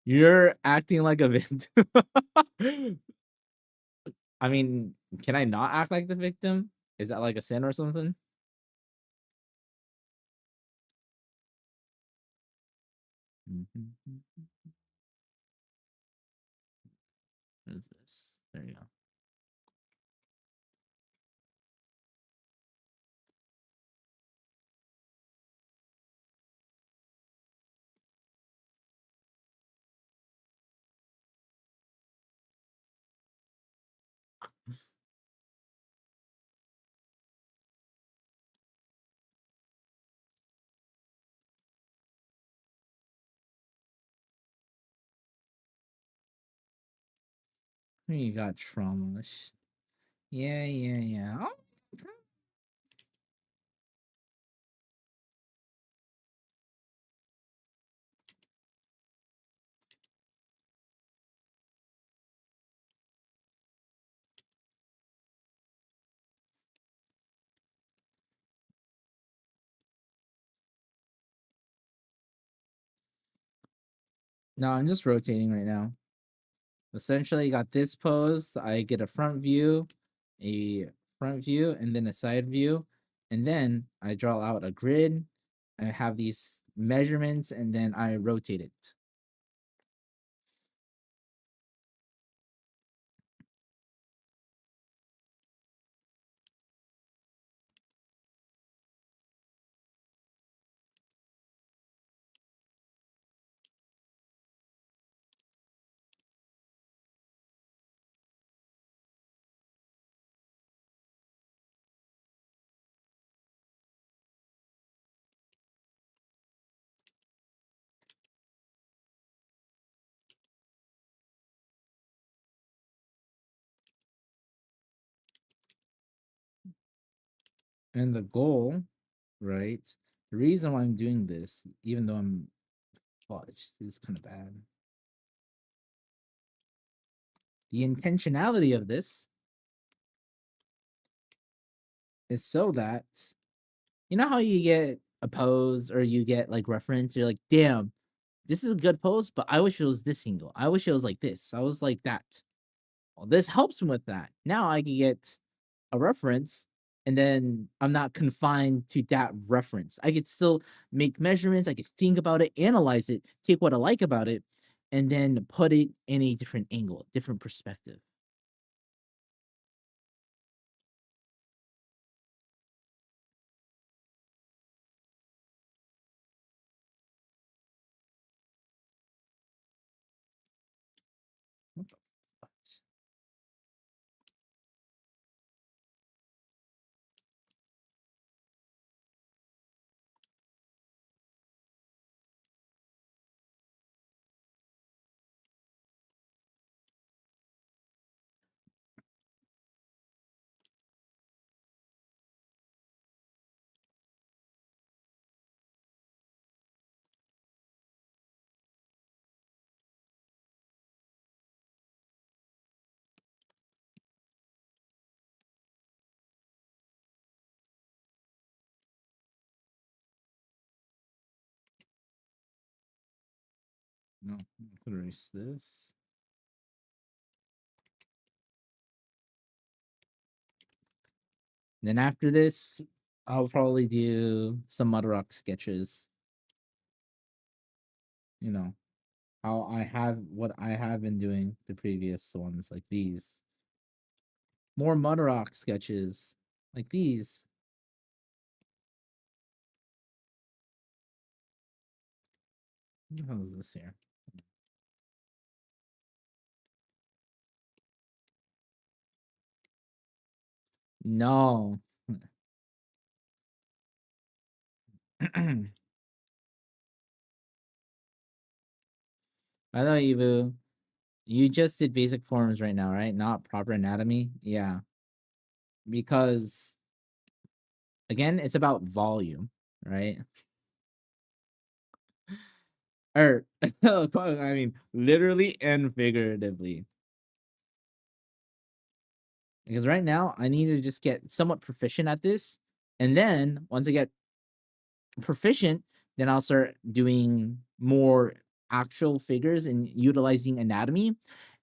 You're acting like a victim. I mean, can I not act like the victim? Is that like a sin or something? What is this? There you go. You got trauma. Yeah. Oh, no, I'm just rotating right now. Essentially, got this pose. I get a front view, and then a side view, and then I draw out a grid. I have these measurements, and then I rotate it. And the goal, right? The reason why I'm doing this, even though I'm This is kind of bad. The intentionality of this is so that you know how you get a pose or you get like reference, you're like, damn, this is a good pose, but I wish it was this angle. I wish it was like this. I was like that. Well, this helps me with that. Now I can get a reference and then I'm not confined to that reference. I could still make measurements. I could think about it, analyze it, take what I like about it, and then put it in a different angle, different perspective. What the fuck? No, I could erase this. Then after this, I'll probably do some mud rock sketches. You know, how I have what I have been doing the previous ones, like these. More mud rock sketches, like these. What the hell is this here? No. By the way, Evu, you just did basic forms right now, right? Not proper anatomy? Yeah. Because, again, it's about volume, right? Or, I mean, literally and figuratively. Because right now, I need to just get somewhat proficient at this. And then, once I get proficient, then I'll start doing more actual figures and utilizing anatomy.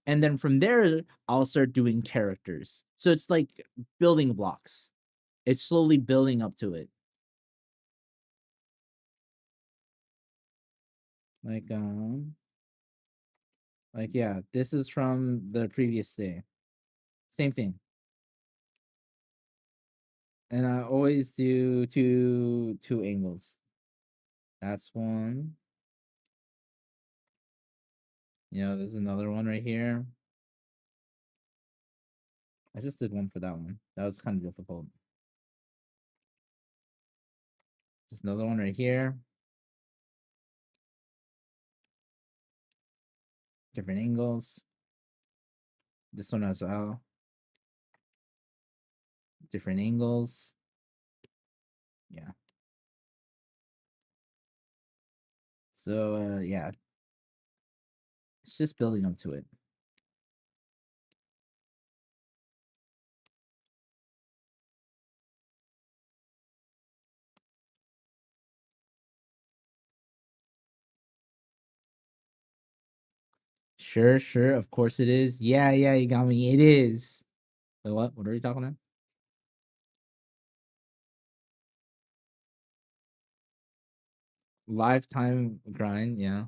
And then from there, I'll start doing characters. So it's like building blocks. It's slowly building up to it. Like, yeah, this is from the previous day. Same thing. And I always do two angles. That's one. There's another one right here. I just did one for that one. That was kind of difficult. Just another one right here. Different angles. This one as well. Different angles. Yeah. So yeah. It's just building up to it. Sure, sure. Of course it is. Yeah, yeah, you got me. It is. Wait, what? What are you talking about? Lifetime grind, yeah.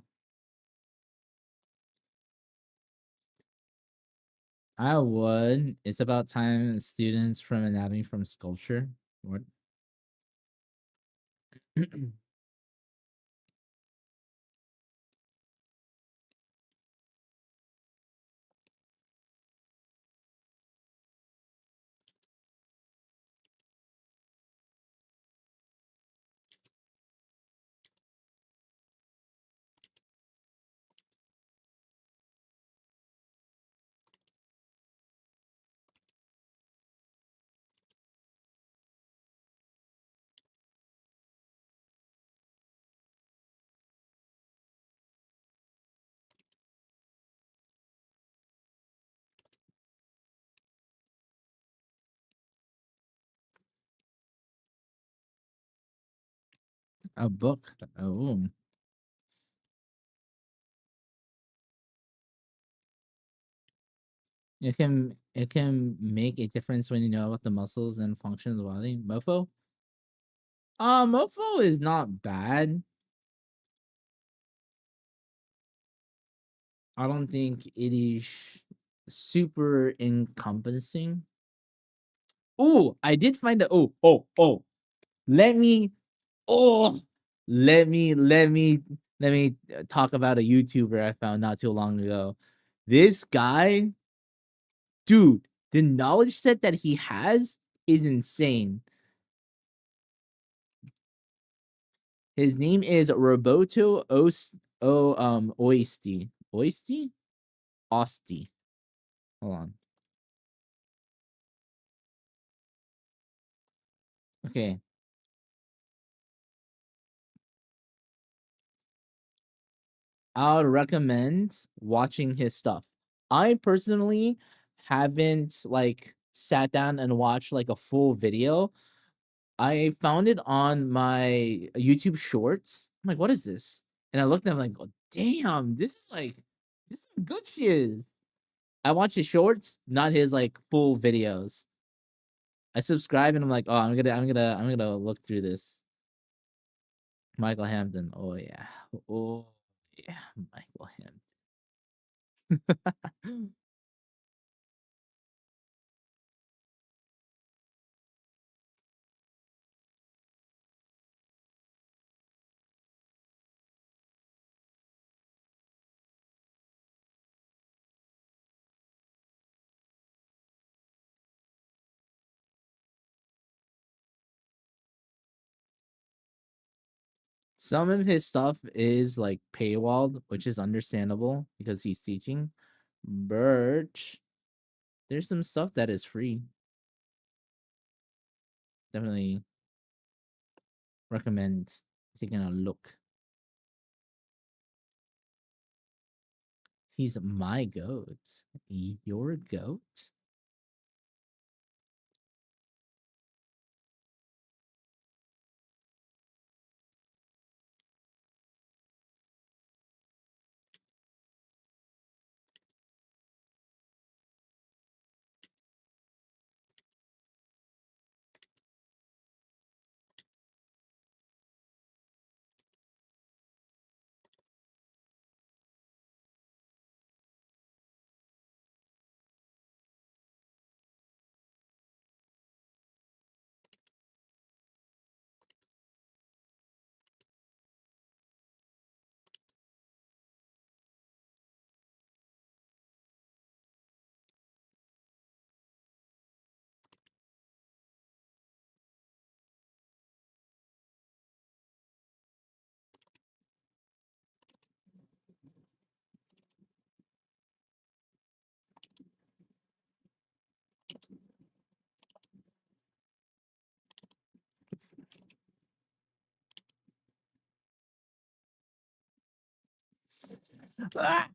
I would. It's about time students from anatomy from sculpture. What? A book. Oh. It can make a difference when you know about the muscles and function of the body. Mofo? Mofo is not bad. I don't think it is super encompassing. Oh, I did find a let me oh let me talk about a YouTuber I found not too long ago. This guy, dude, the knowledge set that he has is insane. His name is Roboto Oisti. Oisti? Osti. Hold on. Okay. I would recommend watching his stuff. I personally haven't like sat down and watched like a full video. I found it on my YouTube Shorts. I'm like, what is this? And I looked at it, I'm like, oh, damn, this is some good shit. I watch his shorts, not his like full videos. I subscribe and I'm like, oh, I'm gonna look through this. Michael Hampton. Oh yeah. Oh yeah, Michael Hampton. Some of his stuff is like paywalled, which is understandable because he's teaching. But there's some stuff that is free. Definitely recommend taking a look. He's my goat. Your goat? Ah!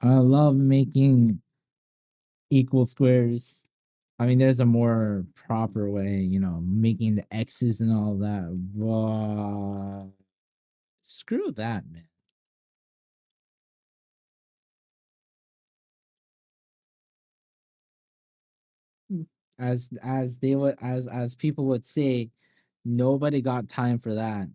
I love making equal squares. I mean, there's a more proper way, making the X's and all that. But screw that, man. As they would as people would say, nobody got time for that.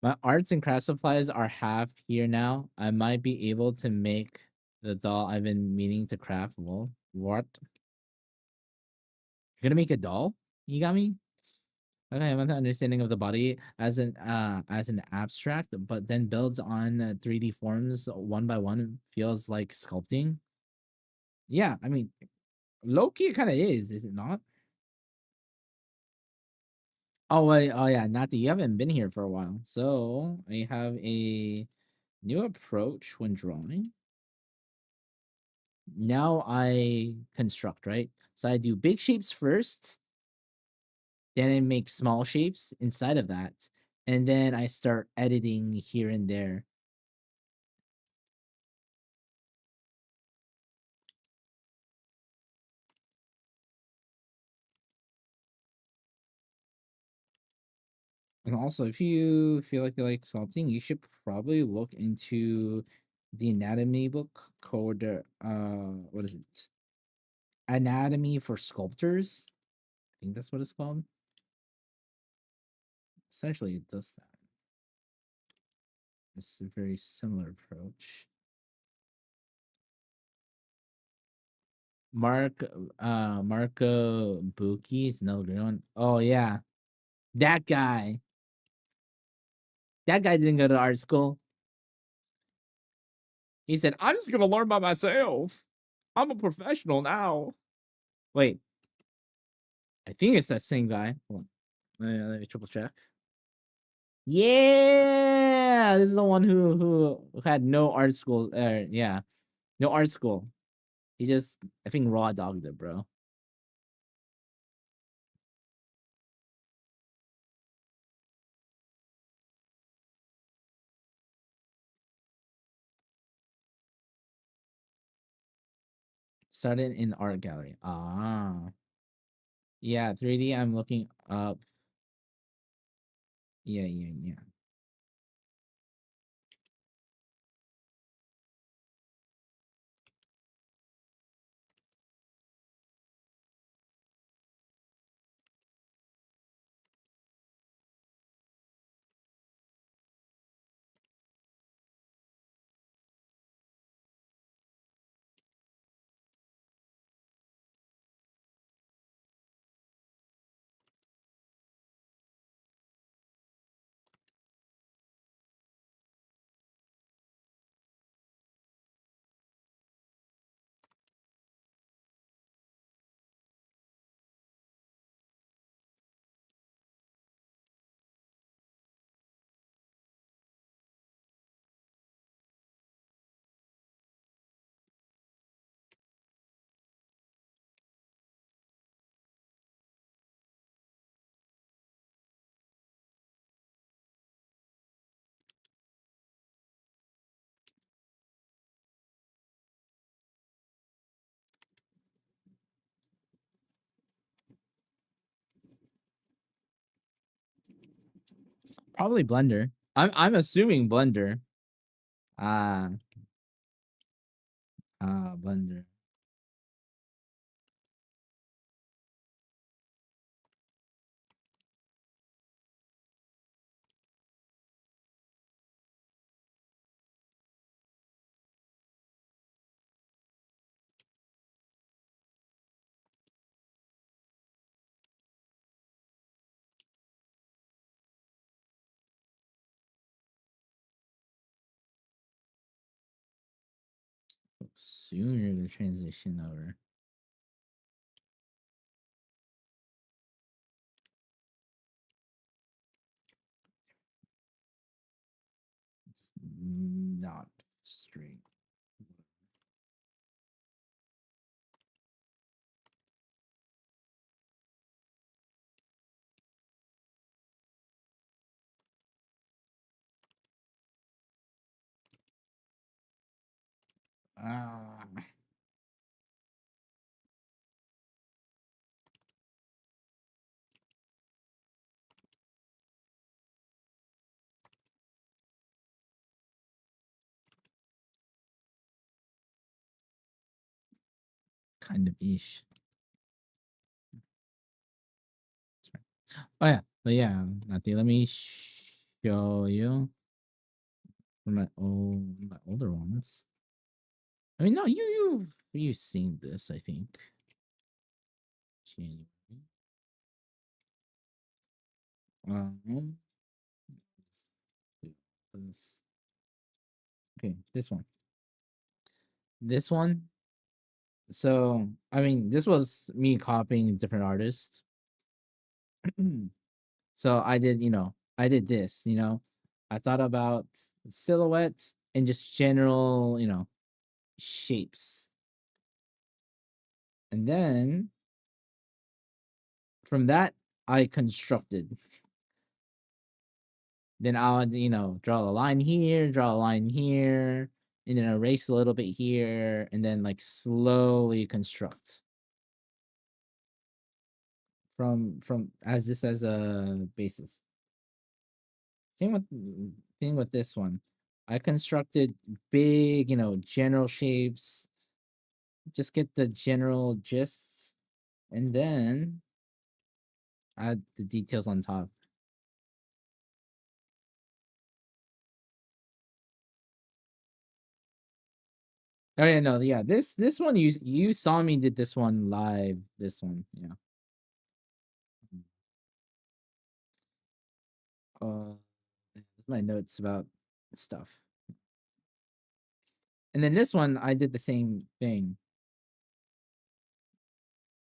My arts and craft supplies are half here now. I might be able to make the doll I've been meaning to craft. Well, what? You're gonna make a doll? You got me? Okay, I want the understanding of the body as an abstract, but then builds on 3D forms one by one. Feels like sculpting. Yeah, I mean, low key it kind of is it not? Oh wait, oh yeah, Nati, you haven't been here for a while. So I have a New approach when drawing. Now I construct, right? So I do big shapes first, then I make small shapes inside of that, and then I start editing here and there. And also, if you feel like you like sculpting, you should probably look into the anatomy book called what is it? Anatomy for Sculptors. I think that's what it's called. Essentially, it does that. It's a very similar approach. Marco Buki is another good one. Oh yeah, that guy. That guy didn't go to art school. He said, "I'm just gonna learn by myself. I'm a professional now." Wait, I think it's that same guy. Hold on, let me triple check. Yeah, this is the one who had no art school. Yeah, no art school. He just, I think, raw dogged it, bro. Started in art gallery. Ah, yeah, 3D. I'm looking up. Yeah, yeah, yeah. Probably Blender. I'm assuming Blender. Ah, Blender. Sooner the transition over. It's not straight. Ah, kind of ish. Oh yeah, but yeah, Nati, let me show you my older ones. I mean, no, you've seen this, I think. January. Um, this. Okay, this one. This one. So, I mean, this was me copying different artists. So I did, I did this, I thought about silhouette, and just general, shapes. And then from that, I constructed. Then I'll, draw a line here, draw a line here, and then erase a little bit here, and then like slowly construct from as this as a basis. Same with thing with this one. I constructed big, general shapes. Just get the general gist, and then add the details on top. Oh yeah, no, yeah. This one you saw me did this one live. This one, yeah. My notes about stuff. And then this one, I did the same thing.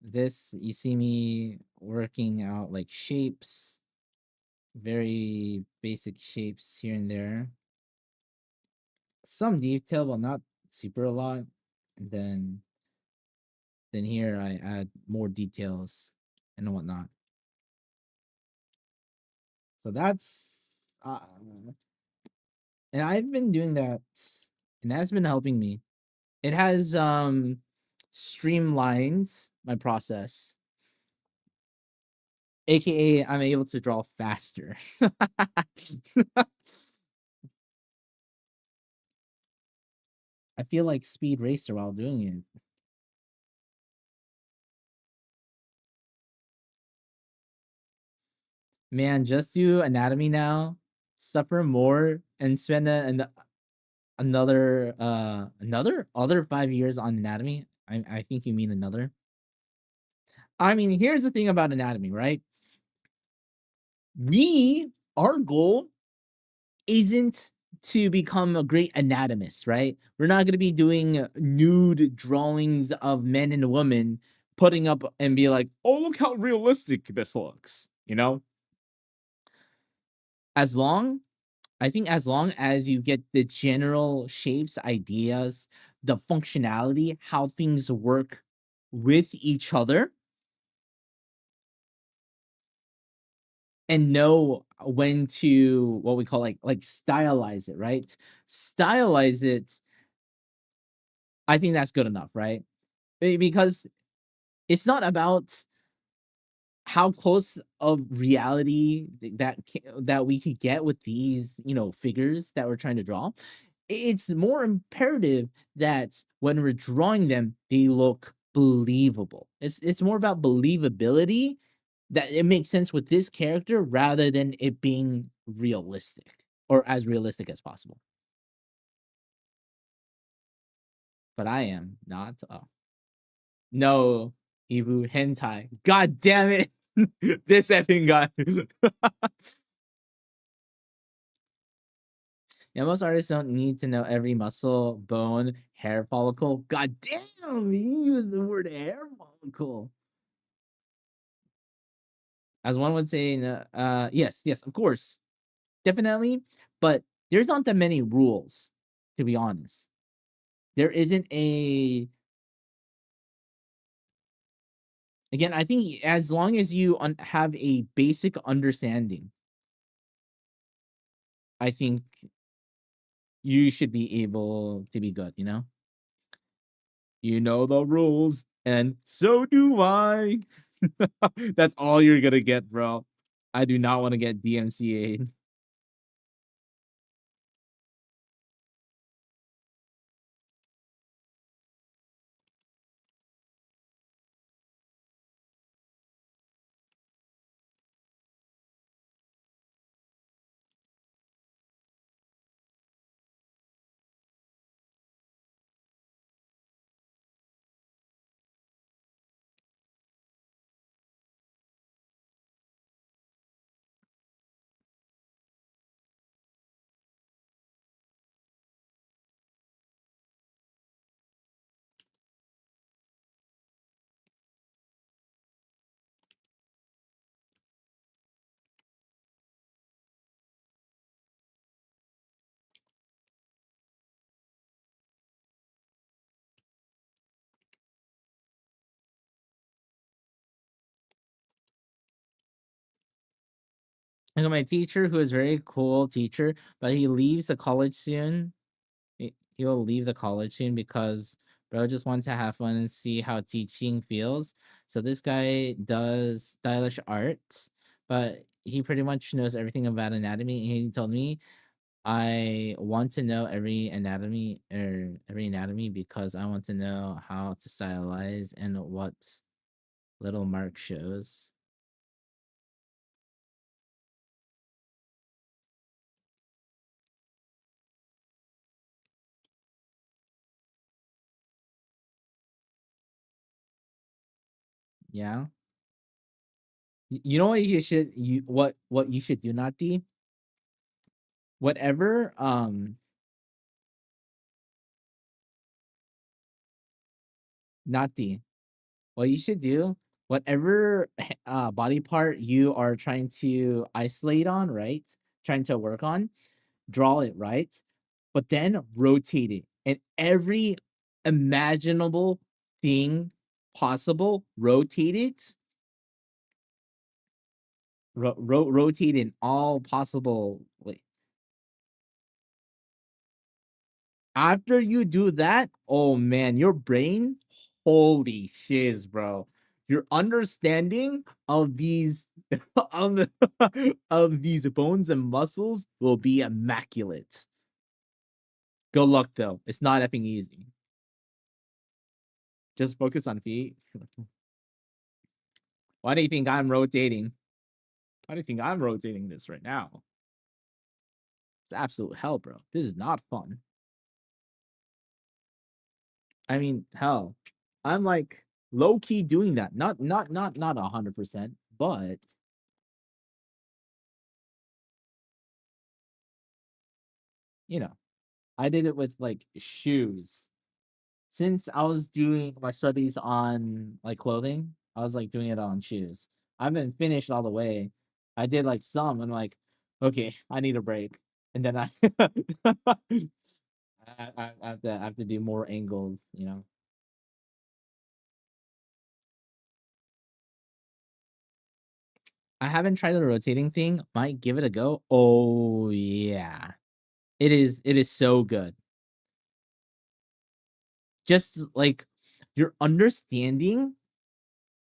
This, you see me working out like shapes, very basic shapes here and there. Some detail, but not super a lot. And then here I add more details and whatnot. So that's and I've been doing that, and that's been helping me. It has streamlined my process, aka I'm able to draw faster. I feel like Speed Racer while doing it. Man, just do anatomy now, suffer more, and spend another other 5 years on anatomy. I think you mean another. I mean, here's the thing about anatomy, right? Our goal isn't to become a great anatomist, right? We're not going to be doing nude drawings of men and women, putting up and be like, oh, look how realistic this looks, As long, I think as long as you get the general shapes, ideas, the functionality, how things work with each other, and know when to what we call like stylize it, right? Stylize it. I think that's good enough, right? Because it's not about how close of reality that we could get with these, figures that we're trying to draw. It's more imperative that when we're drawing them, they look believable. It's more about believability, that it makes sense with this character rather than it being realistic or as realistic as possible. But I am not. Oh. No, Ibu hentai. God damn it. This effing guy. Yeah, most artists don't need to know every muscle, bone, hair follicle. God damn, you use the word hair follicle. As one would say, yes, of course. Definitely. But there's not that many rules, to be honest. There isn't a again, I think as long as you have a basic understanding, I think you should be able to be good, You know the rules, and so do I. That's all you're gonna get, bro. I do not want to get DMCA'd. I got my teacher who is very cool teacher, but he leaves the college soon. He will leave the college soon because bro just wants to have fun and see how teaching feels. So this guy does stylish art, but he pretty much knows everything about anatomy. He told me I want to know every anatomy because I want to know how to stylize and what little mark shows. Yeah. You know what what you should do, Nati? Whatever Nati, what you should do, whatever body part you are trying to isolate on, right? Trying to work on, draw it, right? But then rotate it. And every imaginable thing possible, rotate it. Rotate in all possible way. After you do that, oh man, your brain, holy shiz, bro. Your understanding of these of, of these bones and muscles will be immaculate. Good luck though. It's not effing easy. Just focus on feet. Why do you think I'm rotating? Why do you think I'm rotating this right now? It's absolute hell, bro. This is not fun. I mean, hell, I'm like low key doing that. Not 100%, but you know, I did it with like shoes. Since I was doing my studies on like clothing, I was like doing it on shoes. I haven't finished all the way. I did like some. I'm like, okay, I need a break, and then I I have to do more angles. You know, I haven't tried the rotating thing. Might give it a go. Oh yeah, it is. It is so good. Just like your understanding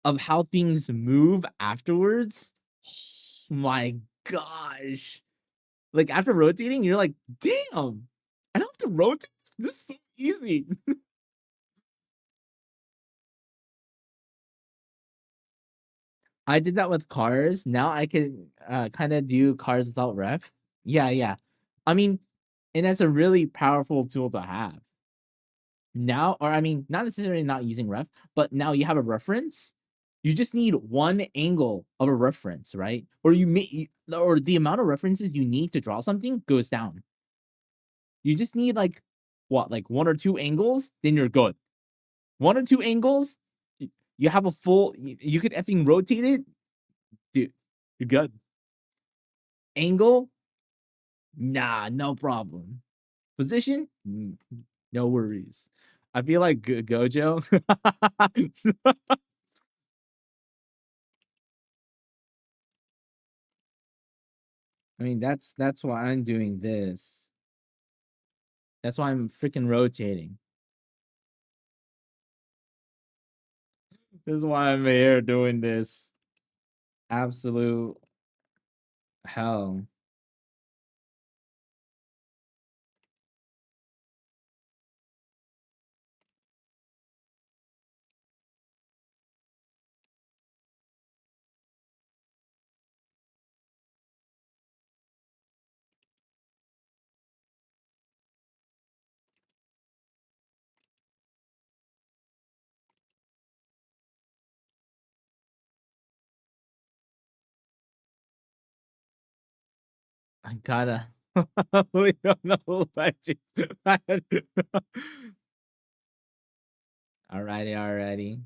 of how things move afterwards. Oh my gosh. Like after rotating, you're like, damn, I don't have to rotate. This is so easy. I did that with cars. Now I can kind of do cars without ref. Yeah, yeah. I mean, and that's a really powerful tool to have. Now, or I mean, not necessarily not using ref, but now you have a reference. You just need one angle of a reference, right? Or you may, or the amount of references you need to draw something goes down. You just need like what, like one or two angles, then you're good. One or two angles, you have a full. You could effing rotate it, dude. You're good. Angle, nah, no problem. Position, no worries. I feel like Gojo. I mean, that's why I'm doing this. That's why I'm freaking rotating. This is why I'm here doing this. Absolute hell. I gotta. We don't know what Alrighty, alrighty.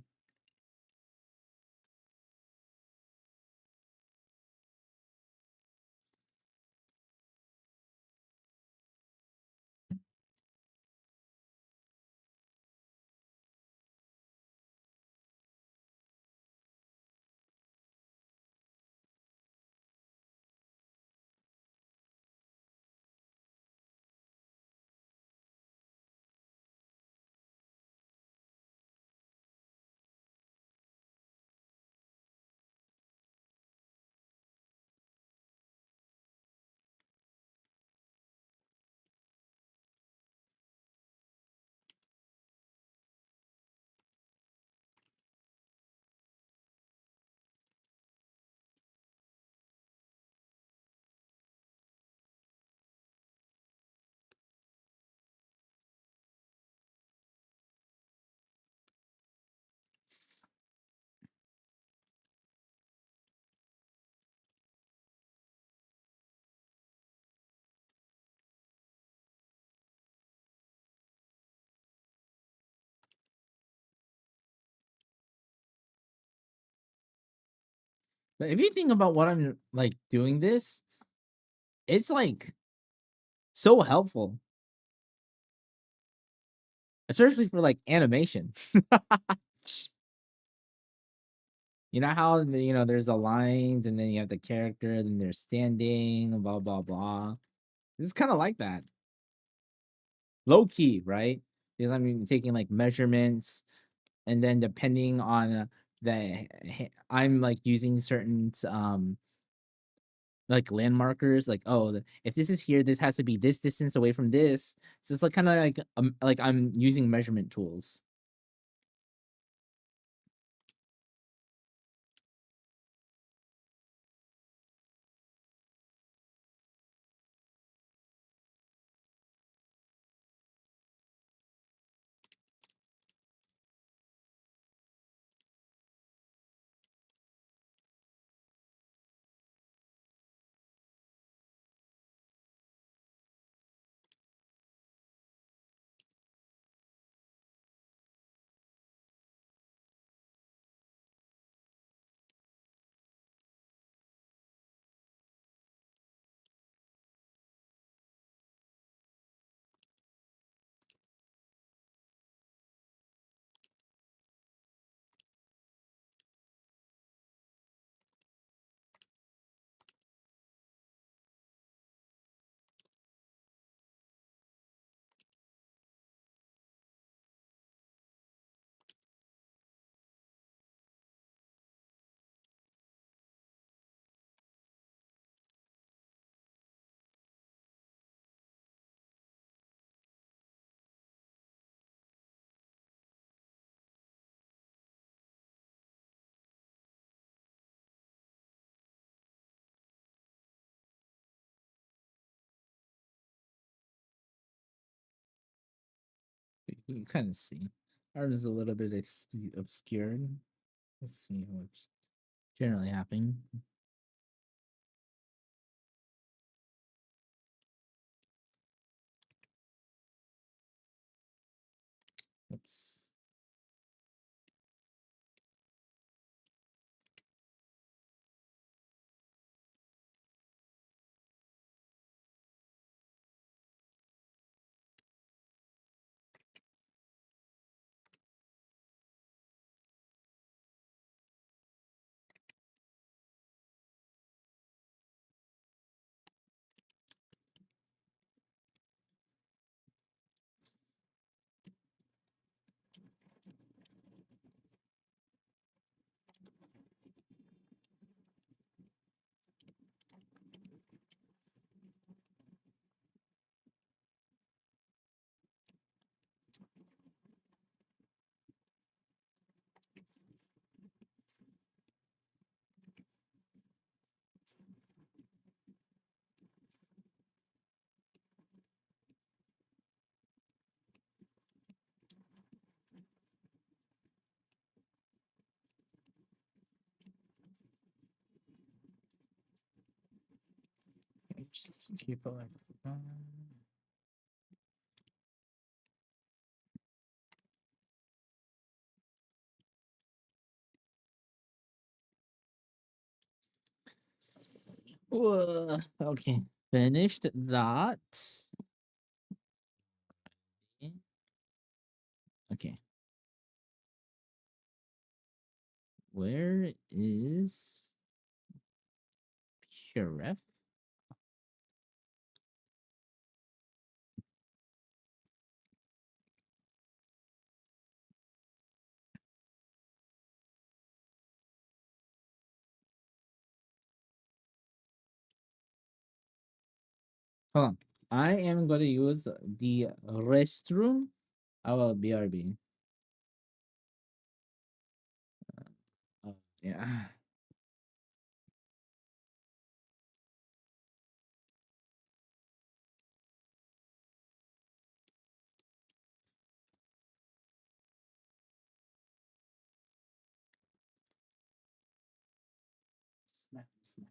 But if you think about what I'm like doing this, it's like so helpful, especially for like animation. You know how there's the lines, and then you have the character, then they're standing, blah blah blah. It's kind of like that, low key, right? Because I'm taking like measurements, and then depending on I'm like using certain like landmarkers, like, oh, if this is here, this has to be this distance away from this. So it's like kind of like I'm using measurement tools. You can kind of see. Ours is a little bit obscured. Let's see what's generally happening. Oops. Just keep it like okay, finished that. Okay, where is Sheriff? Hold on. I am going to use the restroom. I will BRB. Oh, yeah. Snap, snap.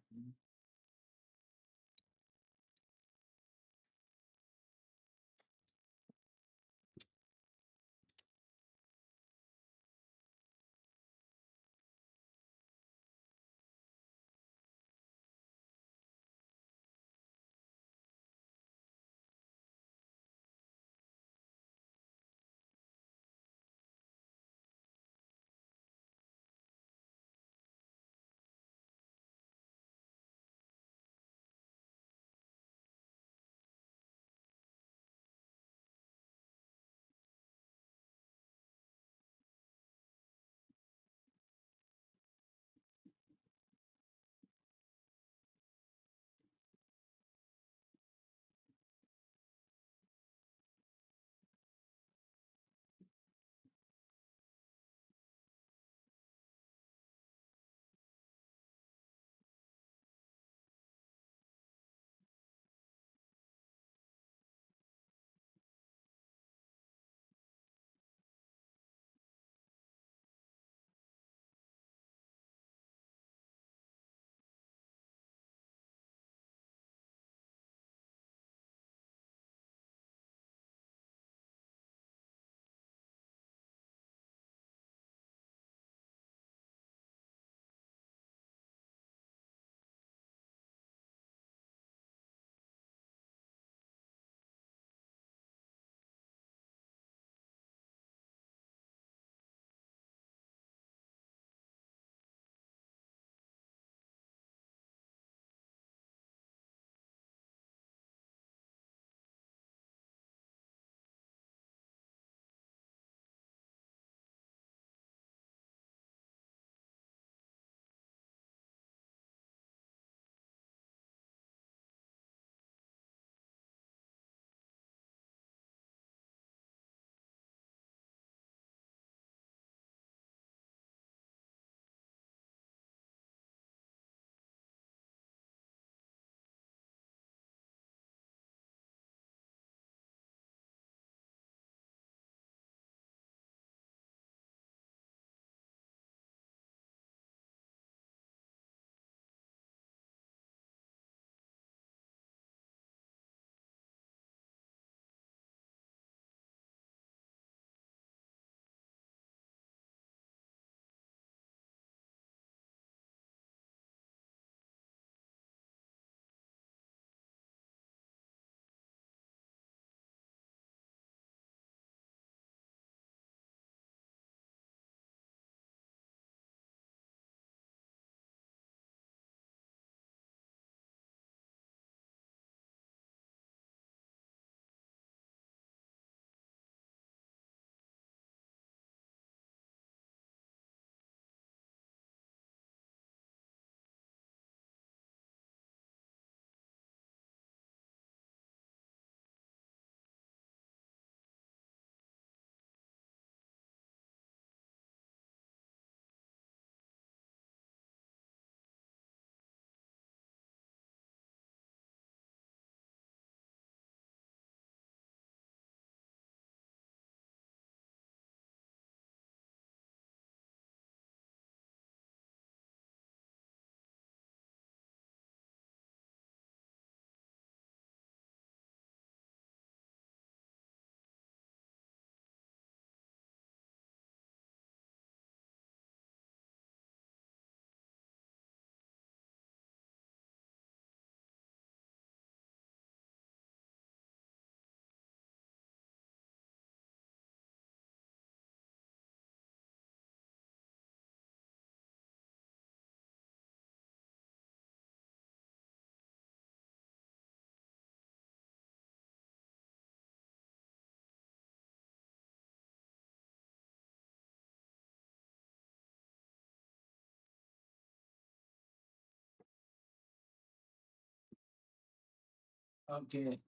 Okay.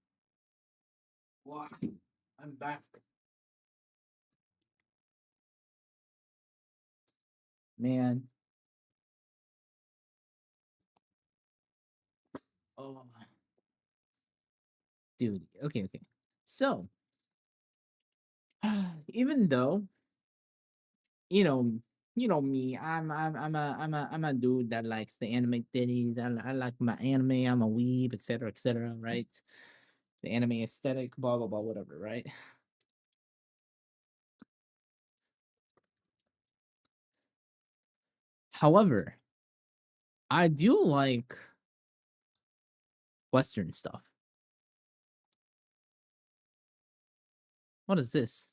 Wow. I'm back. Man. Oh, dude. Okay, okay. So, even though you know, me, I'm a dude that likes the anime titties. I like my anime. I'm a weeb, etc., right? The anime aesthetic, blah blah blah, whatever, right? However, I do like Western stuff. What is this?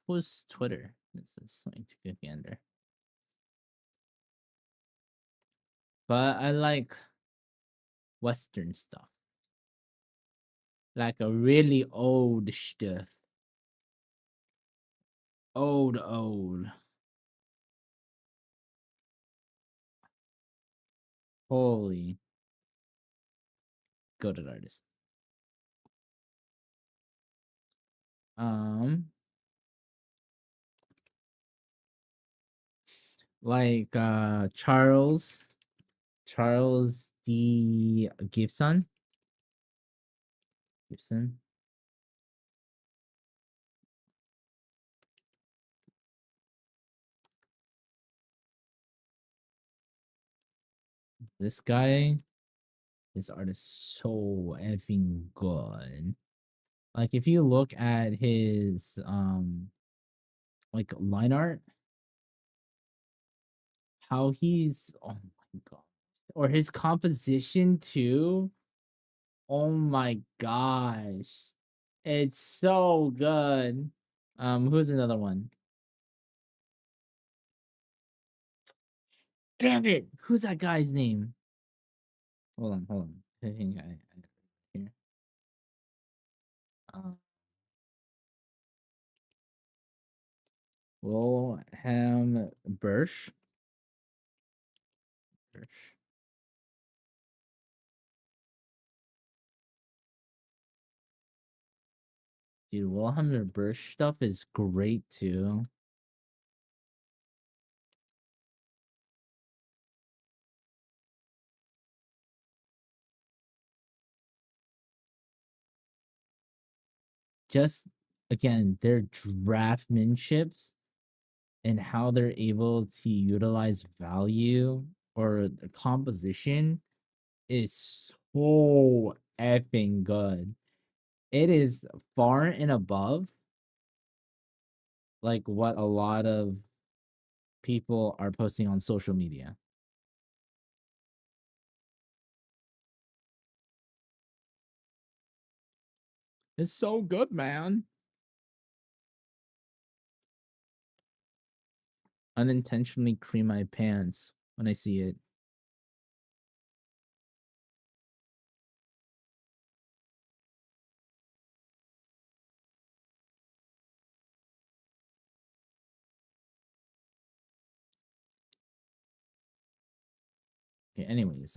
Who's Twitter? This is something to get gander. But I like Western stuff. Like a really old stuff. Old. Holy goated artist. Um, like Charles D. Gibson. This guy, his art is so effing good. Like if you look at his like line art, how he's, oh my god, or his composition too. Oh my gosh, it's so good. Who's another one? Damn it, who's that guy's name? Hold on. I think here. Uh, Wilhelm Birsch. Birsch. Dude, Wilhelm Birsch stuff is great too. Just again, their draftsmanships and how they're able to utilize value or the composition is so effing good. It is far and above like what a lot of people are posting on social media. It's so good, man. Unintentionally cream my pants when I see it. Okay, anyways.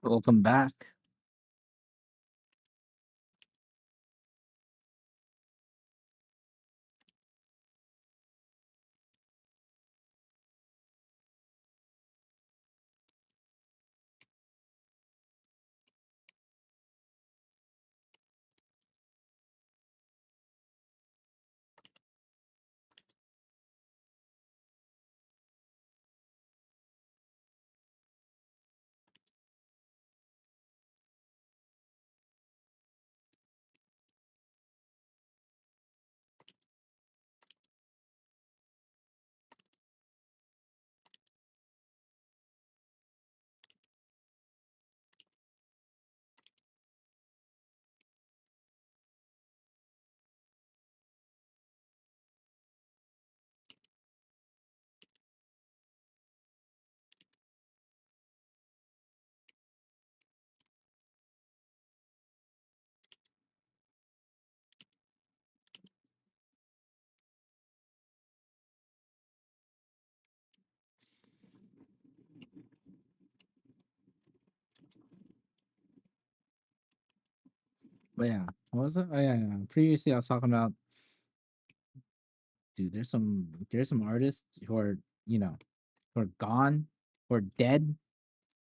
Welcome back. But yeah, what was it? Oh yeah. Previously, I was talking about, dude. There's some artists who are, who are gone, who are dead,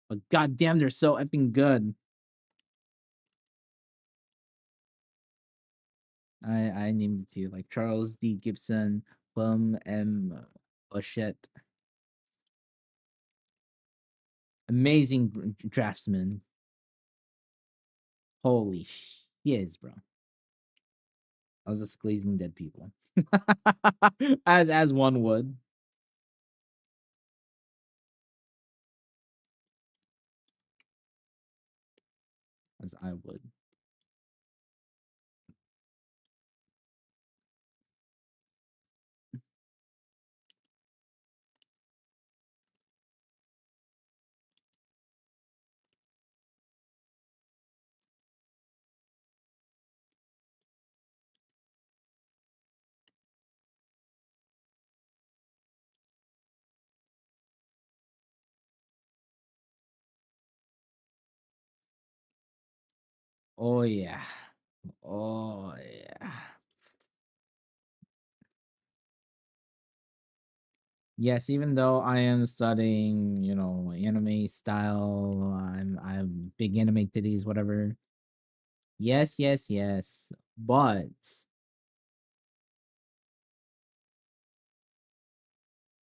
but goddamn, they're so effing good. I named it to you, like Charles D. Gibson, Plum M. Ochette, amazing draftsman. Holy shit, bro! I was just glazing dead people, as one would, as I would. Oh yeah, oh yeah. Yes, even though I am studying, anime style, I'm big anime titties, whatever. Yes, yes, yes. But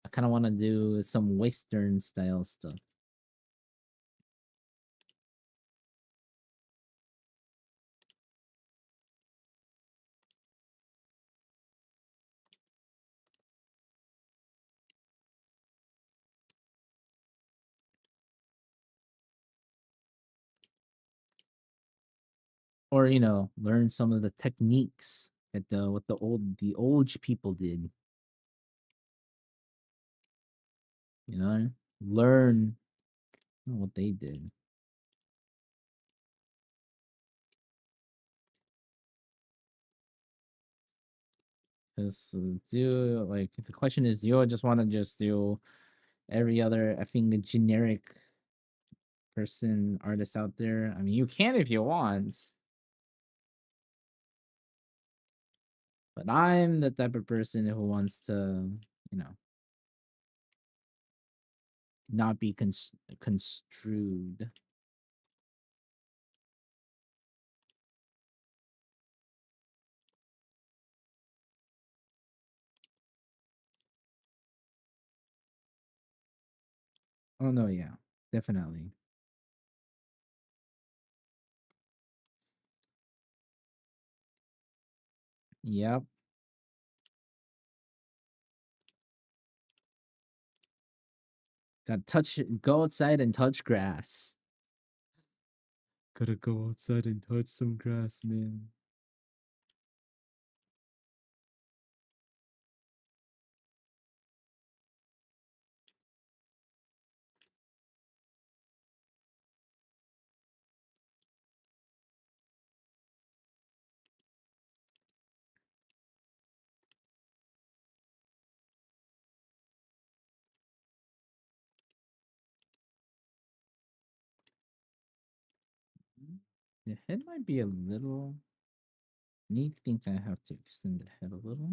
I kind of want to do some Western style stuff. Or, learn some of the techniques that the old people did. Learn what they did. Because do like if the question is, you just want to just do every other effing generic person artist out there. I mean, you can if you want, but I'm the type of person who wants to, you know, not be construed. Oh no, yeah, definitely. Yep. Got touch. Go outside and touch grass. Gotta go outside and touch some grass, man. The head might be a little. Me think I have to extend the head a little.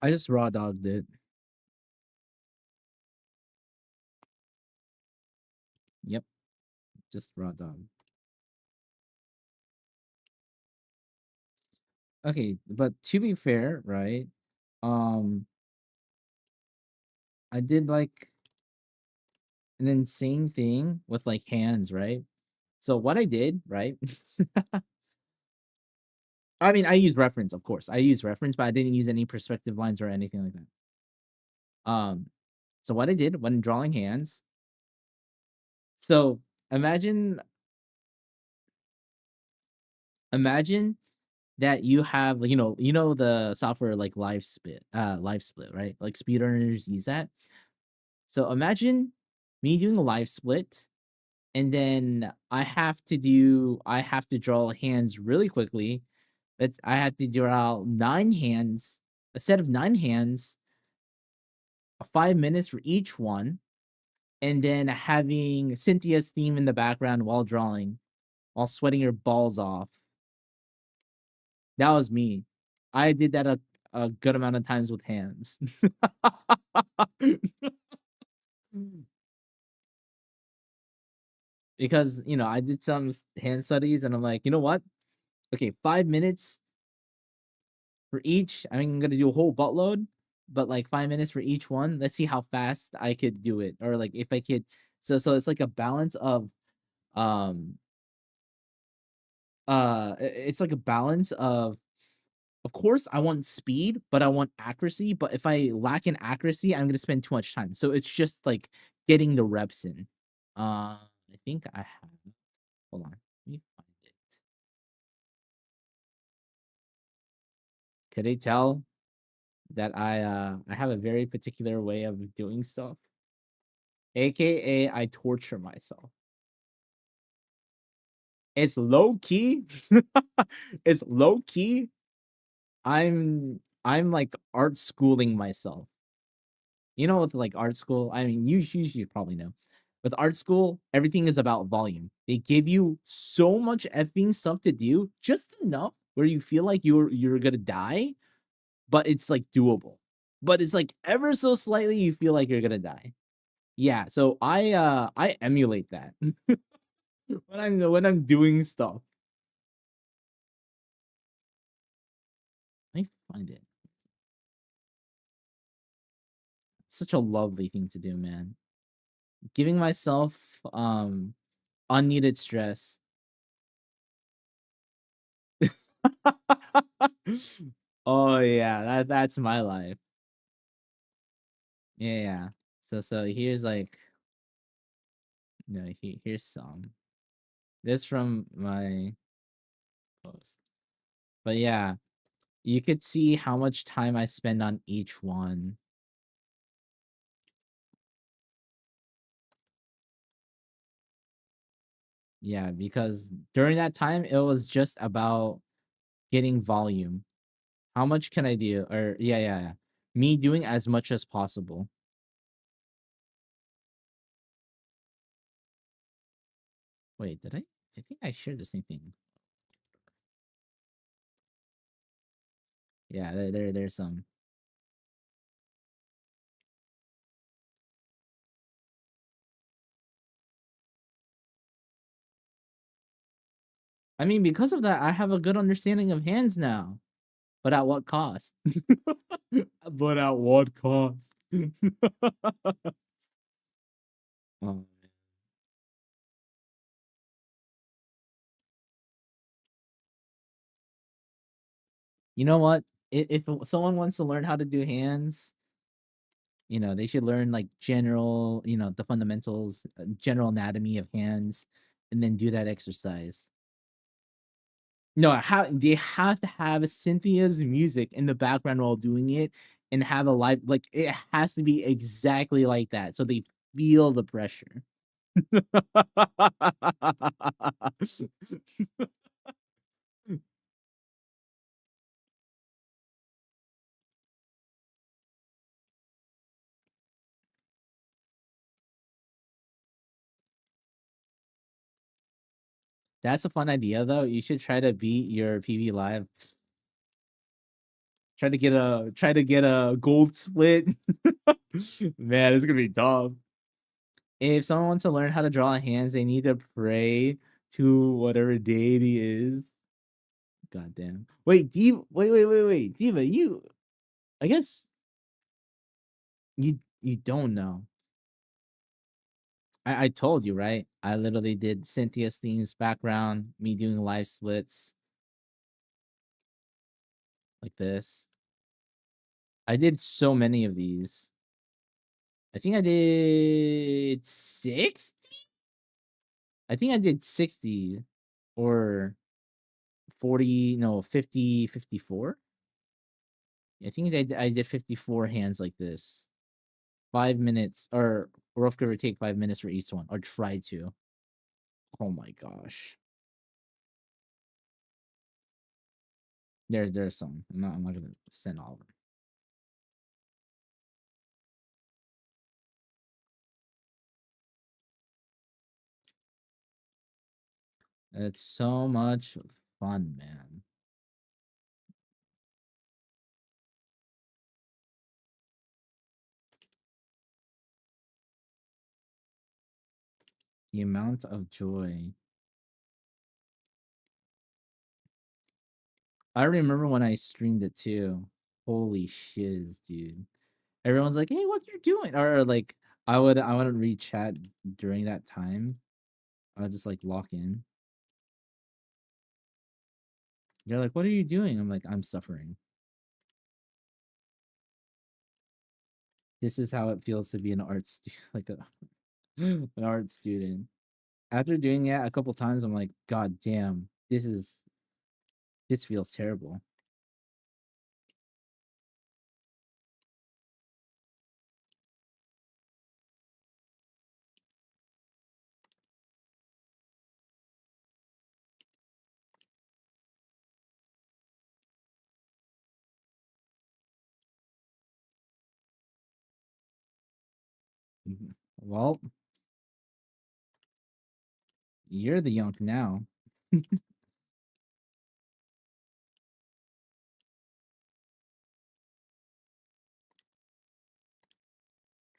I just raw dogged it. Yep, just raw dog. Okay, but to be fair, right? Um, I did like an insane thing with like hands, right? So what I did, right? I mean, I use reference, of course. I use reference, but I didn't use any perspective lines or anything like that. So what I did when drawing hands. So imagine, imagine that you have, the software like live split, right? Like speedrunners use that. So imagine me doing a live split, and then I have to draw hands really quickly. I had to draw 9 hands, a set of 9 hands, 5 minutes for each one, and then having Cynthia's theme in the background while drawing, while sweating your balls off. That was me. I did that a good amount of times with hands. Because, I did some hand studies and I'm like, you know what? Okay, 5 minutes for each. I mean, I'm gonna do a whole buttload, but like 5 minutes for each one. Let's see how fast I could do it, or like if I could. So it's like a balance um it's like a balance of course I want speed, but I want accuracy. But if I lack in accuracy, I'm gonna spend too much time. So it's just like getting the reps in. I think I have. Hold on, let me find it. Could they tell that I have a very particular way of doing stuff? AKA I torture myself. It's low key. It's low key. I'm like art schooling myself. With like art school, I mean, you should probably know. With art school, everything is about volume. They give you so much effing stuff to do, just enough where you feel like you're gonna die, but it's like doable. But it's like ever so slightly you feel like you're gonna die. Yeah, so I emulate that when I'm doing stuff. Let me find it. Such a lovely thing to do, man. Giving myself unneeded stress. Oh yeah, that's my life. Yeah, yeah. So here's like no, here's some. This from my post. But yeah, you could see how much time I spend on each one. Yeah, because during that time it was just about getting volume. How much can I do? Or yeah. Me doing as much as possible. Wait, did I? I think I shared the same thing. Yeah, there's some. I mean, because of that, I have a good understanding of hands now. But at what cost? But at what cost? Oh, you know what? If someone wants to learn how to do hands, they should learn like general, the fundamentals, general anatomy of hands, and then do that exercise. No, they have to have Cynthia's music in the background while doing it, and have a live, like it has to be exactly like that, so they feel the pressure. That's a fun idea, though. You should try to beat your PV live. Try to get a gold split. Man, it's gonna be dumb. If someone wants to learn how to draw hands, they need to pray to whatever deity is. Goddamn. Wait, Diva. Wait, Diva. I guess you don't know. I told you, right? I literally did Cynthia's themes background, me doing live splits like this. I did so many of these. I think I did 60. I think I did 60 or 40, no, 50, 54. I think I did 54 hands like this. 5 minutes, or rough give or take 5 minutes for each one, or try to. Oh my gosh. There's some. I'm not gonna send all of them. It's so much fun, man. The amount of joy. I remember when I streamed it too. Holy shiz, dude. Everyone's like, "Hey, what you doing?" Or like, I wouldn't read chat during that time. I would just like lock in. They're like, "What are you doing?" I'm like, "I'm suffering." This is how it feels to be an art like an art student. After doing it a couple times, I'm like, God damn, this feels terrible. Well, you're the yonk now.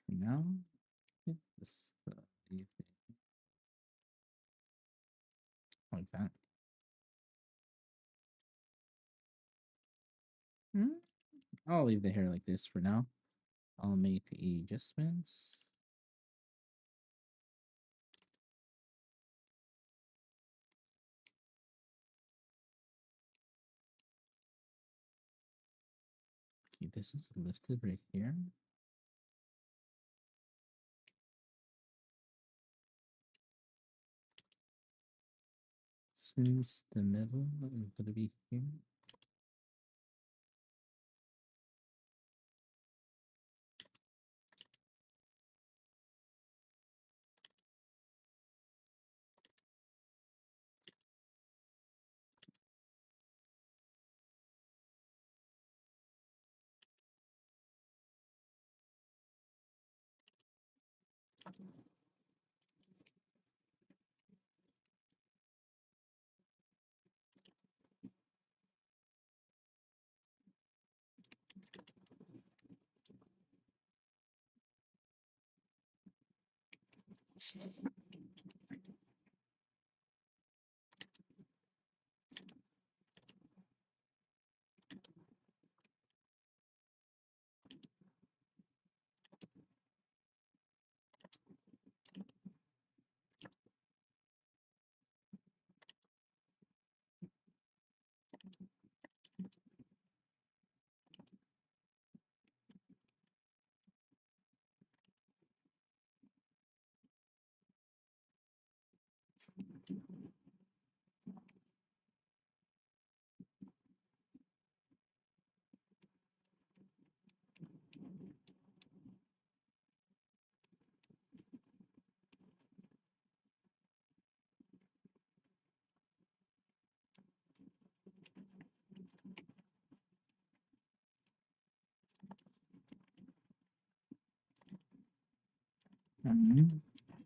Now, this like that. I'll leave the hair like this for now. I'll make adjustments. Okay, this is lifted right here. Since the middle is gonna be here.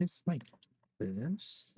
It's like this.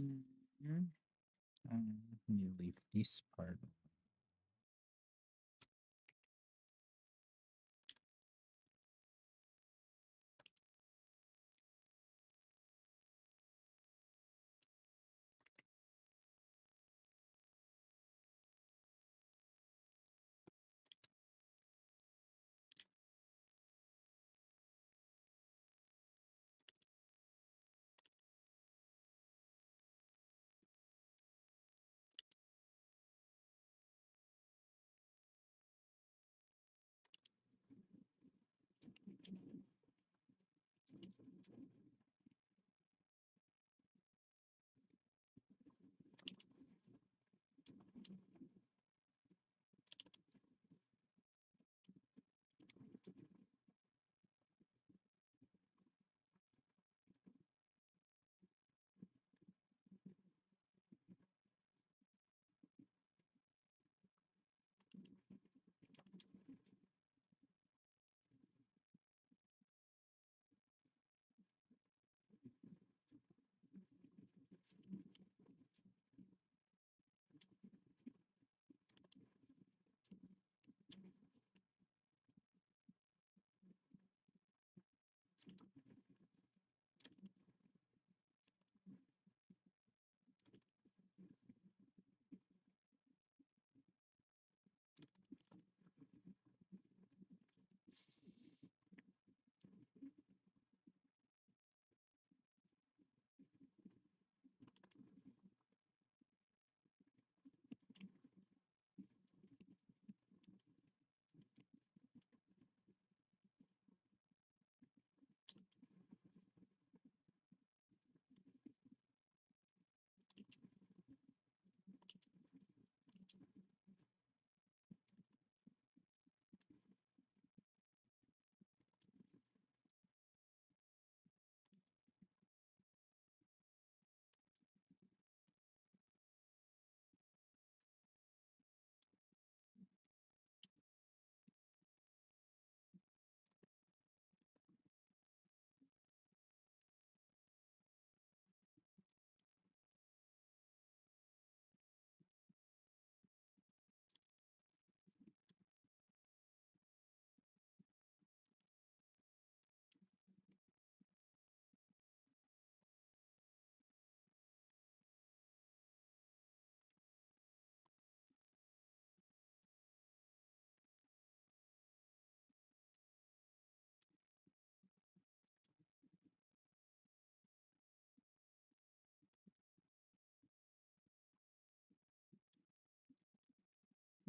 Mhm. Let me leave this part.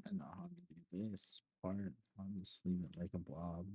I don't know how to do this part. I'll just leave it like a blob.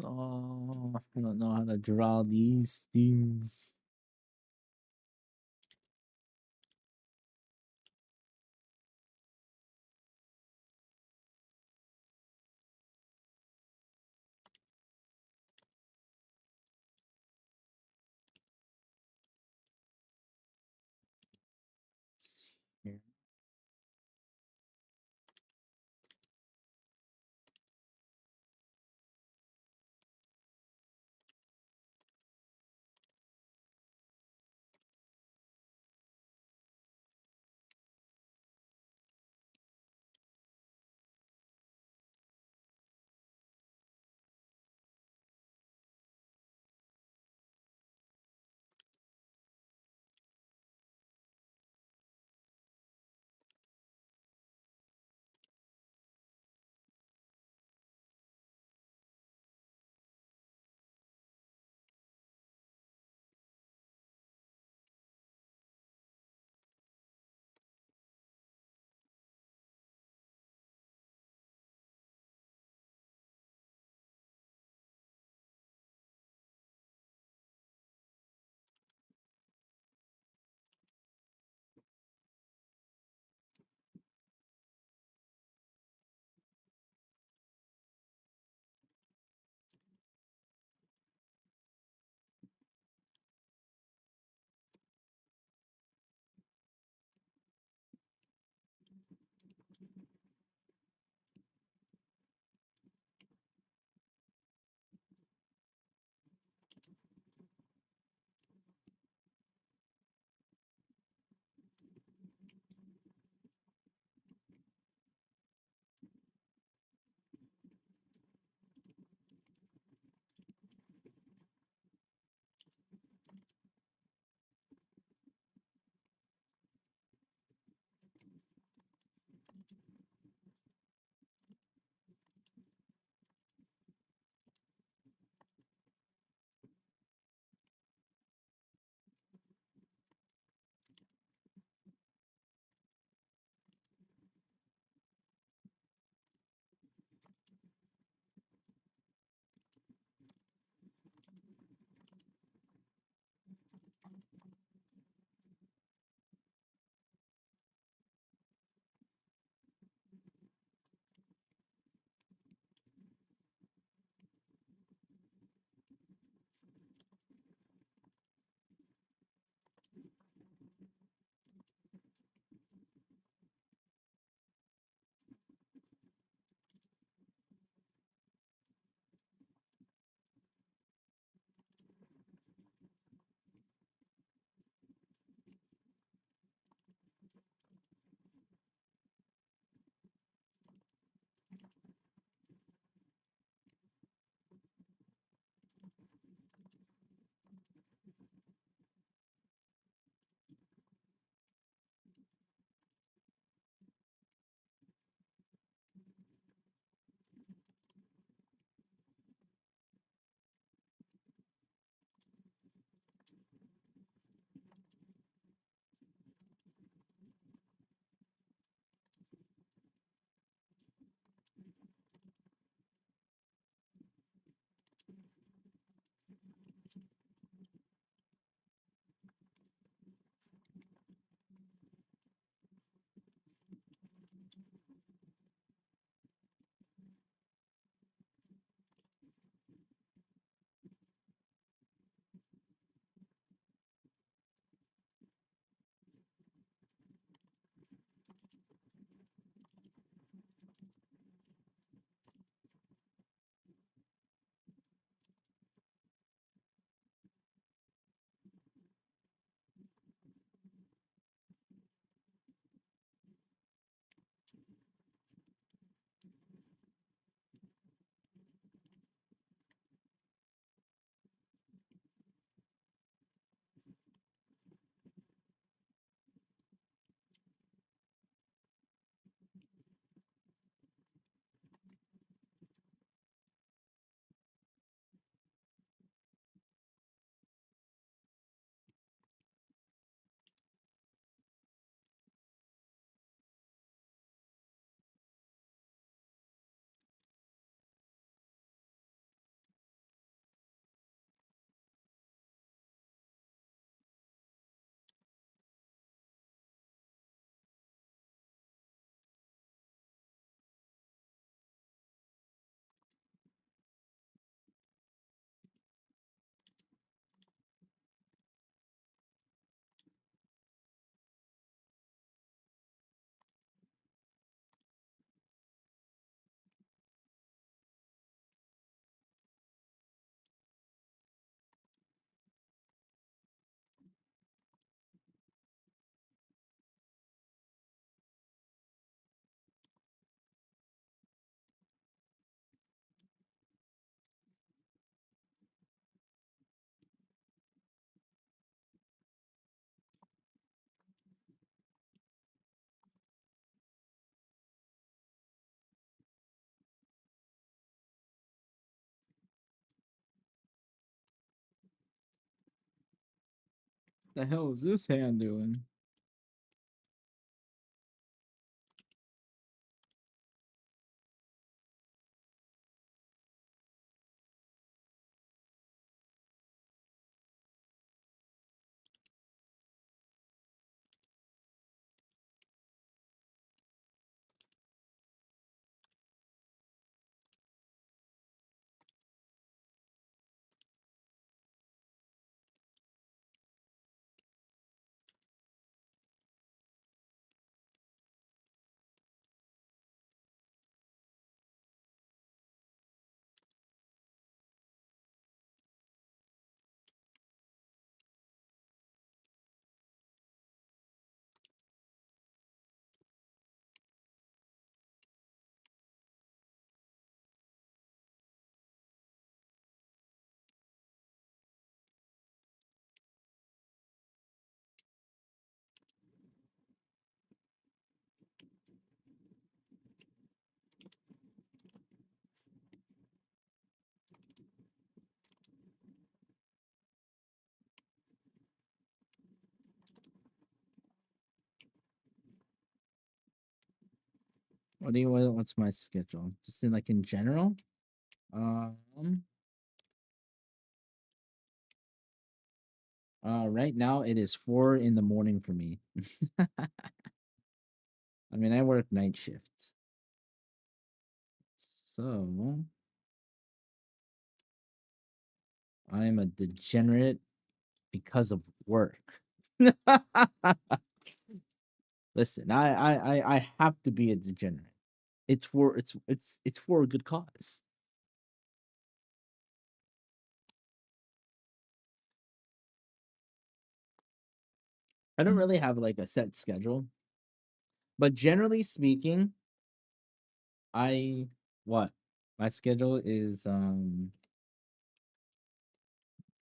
Oh, I don't know how to draw these things. Here. the hell is this hand doing? What do you want? What's my schedule? Just in like in general? Um. Right now it is 4 in the morning for me. I mean, I work night shifts, so I'm a degenerate because of work. Listen, I have to be a degenerate. It's for a good cause. I don't really have like a set schedule, but generally speaking, I what my schedule is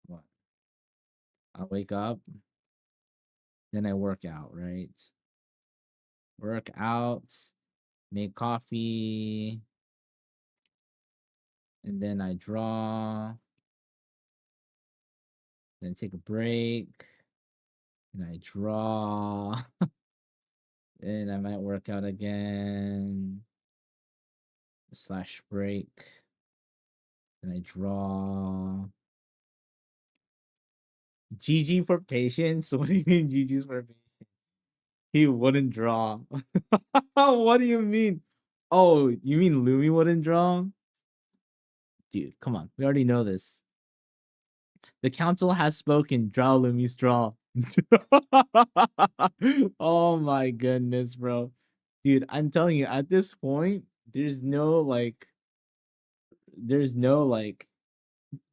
what I wake up, then I work out, right? Work out, make coffee, and then I draw, then take a break, and I draw, and I might work out again, slash break, and I draw. GG for patience? What do you mean GG's for patience? He wouldn't draw. What do you mean? Oh, you mean Lumi wouldn't draw? Dude, come on. We already know this. The council has spoken. Draw, Lumi's draw. Oh my goodness, bro. Dude, I'm telling you, at this point, there's no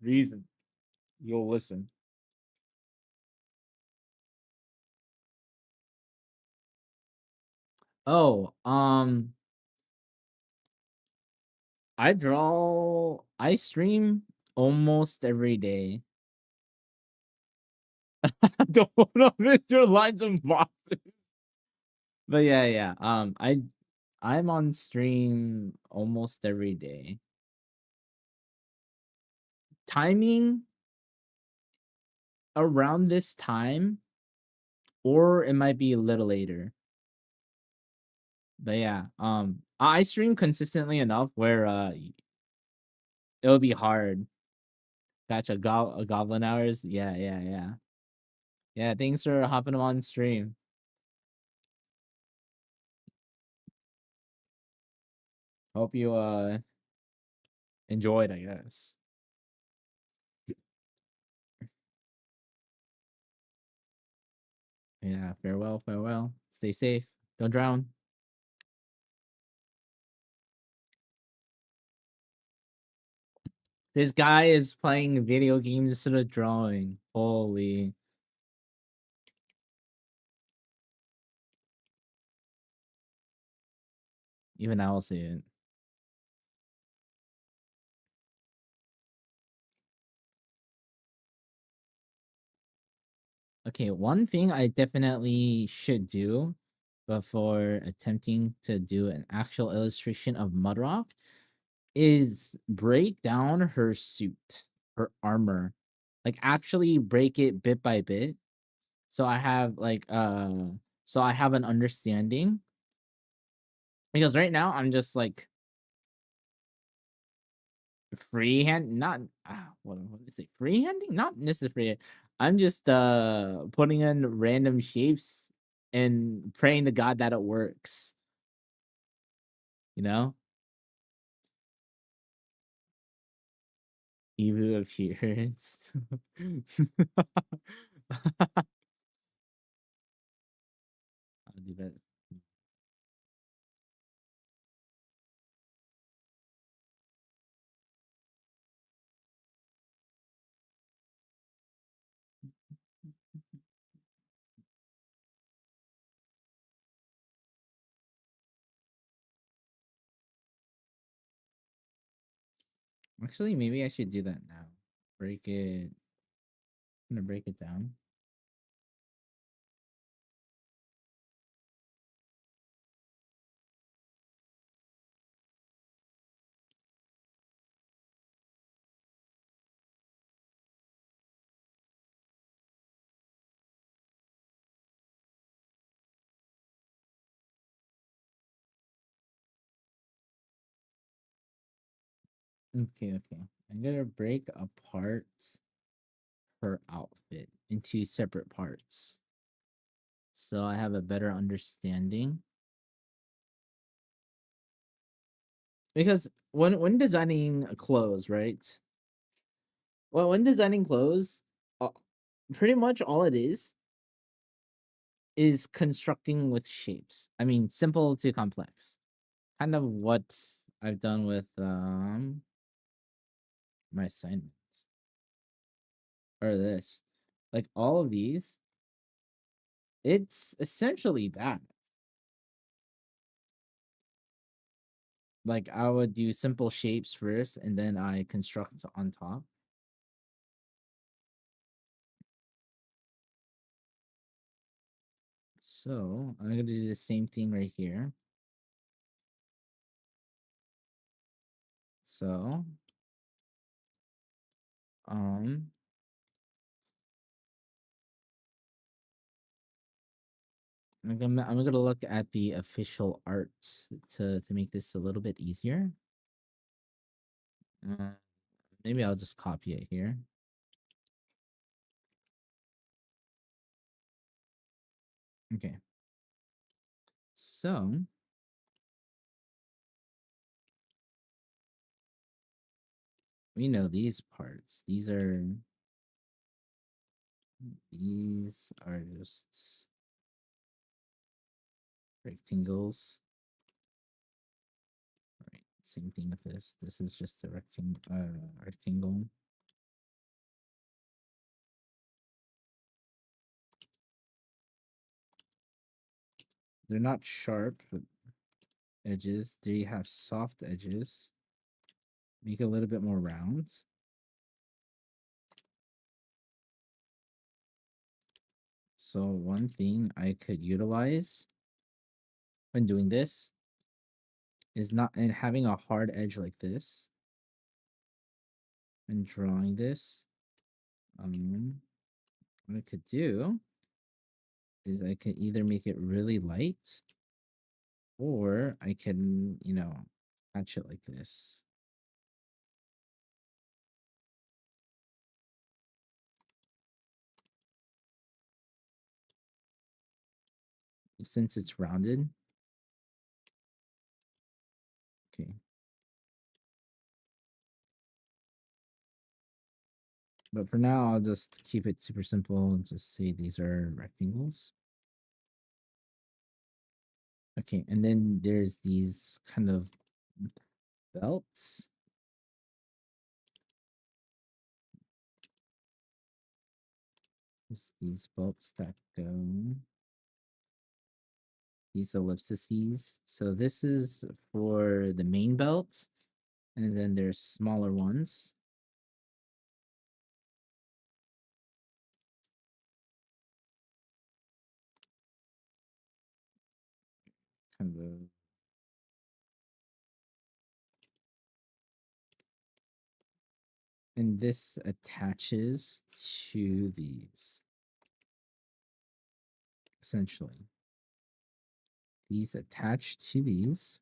reason you'll listen. Oh, I stream almost every day. I don't want to miss your lines of boxes. But yeah. I'm on stream almost every day. Timing around this time, or it might be a little later. But yeah, I stream consistently enough where it'll be hard. Catch a goblin hours. Yeah. Yeah, thanks for hopping on stream. Hope you enjoyed, I guess. Yeah, farewell. Stay safe. Don't drown. This guy is playing video games instead of drawing. Holy. Even I will see it. Okay, one thing I definitely should do before attempting to do an actual illustration of Mudrock is break down her suit, her armor. Like actually break it bit by bit So I have like so I have an understanding, because right now I'm just like freehand, not what do you say, freehanding, not necessarily. I'm just putting in random shapes and praying to God that it works, you know. Evil appearance. I'll do that. Actually, maybe I should do that now. Break it. I'm gonna break it down. Okay, okay. I'm gonna break apart her outfit into separate parts, so I have a better understanding. Because when designing clothes, right? Well, when designing clothes, uh, pretty much all it is constructing with shapes. I mean, simple to complex. Kind of what I've done with my assignments, or this. Like all of these, it's essentially that. Like I would do simple shapes first and then I construct on top. So I'm gonna do the same thing right here. So um I'm gonna look at the official art to make this a little bit easier. Uh, Maybe I'll just copy it here. Okay. So we know these parts. These are just rectangles. Right. Same thing with this. This is just a rectangle. They're not sharp edges. They have soft edges. Make it a little bit more round. So one thing I could utilize when doing this is not and having a hard edge like this and drawing this. What I could do is I could either make it really light, or I can, patch it like this. Since it's rounded. Okay. But for now, I'll just keep it super simple and just say these are rectangles. Okay, and then there's these kind of belts. There's these belts that go, these ellipses. So this is for the main belt, and then there's smaller ones. Kind of. And this attaches to these. essentially. These attach to these.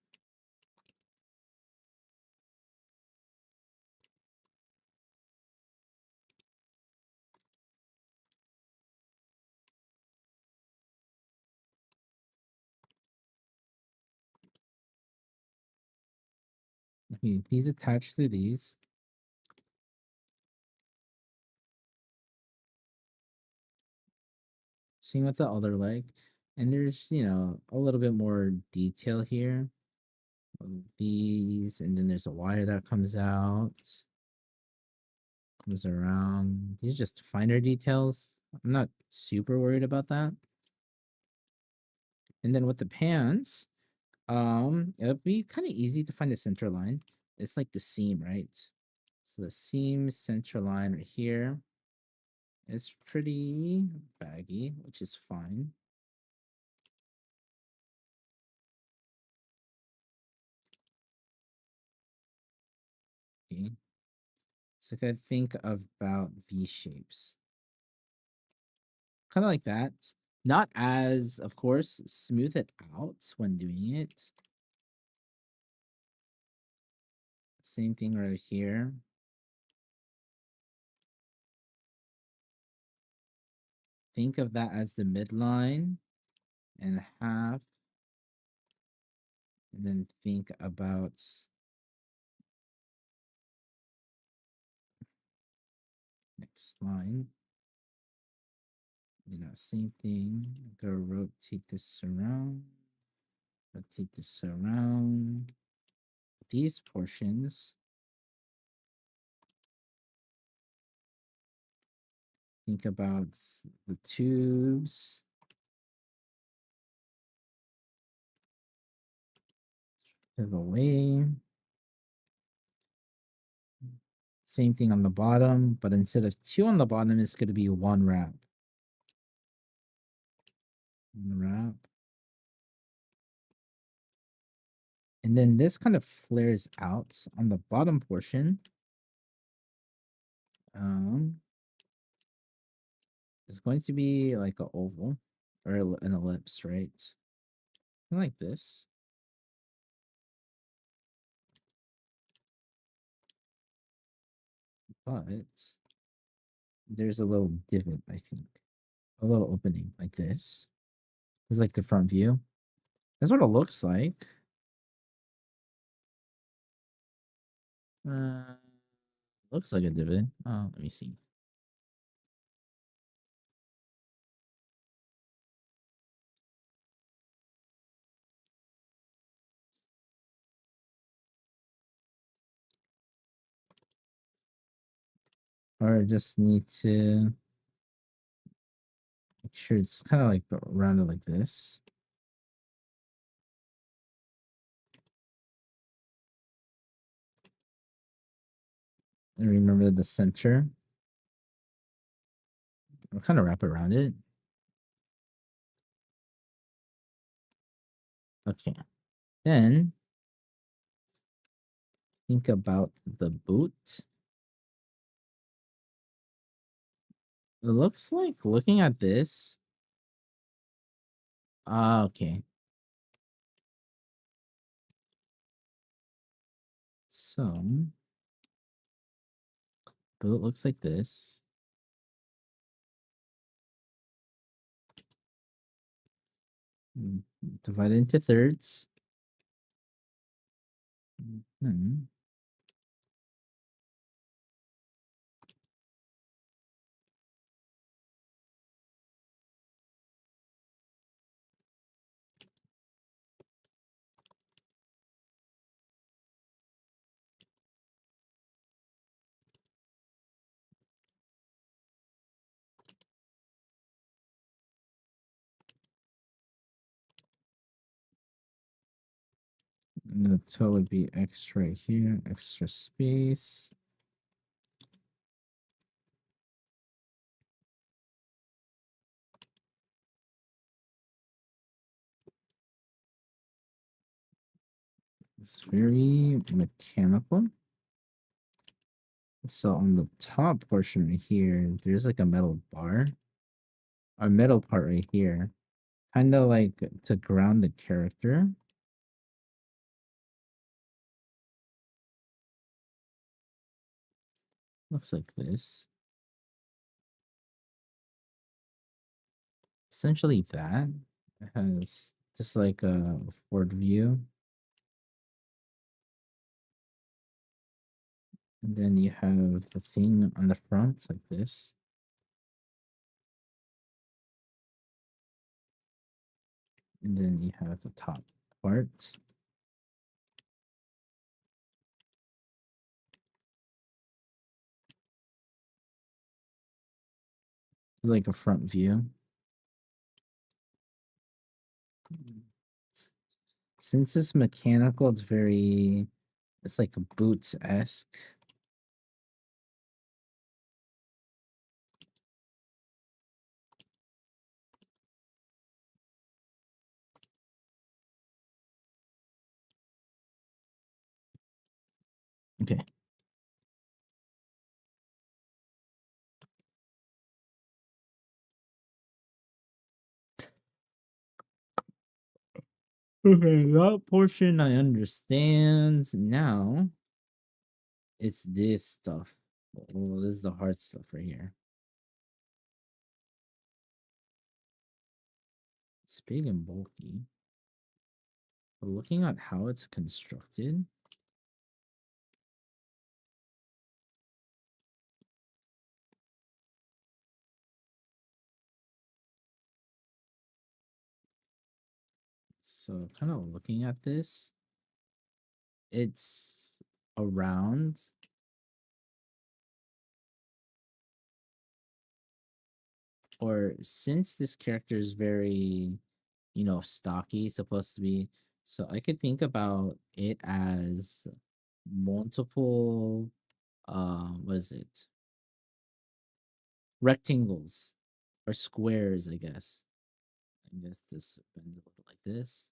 Okay, these attach to these. Same with the other leg. And there's, you know, a little bit more detail here. These, and then there's a wire that comes out, comes around. These are just finer details. I'm not super worried about that. And then with the pants, it'll be kind of easy to find the center line. It's like the seam, right? So the seam center line right here is pretty baggy, which is fine. Okay. So I think about these shapes. Kind of like that. Not as, of course, smooth it out when doing it. Same thing right here. Think of that as the midline and half. And then think about next line. You know, same thing. Go rotate this around. Rotate this around. These portions. Think about the tubes. To the way. Same thing on the bottom, but instead of 2 on the bottom, it's going to be 1 wrap. 1 wrap. And then this kind of flares out on the bottom portion. It's going to be like an oval or an ellipse, right? Like this. But there's a little divot, I think. A little opening like this. It's like the front view. That's what it looks like. Looks like a divot. Oh, let me see. Or I just need to make sure it's kind of like rounded like this. And remember the center. I'll kind of wrap around it. Okay. Then think about the boot. It looks like looking at this. Ah, okay. So boot looks like this. Divide it into thirds. Hmm. And the toe would be X right here, extra space. It's very mechanical. So on the top portion right here, there's like a metal bar. A metal part right here. kind of like to ground the character. Looks like this. Essentially that. It has just like a forward view. And then you have the thing on the front like this. And then you have the top part. It's like a front view. Since it's mechanical, it's like a Boots-esque. Okay. Okay, that portion I understand. Now it's this stuff. Well, this is the hard stuff right here. It's big and bulky. But looking at how it's constructed, so kind of looking at this, it's around or since this character is very, stocky, supposed to be, so I could think about it as multiple, what is it? Rectangles or squares, I guess. I guess this bends a little bit like this.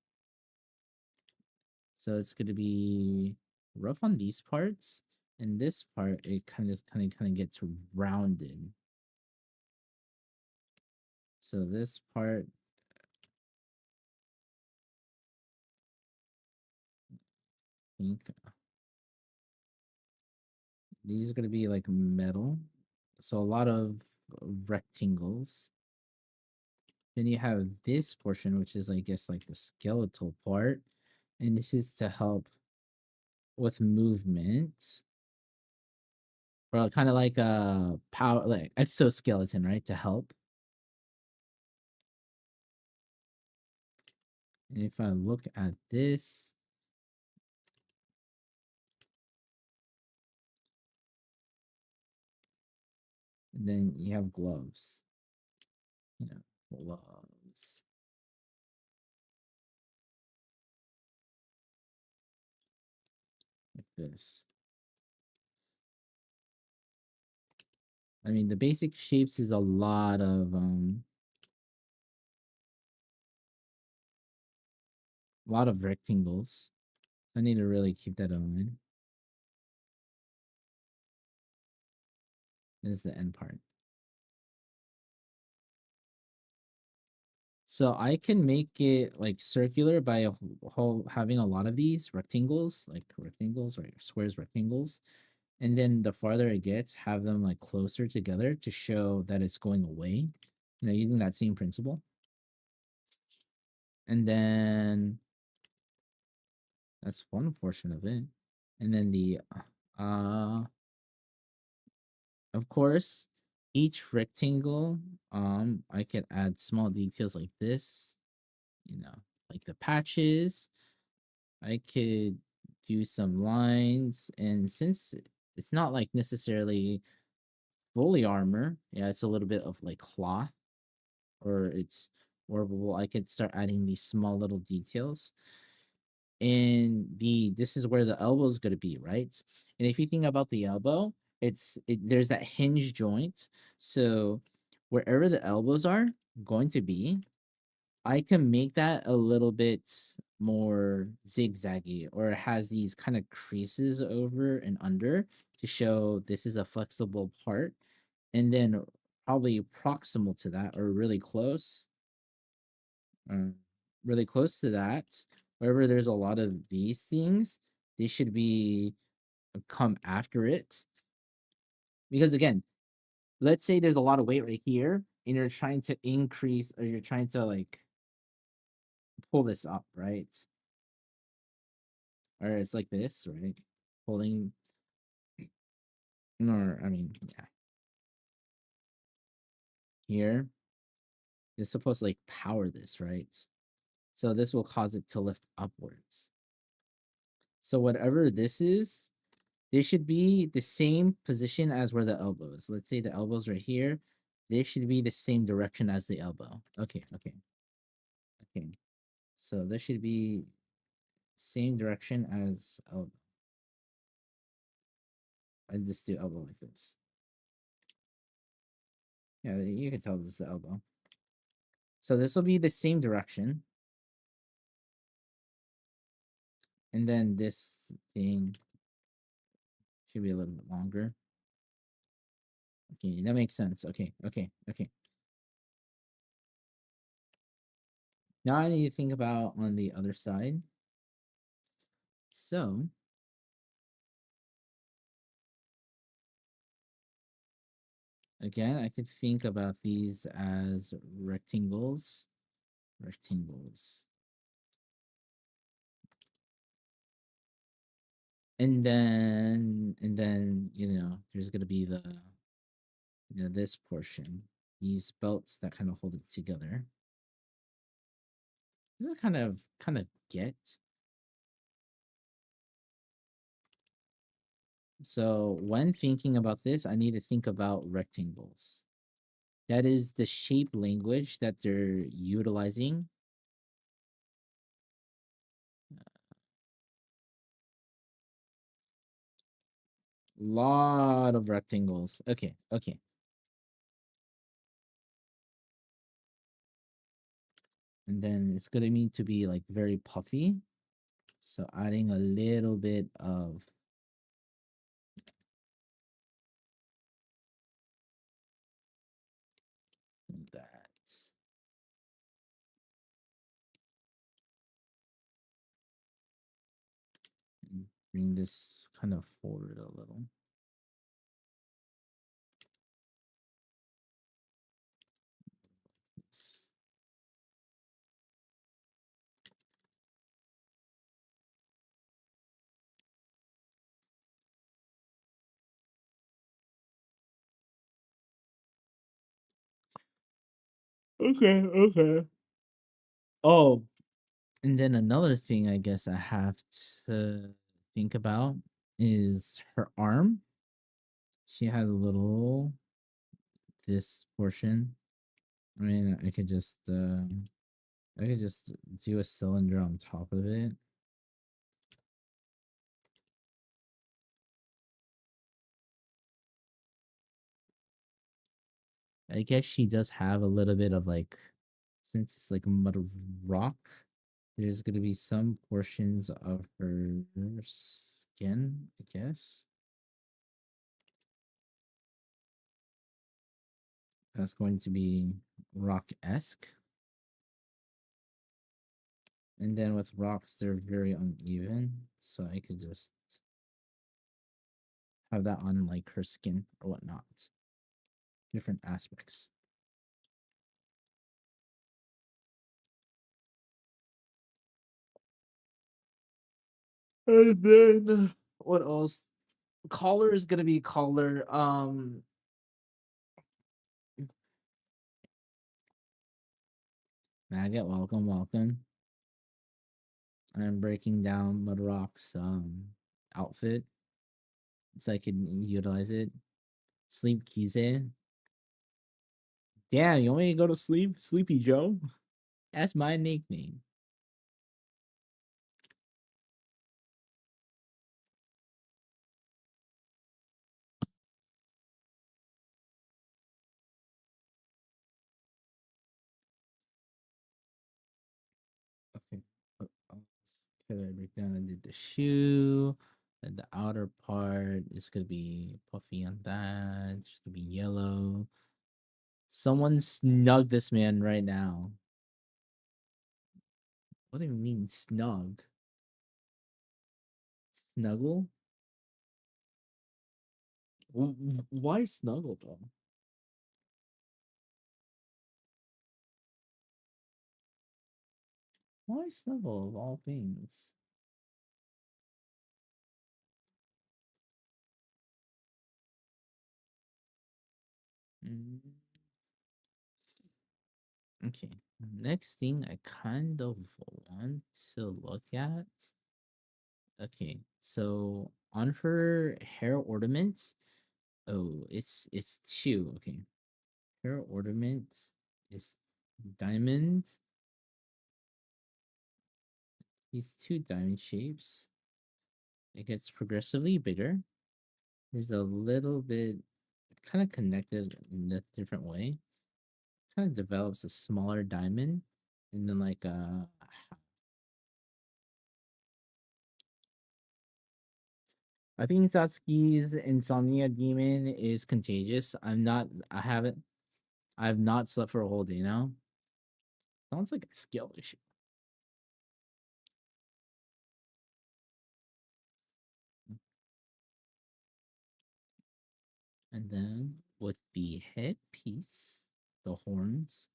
So it's going to be rough on these parts, and this part it kind of gets rounded. So this part, I think these are going to be like metal. So a lot of rectangles. Then you have this portion, which is, I guess, like the skeletal part. And this is to help with movement. Or kind of like a power, like exoskeleton, right? To help. And if I look at this, then you have gloves. Gloves. Like this. I mean, the basic shapes is a lot of rectangles. I need to really keep that in mind. This is the end part. So I can make it like circular by having a lot of these rectangles, right? Squares, rectangles. And then the farther it gets, have them like closer together to show that it's going away, using that same principle. And then that's one portion of it. And then of course, each rectangle, I could add small details like this, like the patches. I could do some lines, and since it's not like necessarily fully armor, yeah, it's a little bit of like cloth, or it's wearable. I could start adding these small little details. And this is where the elbow is going to be, right? And if you think about the elbow, there's that hinge joint. So wherever the elbows are going to be, I can make that a little bit more zigzaggy, or it has these kind of creases over and under to show this is a flexible part. And then probably proximal to that, or really close, um, really close to that. Wherever there's a lot of these things, they should be come after it. Because again, let's say there's a lot of weight right here, and you're trying to increase, or you're trying to like pull this up, right? Or it's like this, right? Pulling, or I mean, yeah, here. It's supposed to like power this, right? So this will cause it to lift upwards. So whatever this is, they should be the same position as where the elbow is. Let's say the elbow's right here. They should be the same direction as the elbow. Okay, okay, okay. So this should be same direction as elbow. I just do elbow like this. Yeah, you can tell this is the elbow. So this will be the same direction. And then this thing should be a little bit longer. Okay, that makes sense. Okay, okay, okay. Now I need to think about on the other side. So again, I could think about these as rectangles. Rectangles. And then, there's gonna be this portion. These belts that kind of hold it together. This is kind of get. So when thinking about this, I need to think about rectangles. That is the shape language that they're utilizing. Lot of rectangles. Okay, okay. And then it's gonna need to be like very puffy. So adding a little bit of that. And bring this kind of forward a little. Okay, okay. Oh, and then another thing I guess I have to think about is her arm. She has a little this portion. I mean, I could just do a cylinder on top of it. I guess she does have a little bit of like, since it's like mud rock, there's gonna be some portions of her skin, I guess. That's going to be rock-esque. And then with rocks, they're very uneven. So I could just have that on like her skin or whatnot. Different aspects. And then what else? Collar is gonna be collar. Maggot, welcome, welcome. I'm breaking down Mudrock's outfit so I can utilize it. Sleep Kize. Damn, you want me to go to sleep? Sleepy Joe? That's my nickname. Okay. Could I break down and did the shoe? And the outer part is gonna be puffy on that. It's gonna be yellow. Someone snug this man right now. What do you mean snug? Snuggle? Why snuggle though? Why snuggle of all things? Mm, okay. Next thing I kind of want to look at. Okay, so on her hair ornaments, oh, it's two. Okay, hair ornament is diamond. These two diamond shapes. It gets progressively bigger. There's a little bit kind of connected in a different way. Kind of develops a smaller diamond, and then like I think Satsuki's Insomnia Demon is contagious. I've not slept for a whole day now. Sounds like a skill issue. And then with the headpiece, the horns,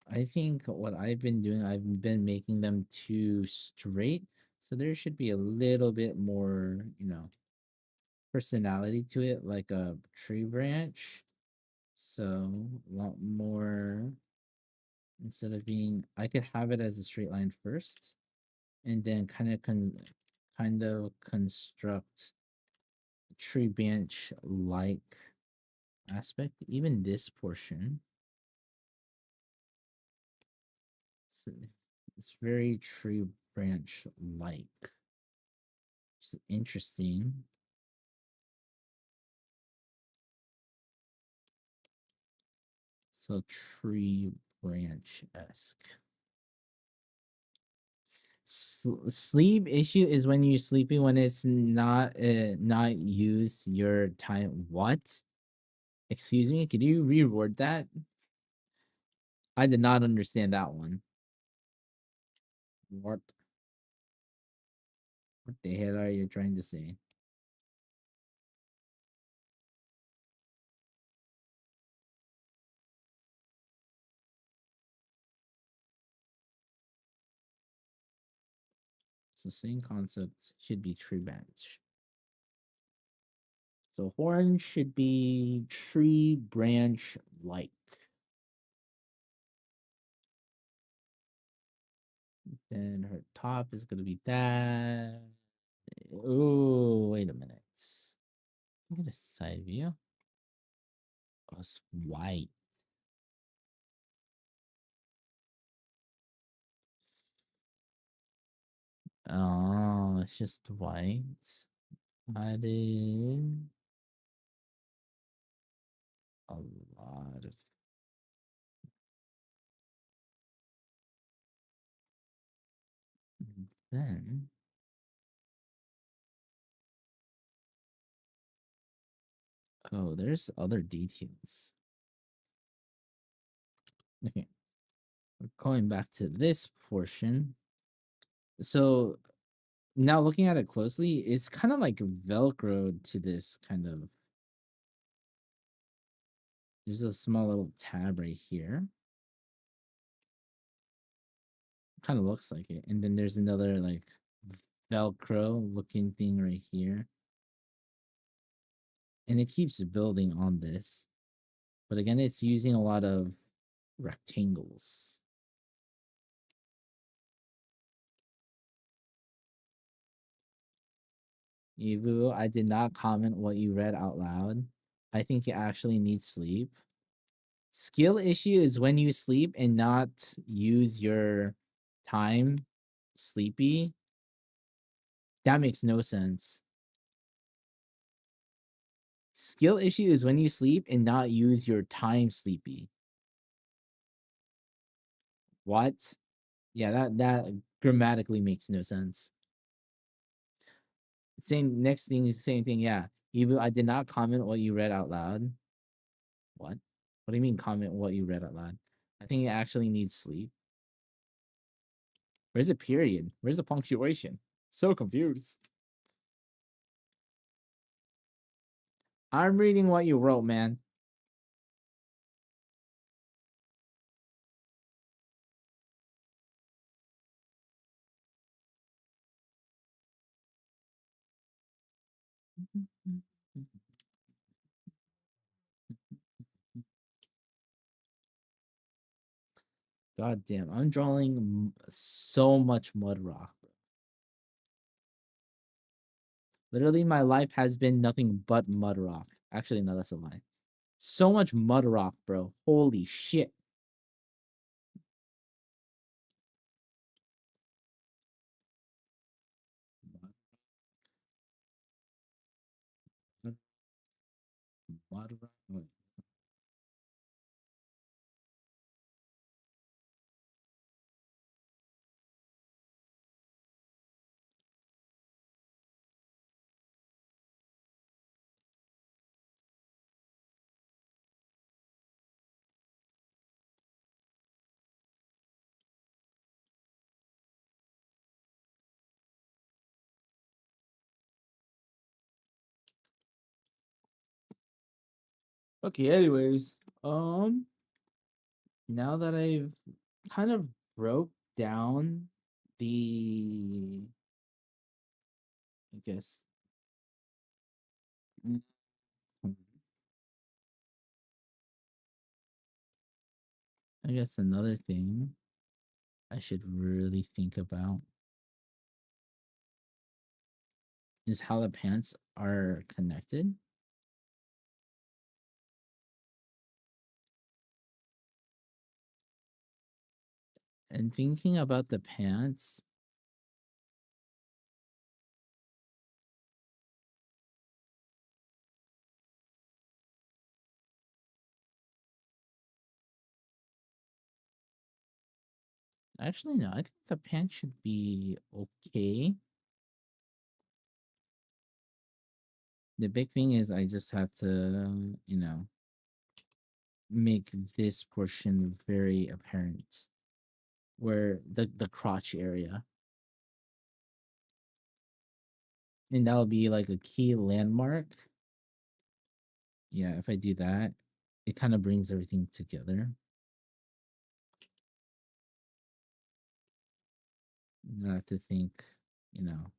I think what I've been doing, I've been making them too straight. So there should be a little bit more, personality to it, like a tree branch. So a lot more, instead of being, I could have it as a straight line first, and then kind of construct a tree branch like aspect. Even this portion, so it's very tree branch like. It's interesting. So tree branch esque. Sleep issue is when you're sleeping when it's not use your time. What? Excuse me? Could you reword that? I did not understand that one. What? What the hell are you trying to say? So same concept should be tree branch. So horn should be tree branch like. Then her top is gonna be that. Oh, wait a minute. Look at the side view. Oh, it's white. Oh, it's just white. Added a lot of. Then oh, there's other details. Okay, going back to this portion. So now looking at it closely, it's kind of like velcroed to this kind of. There's a small little tab right here. Kind of looks like it, and then there's another like velcro looking thing right here, and it keeps building on this, but again it's using a lot of rectangles. Evu, I did not comment what you read out loud. I think you actually need sleep. Skill issue is when you sleep and not use your time sleepy. That makes no sense. Skill issue is when you sleep and not use your time sleepy. What? Yeah, that grammatically makes no sense. Same next thing is the same thing. Yeah. Evu, I did not comment what you read out loud. What? What do you mean comment what you read out loud? I think it actually needs sleep. Where's the period? Where's the punctuation? So confused. I'm reading what you wrote, man. God damn, I'm drawing so much mud rock. Literally, my life has been nothing but mud rock. Actually, no, that's a lie. So much mud rock, bro. Holy shit. Mud rock. Okay, anyways, now that I've kind of broke down the, I guess, mm, I guess another thing I should really think about is how the pants are connected. And thinking about the pants, actually, no, I think the pants should be okay. The big thing is I just have to, make this portion very apparent, where the crotch area. And that'll be like a key landmark. Yeah, if I do that, it kind of brings everything together. And I have to think, you know,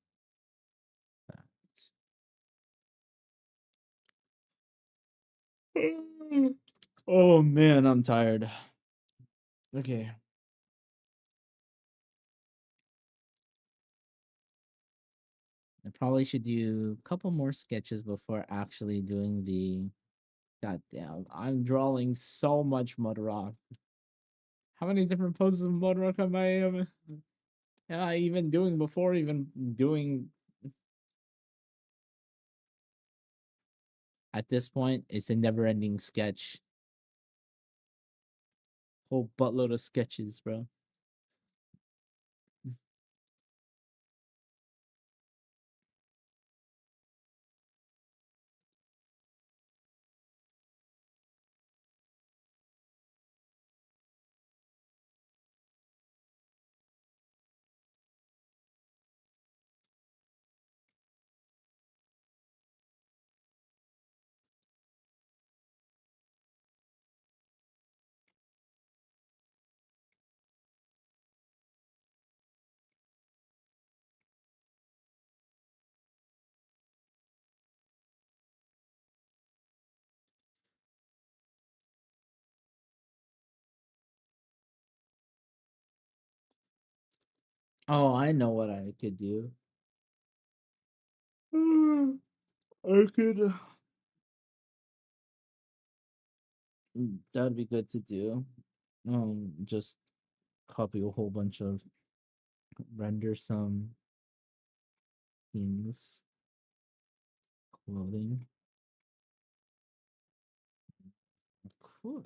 that. Oh man, I'm tired. Okay. I probably should do a couple more sketches before actually doing the. God damn, I'm drawing so much mud rock. How many different poses of mud rock am I even doing before even doing? At this point, it's a never-ending sketch. Whole buttload of sketches, bro. Oh, I know what I could do. I could. That'd be good to do. Just copy a whole bunch of, render some things, clothing. Cool.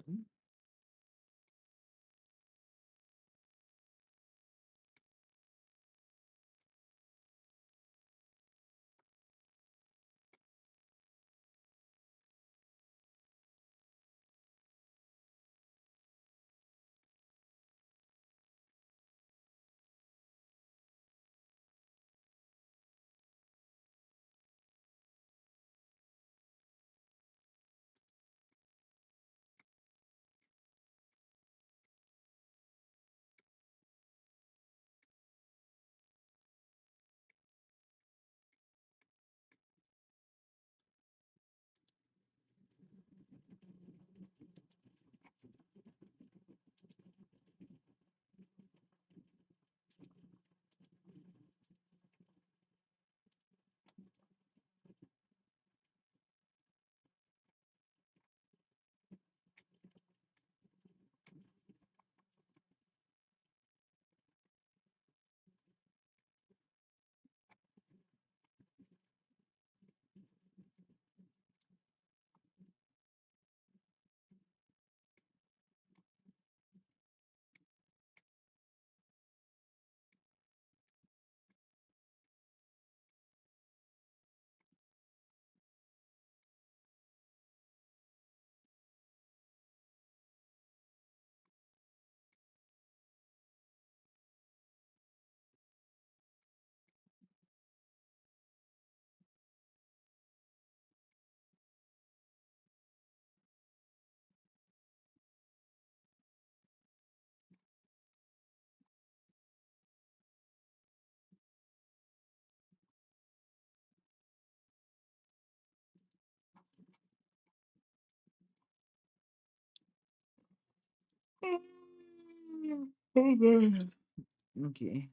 Okay.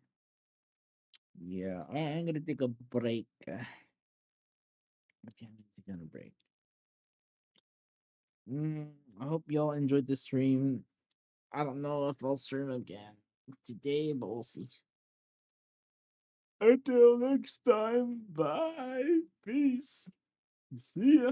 Yeah, I'm gonna take a break. Okay, I'm gonna take a break. I hope y'all enjoyed the stream. I don't know if I'll stream again today, but we'll see. Until next time, bye. Peace. See ya.